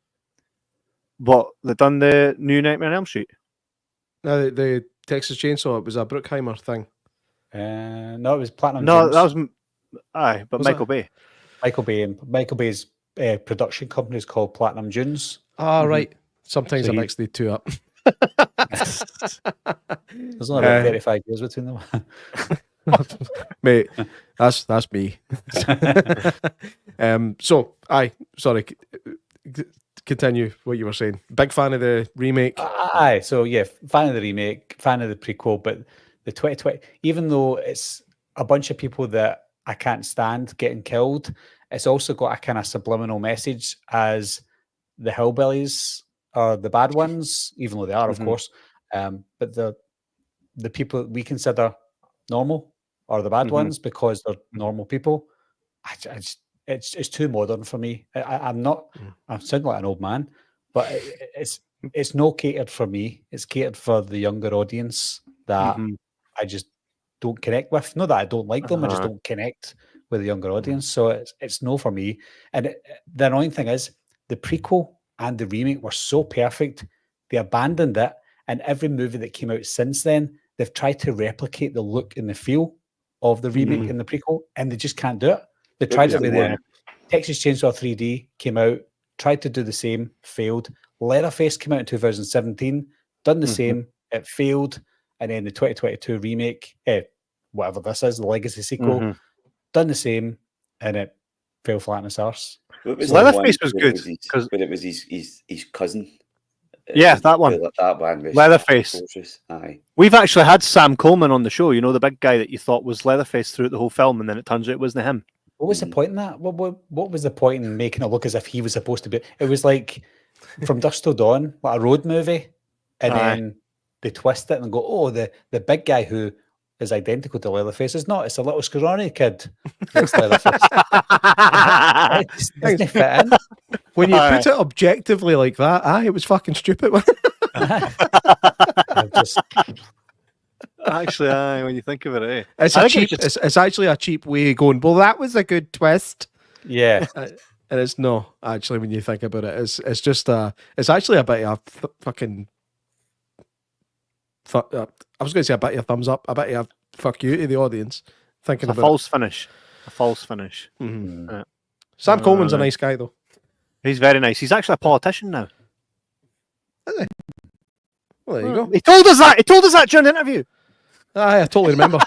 What, they done the new Nightmare on Elm Street? No, the Texas Chainsaw. It was a Bruckheimer thing. No, it was Platinum. No, Dunes. that was but was Michael Bay. Michael Bay and Michael Bay's production company is called Platinum Dunes. Right. Sometimes I mix the two up. There's only about 35 years between them. Mate, that's me. Sorry. Continue what you were saying. Big fan of the remake. So yeah, fan of the remake, fan of the prequel, but the 2020, even though it's a bunch of people that I can't stand getting killed, it's also got a kind of subliminal message as the hillbillies are the bad ones, even though they are, of course. But the people we consider normal are the bad ones because they're normal people. It's too modern for me. I'm sounding like an old man, but it's not catered for me. It's catered for the younger audience that I just don't connect with. Not that I don't like them, I just don't connect with the younger audience. So it's no for me. And the annoying thing is the prequel and the remake were so perfect. They abandoned it, and every movie that came out since then, they've tried to replicate the look and the feel of the remake and the prequel, and they just can't do it. They tried it with Texas Chainsaw 3D, came out, tried to do the same, failed. Leatherface came out in 2017, done the same, it failed. And then the 2022 remake, whatever this is, the Legacy sequel, done the same, and it fell flat on its arse. Leatherface was good but it was his cousin. Yeah, that one. That one was Leatherface. Aye. We've actually had Sam Coleman on the show. You know, the big guy that you thought was Leatherface throughout the whole film, and then it turns out it wasn't him. What was the point in that? What was the point in making it look as if he was supposed to be? It was like From Dusk Till Dawn, like a road movie, and then they twist it and go, oh, the big guy who is identical to Leatherface is not. It's a little scrawny kid. It's Leatherface. It doesn't fit in. When you put it objectively like that, it was fucking stupid. Actually, when you think of it, it's actually a cheap way of going, well, that was a good twist. Yeah. And it's no, actually, when you think about it, it's just it's actually a bit of a fucking I was going to say a bit of a thumbs up, a bit of a fuck you to the audience. Thinking it's about a false finish. Sam Coleman's a nice guy, though. He's very nice. He's actually a politician now. Is he? Well, there you go. He told us that. He told us that during the interview. I totally remember.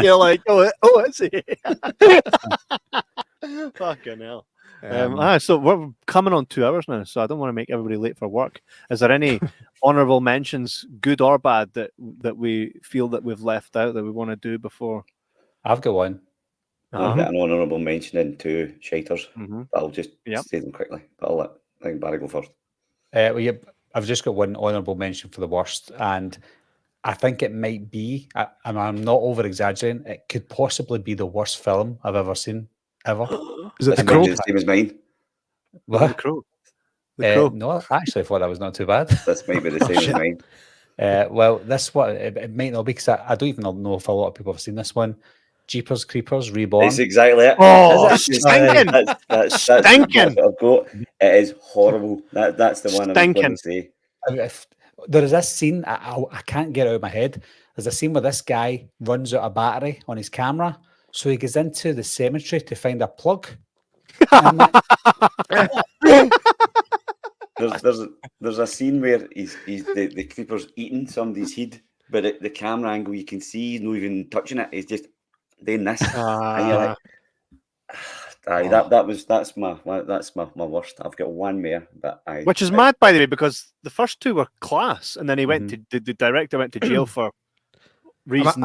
You're like, is he? Fucking hell. So we're coming on 2 hours now, so I don't want to make everybody late for work. Is there any honourable mentions, good or bad, that we feel that we've left out that we want to do before? I've got one. I've got an honourable mention in 2 shiters. But I'll just say them quickly. But I'll let Barry go first. I've just got one honourable mention for the worst, and I think it might be, I'm not over-exaggerating, it could possibly be the worst film I've ever seen, ever. Is it The Crow? The same as mine? What? The Crow? The Crow? No, I actually thought that was not too bad. This might be the same as mine. Well, this one, it might not be, because I don't even know if a lot of people have seen this one. Jeepers Creepers Reborn. It's exactly it. Oh, that's stinking. That's stinking. I've got. It is horrible. That's the one I'm going to say. There is this scene, I can't get it out of my head. There's a scene where this guy runs out of battery on his camera, so he goes into the cemetery to find a plug. There's a scene where the creeper's eating somebody's head, but the camera angle you can see he's not even touching it. He's just doing this, and you're like, that's my worst. I've got one more, but which is mad, by the way, because the first 2 were class, and then he went to the director went to jail for reasons.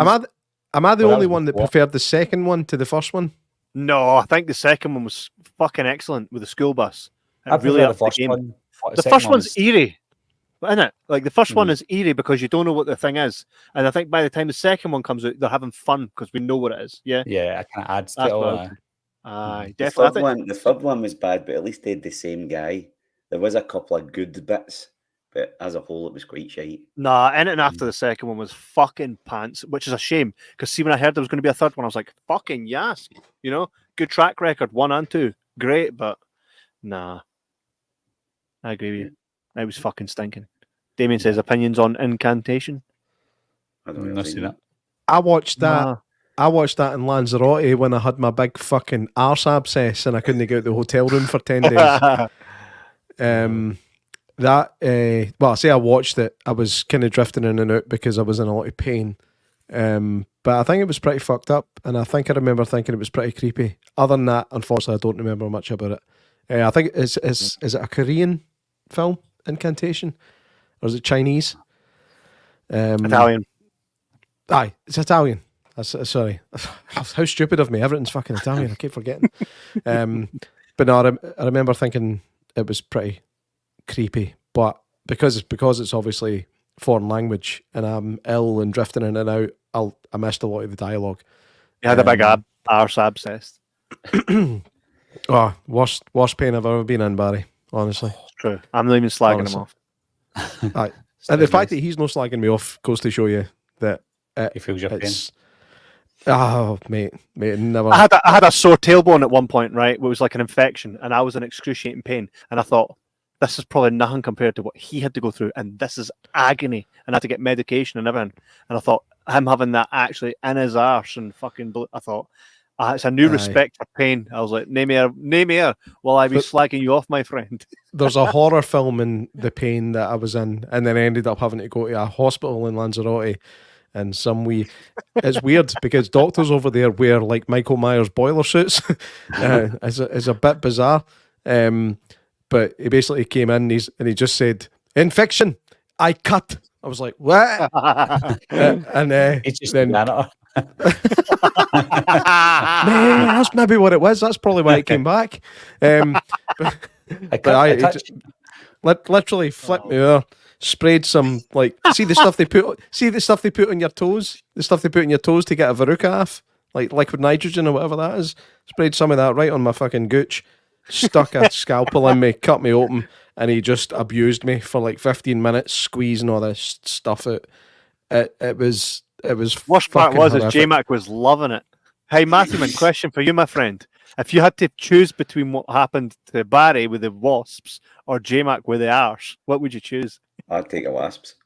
Am I the only one that preferred the second one to the first one? No, I think the second one was fucking excellent with the school bus. I really the first one. The first one's eerie, isn't it? Like the first one is eerie because you don't know what the thing is, and I think by the time the second one comes out, they're having fun because we know what it is. Yeah, I kind of adds to it all. Definitely. The third one was bad, but at least they had the same guy. There was a couple of good bits, but as a whole, it was quite shite. Nah, anything after the second one was fucking pants, which is a shame, because see, when I heard there was going to be a third one, I was like, fucking yes, you know, good track record, 1 and 2, great, but nah, I agree with you. It was fucking stinking. Damien says opinions on Incantation. I don't Not seen it. I watched that. Nah. I watched that in Lanzarote when I had my big fucking arse abscess and I couldn't get out of the hotel room for 10 days. Well, I say I watched it. I was kind of drifting in and out because I was in a lot of pain. But I think it was pretty fucked up, and I think I remember thinking it was pretty creepy. Other than that, unfortunately, I don't remember much about it. I think is it a Korean film, Incantation, or is it Chinese? Italian. Aye, it's Italian. Sorry, how stupid of me. Everything's fucking Italian. I keep forgetting. But no, I remember thinking it was pretty creepy, but because it's obviously foreign language and I'm ill and drifting in and out, I missed a lot of the dialogue. You had a big arse abscess. Oh, worst pain I've ever been in, Barry, honestly. It's true. I'm not even slagging him off. Right. And the fact that he's not slagging me off goes to show you that he feels your pain. Oh, mate, never. I had a sore tailbone at one point, right? It was like an infection, and I was in excruciating pain. And I thought, this is probably nothing compared to what he had to go through, and this is agony. And I had to get medication and everything. And I thought, him having that actually in his arse and fucking, I thought, it's a new respect for pain. I was like, name here, while I be slagging you off, my friend. There's a horror film in the pain that I was in, and then I ended up having to go to a hospital in Lanzarote. And it's weird because doctors over there wear like Michael Myers boiler suits. It's a bit bizarre. But he basically came in and he just said, "Infection, I cut." I was like, "What?" And it's just then, that's maybe what it was. That's probably why it came back. Literally flipped me over. Sprayed some see the stuff they put on your toes, the stuff they put on your toes to get a verruca off, like liquid nitrogen or whatever that is. Sprayed some of that right on my fucking gooch, stuck a scalpel in me, cut me open, and he just abused me for like 15 minutes, squeezing all this stuff out. It was worst part was horrific. Jay Mack was loving it. Hey Matthew, question for you, my friend. If you had to choose between what happened to Barry with the wasps or J Mac with the arse, what would you choose? I'd take the wasps.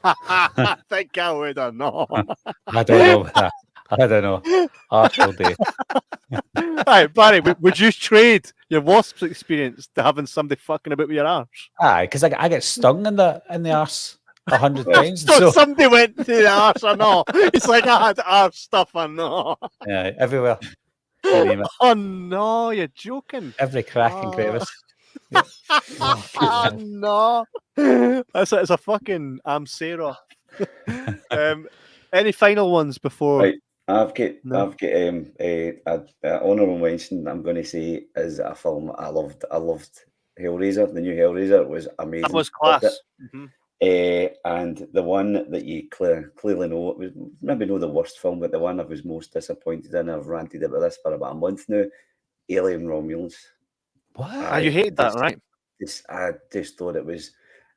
I think I would or not. I don't know. I don't know. Arse all day. Right, Barry, would you trade your wasps experience to having somebody fucking about with your arse? Aye, because I get stung in the arse 100 times. So somebody went to the arse or not. It's like I had arse stuff or not. Yeah, everywhere. Oh no, you're joking. Every crack and crevice. Yeah. Oh, no. It's a fucking Sarah. Any final ones before? Right. I've got an honourable mention I'm going to say is a film I loved. I loved Hellraiser. The new Hellraiser was amazing. That was class. And the one that you clearly know, it was maybe not the worst film, but the one I was most disappointed in, I've ranted about this for about a month now, Alien Romulans. What? You hate that, right? I just thought it was...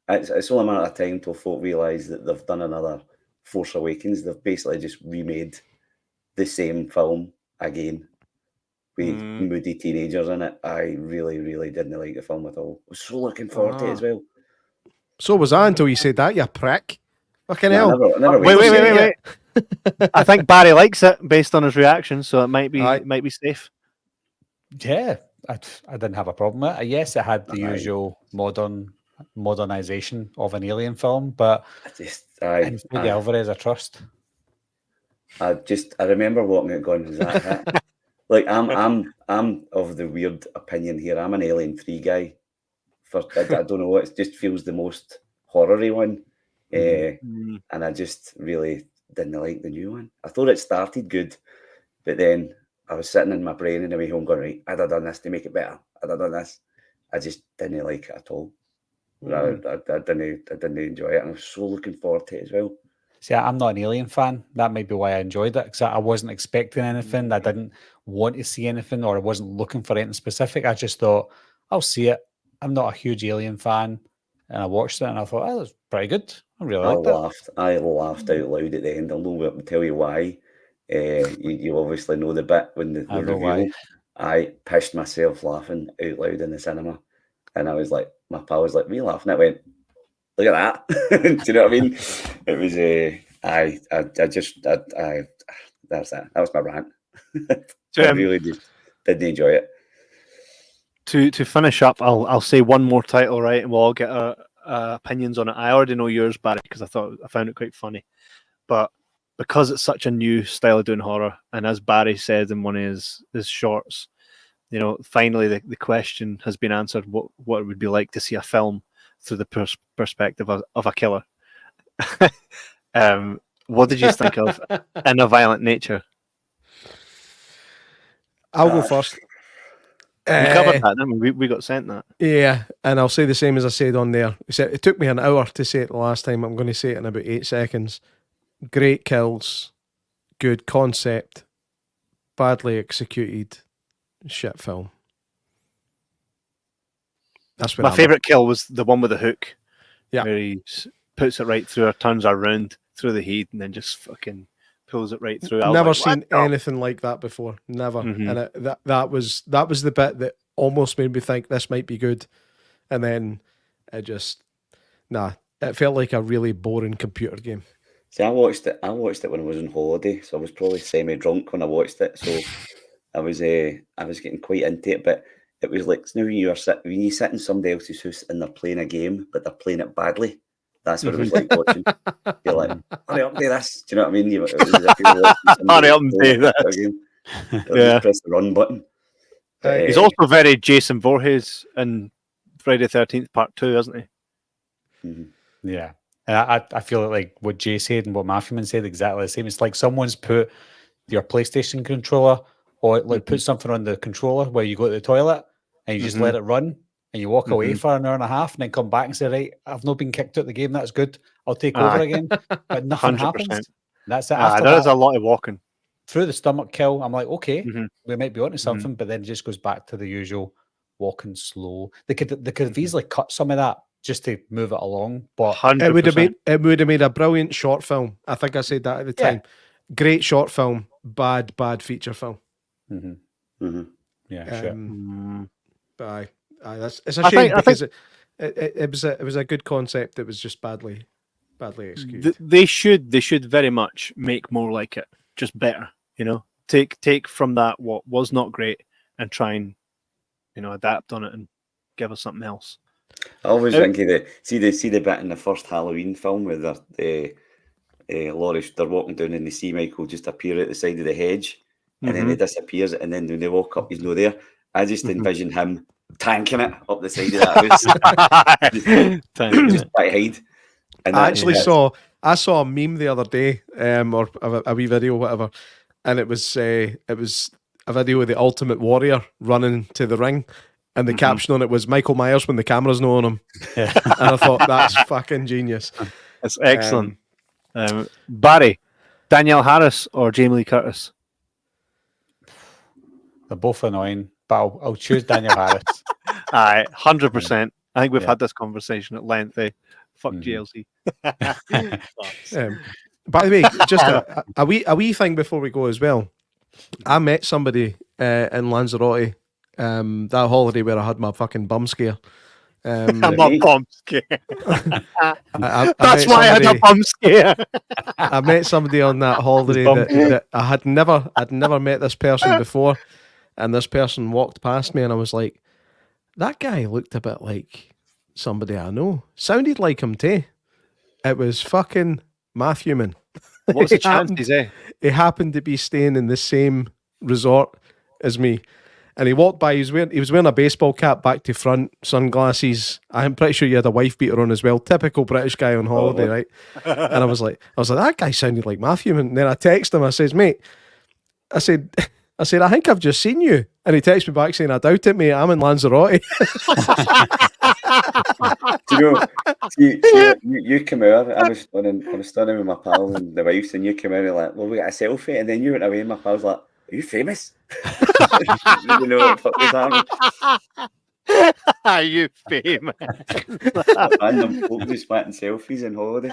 It's only a matter of time till folk realise that they've done another Force Awakens. They've basically just remade the same film again with moody teenagers in it. I really, really didn't like the film at all. I was so looking forward to it as well. So was I until you said that, you prick. Fucking hell. Wait. I think Barry likes it based on his reaction, so it might be safe. Yeah, I didn't have a problem with it. Yes, it had the usual modernization of an Alien film, but Alvarez I trust. I remember walking out going, is that it? Like I'm of the weird opinion here. I'm an Alien 3 guy. I don't know, it just feels the most horror-y one. And I just really didn't like the new one. I thought it started good, but then I was sitting in my brain on the way home going, right, I'd have done this to make it better. I'd have done this. I just didn't like it at all. I didn't enjoy it, and I was so looking forward to it as well. See, I'm not an Alien fan. That might be why I enjoyed it, because I wasn't expecting anything. I didn't want to see anything, or I wasn't looking for anything specific. I just thought, I'll see it. I'm not a huge Alien fan. and I watched it and I thought, oh, that's pretty good. I really liked it. I laughed out loud at the end. I'll tell you why. You obviously know the bit when the reveal. Why. I pissed myself laughing out loud in the cinema, and I was like, my pal was like, "Me laughing?" I went, "Look at that!" Do you know what I mean? It was that's that. That was my rant. I really didn't enjoy it. To finish up, I'll say one more title, right, and we'll all get our opinions on it. I already know yours, Barry, because I found it quite funny, but because it's such a new style of doing horror, and as Barry said in one of his shorts, you know, finally the question has been answered: what it would be like to see a film through the perspective of a killer. What did you think of In a Violent Nature? I'll go first. We covered that, didn't we? We got sent that. Yeah, and I'll say the same as I said on there. It took me an hour to say it the last time. I'm going to say it in about 8 seconds. Great kills, good concept, badly executed, shit film. That's my favourite kill was the one with the hook. Yeah, where he puts it right through her, turns her around through the heat, and then just fucking pulls it right through. Never seen anything like that before. Never. And that was the bit that almost made me think this might be good, and then it just it felt like a really boring computer game. See, I watched it when I was on holiday, so I was probably semi-drunk when I watched it. So I was getting quite into it, but it was like when you sit in somebody else's house and they're playing a game, but they're playing it badly. That's what it was like watching. You're like, hurry up, do this. Do you know what I mean? Hurry up and do this. Yeah. Press the run button. He's also very Jason Voorhees in Friday the 13th Part 2, isn't he? Mm-hmm. Yeah. And I feel like what Jay said and what Matthewman said exactly the same. It's like someone's put your PlayStation controller or like put something on the controller where you go to the toilet and you just let it run and you walk away for an hour and a half and then come back and say, right, I've not been kicked out of the game. That's good. I'll take over again. But nothing 100%. Happens. That's it. There's a lot of walking. Through the stomach kill, I'm like, okay, we might be onto something, but then it just goes back to the usual walking slow. They could have easily cut some of that just to move it along, but 100%. it would have made a brilliant short film. I think I said that at the time. Great short film, bad feature film. Yeah, sure. But it's a shame because it was a good concept. It was just badly executed. They should very much make more like it, just better. You know, take from that what was not great and try and adapt on it and give us something else. I always think of see the bit in the first Halloween film where they're walking down and they see Michael just appear at the side of the hedge and then he disappears and then when they walk up he's not there. I just envision him tanking it up the side of that house. just by hide. And I actually saw a meme the other day, or a wee video, whatever, and it was a video of the Ultimate Warrior running to the ring. And the caption on it was Michael Myers when the camera's not on him. Yeah. And I thought, that's fucking genius. That's excellent. Barry, Danielle Harris or Jamie Lee Curtis? They're both annoying, but I'll choose Danielle Harris. 100%. I think we've had this conversation at length. Fuck GLC. By the way, just a wee thing before we go as well. I met somebody in Lanzarote that holiday where I had my fucking bum scare. My bum scare. That's why I had a bum scare. I met somebody on that holiday that I'd never met this person before, and this person walked past me, and I was like, that guy looked a bit like somebody I know. Sounded like him too. It was fucking Matthewman. What's the chances, He happened to be staying in the same resort as me. And he walked by, he was wearing a baseball cap back to front, sunglasses. I'm pretty sure he had a wife beater on as well. Typical British guy on holiday, right? And I was like, that guy sounded like Matthew. And then I texted him, I says, mate, I said, I think I've just seen you. And he texted me back saying, I doubt it, mate, I'm in Lanzarote. Do you know, you came out, I was standing with my pal and the wife, and you came out and like, well, we got a selfie, and then you went away and my pal was like, are you famous? You know what the fuck was happening? You famous. Random folk just wanting selfies on holiday.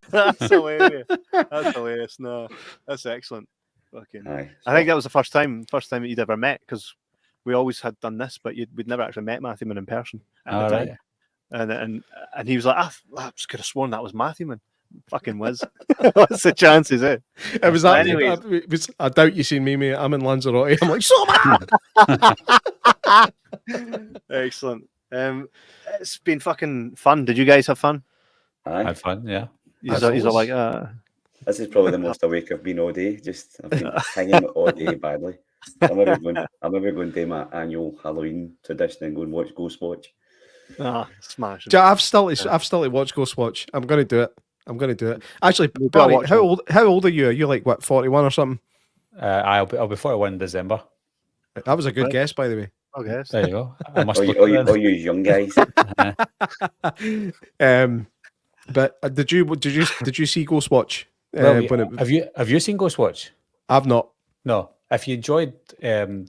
That's hilarious. That's hilarious. No, that's excellent. Fucking. Aye, I think that was the first time that you'd ever met, because we always had done this, but we'd never actually met Matthewman in person at the time. And he was like, I just could have sworn that was Matthewman. Fucking whiz. What's the chances, eh? It was that. I doubt you seen me, mate. I'm in Lanzarote. I'm like, so man. Excellent. It's been fucking fun. Did you guys have fun? I had fun, yeah. He's all like, this is probably the most awake I've been all day. I've been hanging all day badly. I'm maybe going to do my annual Halloween tradition and go and watch Ghost Watch. Smash. I've still to watch Ghost Watch. I'm going to do it. Actually, Barry, how old are you? Are you like, what, 41 or something? I'll be 41 in December. That was a good guess, by the way. Okay, there you go. I must all you young guys. But did you see Ghost Watch? Well, have you seen Ghost Watch? I've not. No. If you enjoyed Late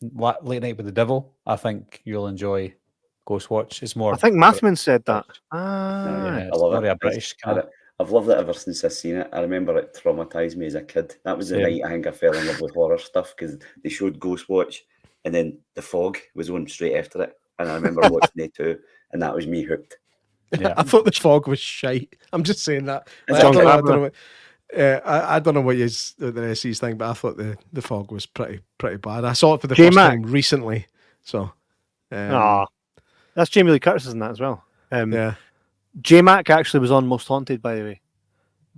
Night with the Devil, I think you'll enjoy Ghost Watch. It's more. I think Matthewman said that. I love it. British I've loved it ever since I've seen it. I remember it traumatized me as a kid. That was the night I think I fell in love with horror stuff, because they showed Ghost Watch, and then The Fog was on straight after it, and I remember watching it too, and that was me hooked. Yeah, I thought The Fog was shite. I'm just saying that. I don't know what the rest of his thing, but I thought the Fog was pretty bad. I saw it for the first time recently, so. That's Jamie Lee Curtis in that as well. Yeah. Jay Mack actually was on Most Haunted, by the way.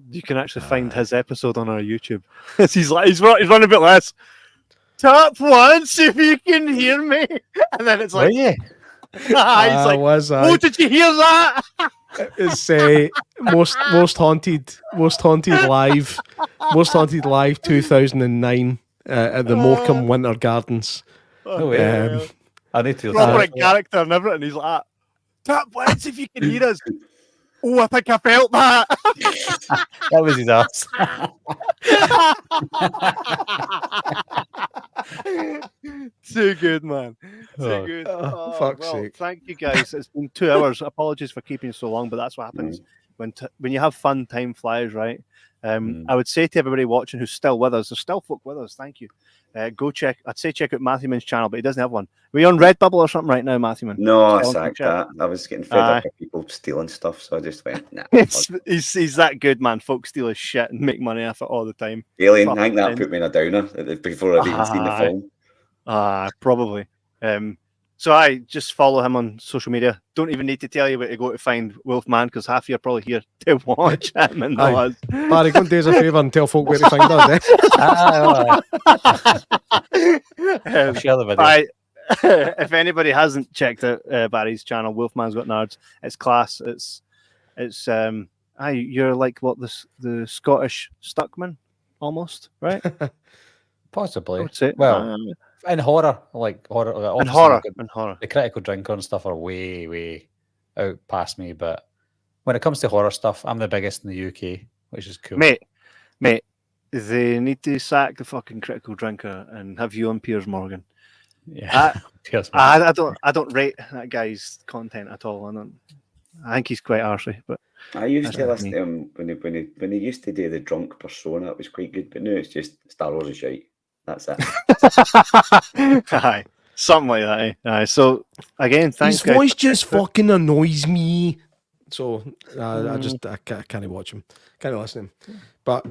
You can actually find his episode on our YouTube. he's running a bit less. Top once if you can hear me, and then it's like, yeah. He's like, oh, did you hear that? It's Most Haunted live 2009 at the Morecambe Winter Gardens. I need to proper character and everything. He's like, tap once if you can hear us. Oh, I think I felt that. That was his ass. Too good, man. Too good. Fuck's sake. Thank you, guys. It's been 2 hours. Apologies for keeping so long, but that's what happens when you have fun. Time flies, right? I would say to everybody watching who's still with us, there's still folk with us. Thank you. Check out Matthewman's channel, but he doesn't have one. Are you on Redbubble or something right now, Matthewman? No, I sacked that. I was getting fed up with people stealing stuff, so I just went, nah. He's that good, man. Folks steal his shit and make money off it all the time. Alien, I think that put me in a downer before I'd even seen the film. Probably. So I just follow him on social media. Don't even need to tell you where to go to find Wolfman, because half of you are probably here to watch him and not us. Barry, go and do us a favour and tell folk where to find us. Share the video. If anybody hasn't checked out Barry's channel, Wolfman's Got Nards. It's class. You're like what the Scottish Stuckman, almost, right? Possibly. I would say. Well. In horror. In horror. The critical drinker and stuff are way out past me, but when it comes to horror stuff, I'm the biggest in the UK, which is cool. Mate, they need to sack the fucking critical drinker and have you on Piers Morgan. Yeah, I don't rate that guy's content at all. I think he's quite arsey, but I used to listen to him when he used to do the drunk persona. It was quite good, but now it's just Star Wars is shite. That's it. Aye, something like that. Aye. So again, thanks. His voice just fucking annoys me. So I can't watch him, can't listen to him. But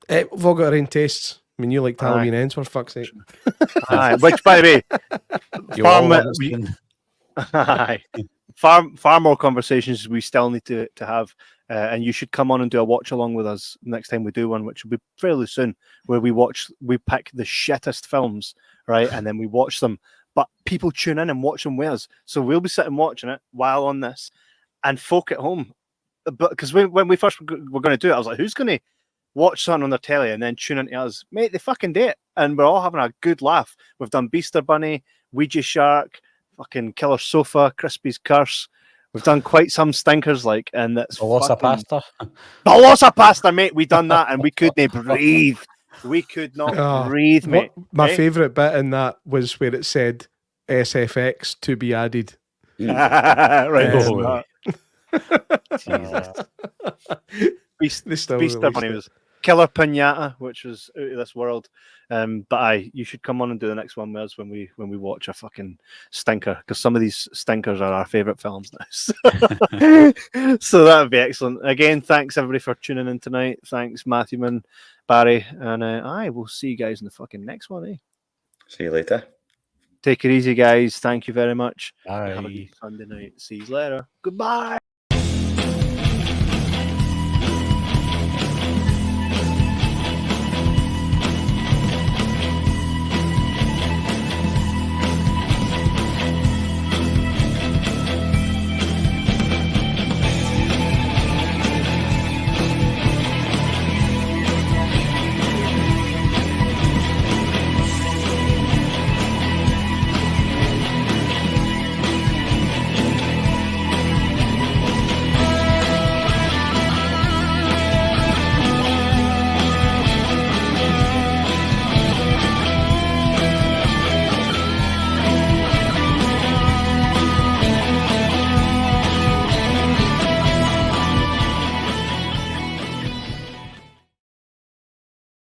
we've all got our own tastes. I mean, you like Halloween Ends, for fuck's sake. Aye, which, by the way, far more conversations we still need to have. And you should come on and do a watch along with us next time we do one, which will be fairly soon, where we pick the shittest films, right? And then we watch them. But people tune in and watch them with us. So we'll be sitting watching it while on this, and folk at home. But because when we first were going to do it, I was like, who's going to watch something on their telly and then tune into us? Mate, they fucking do it. And we're all having a good laugh. We've done Beaster Bunny, Ouija Shark, fucking Killer Sofa, Crispy's Curse. We've done quite some stinkers, and that's the loss of pasta. The loss of pasta, mate. We done that, and we couldn't breathe. We could not breathe, mate. My favourite bit in that was where it said SFX to be added. Right. Jesus. Beast of Money was Killer Pinata, which was out of this world. But you should come on and do the next one with us when we watch a fucking stinker, because some of these stinkers are our favourite films now. So that would be excellent. Again, thanks everybody for tuning in tonight. Thanks, Matthewman, Barry, and we'll see you guys in the fucking next one. See you later. Take it easy, guys. Thank you very much. Bye. Have a good Sunday night. See you later. Goodbye.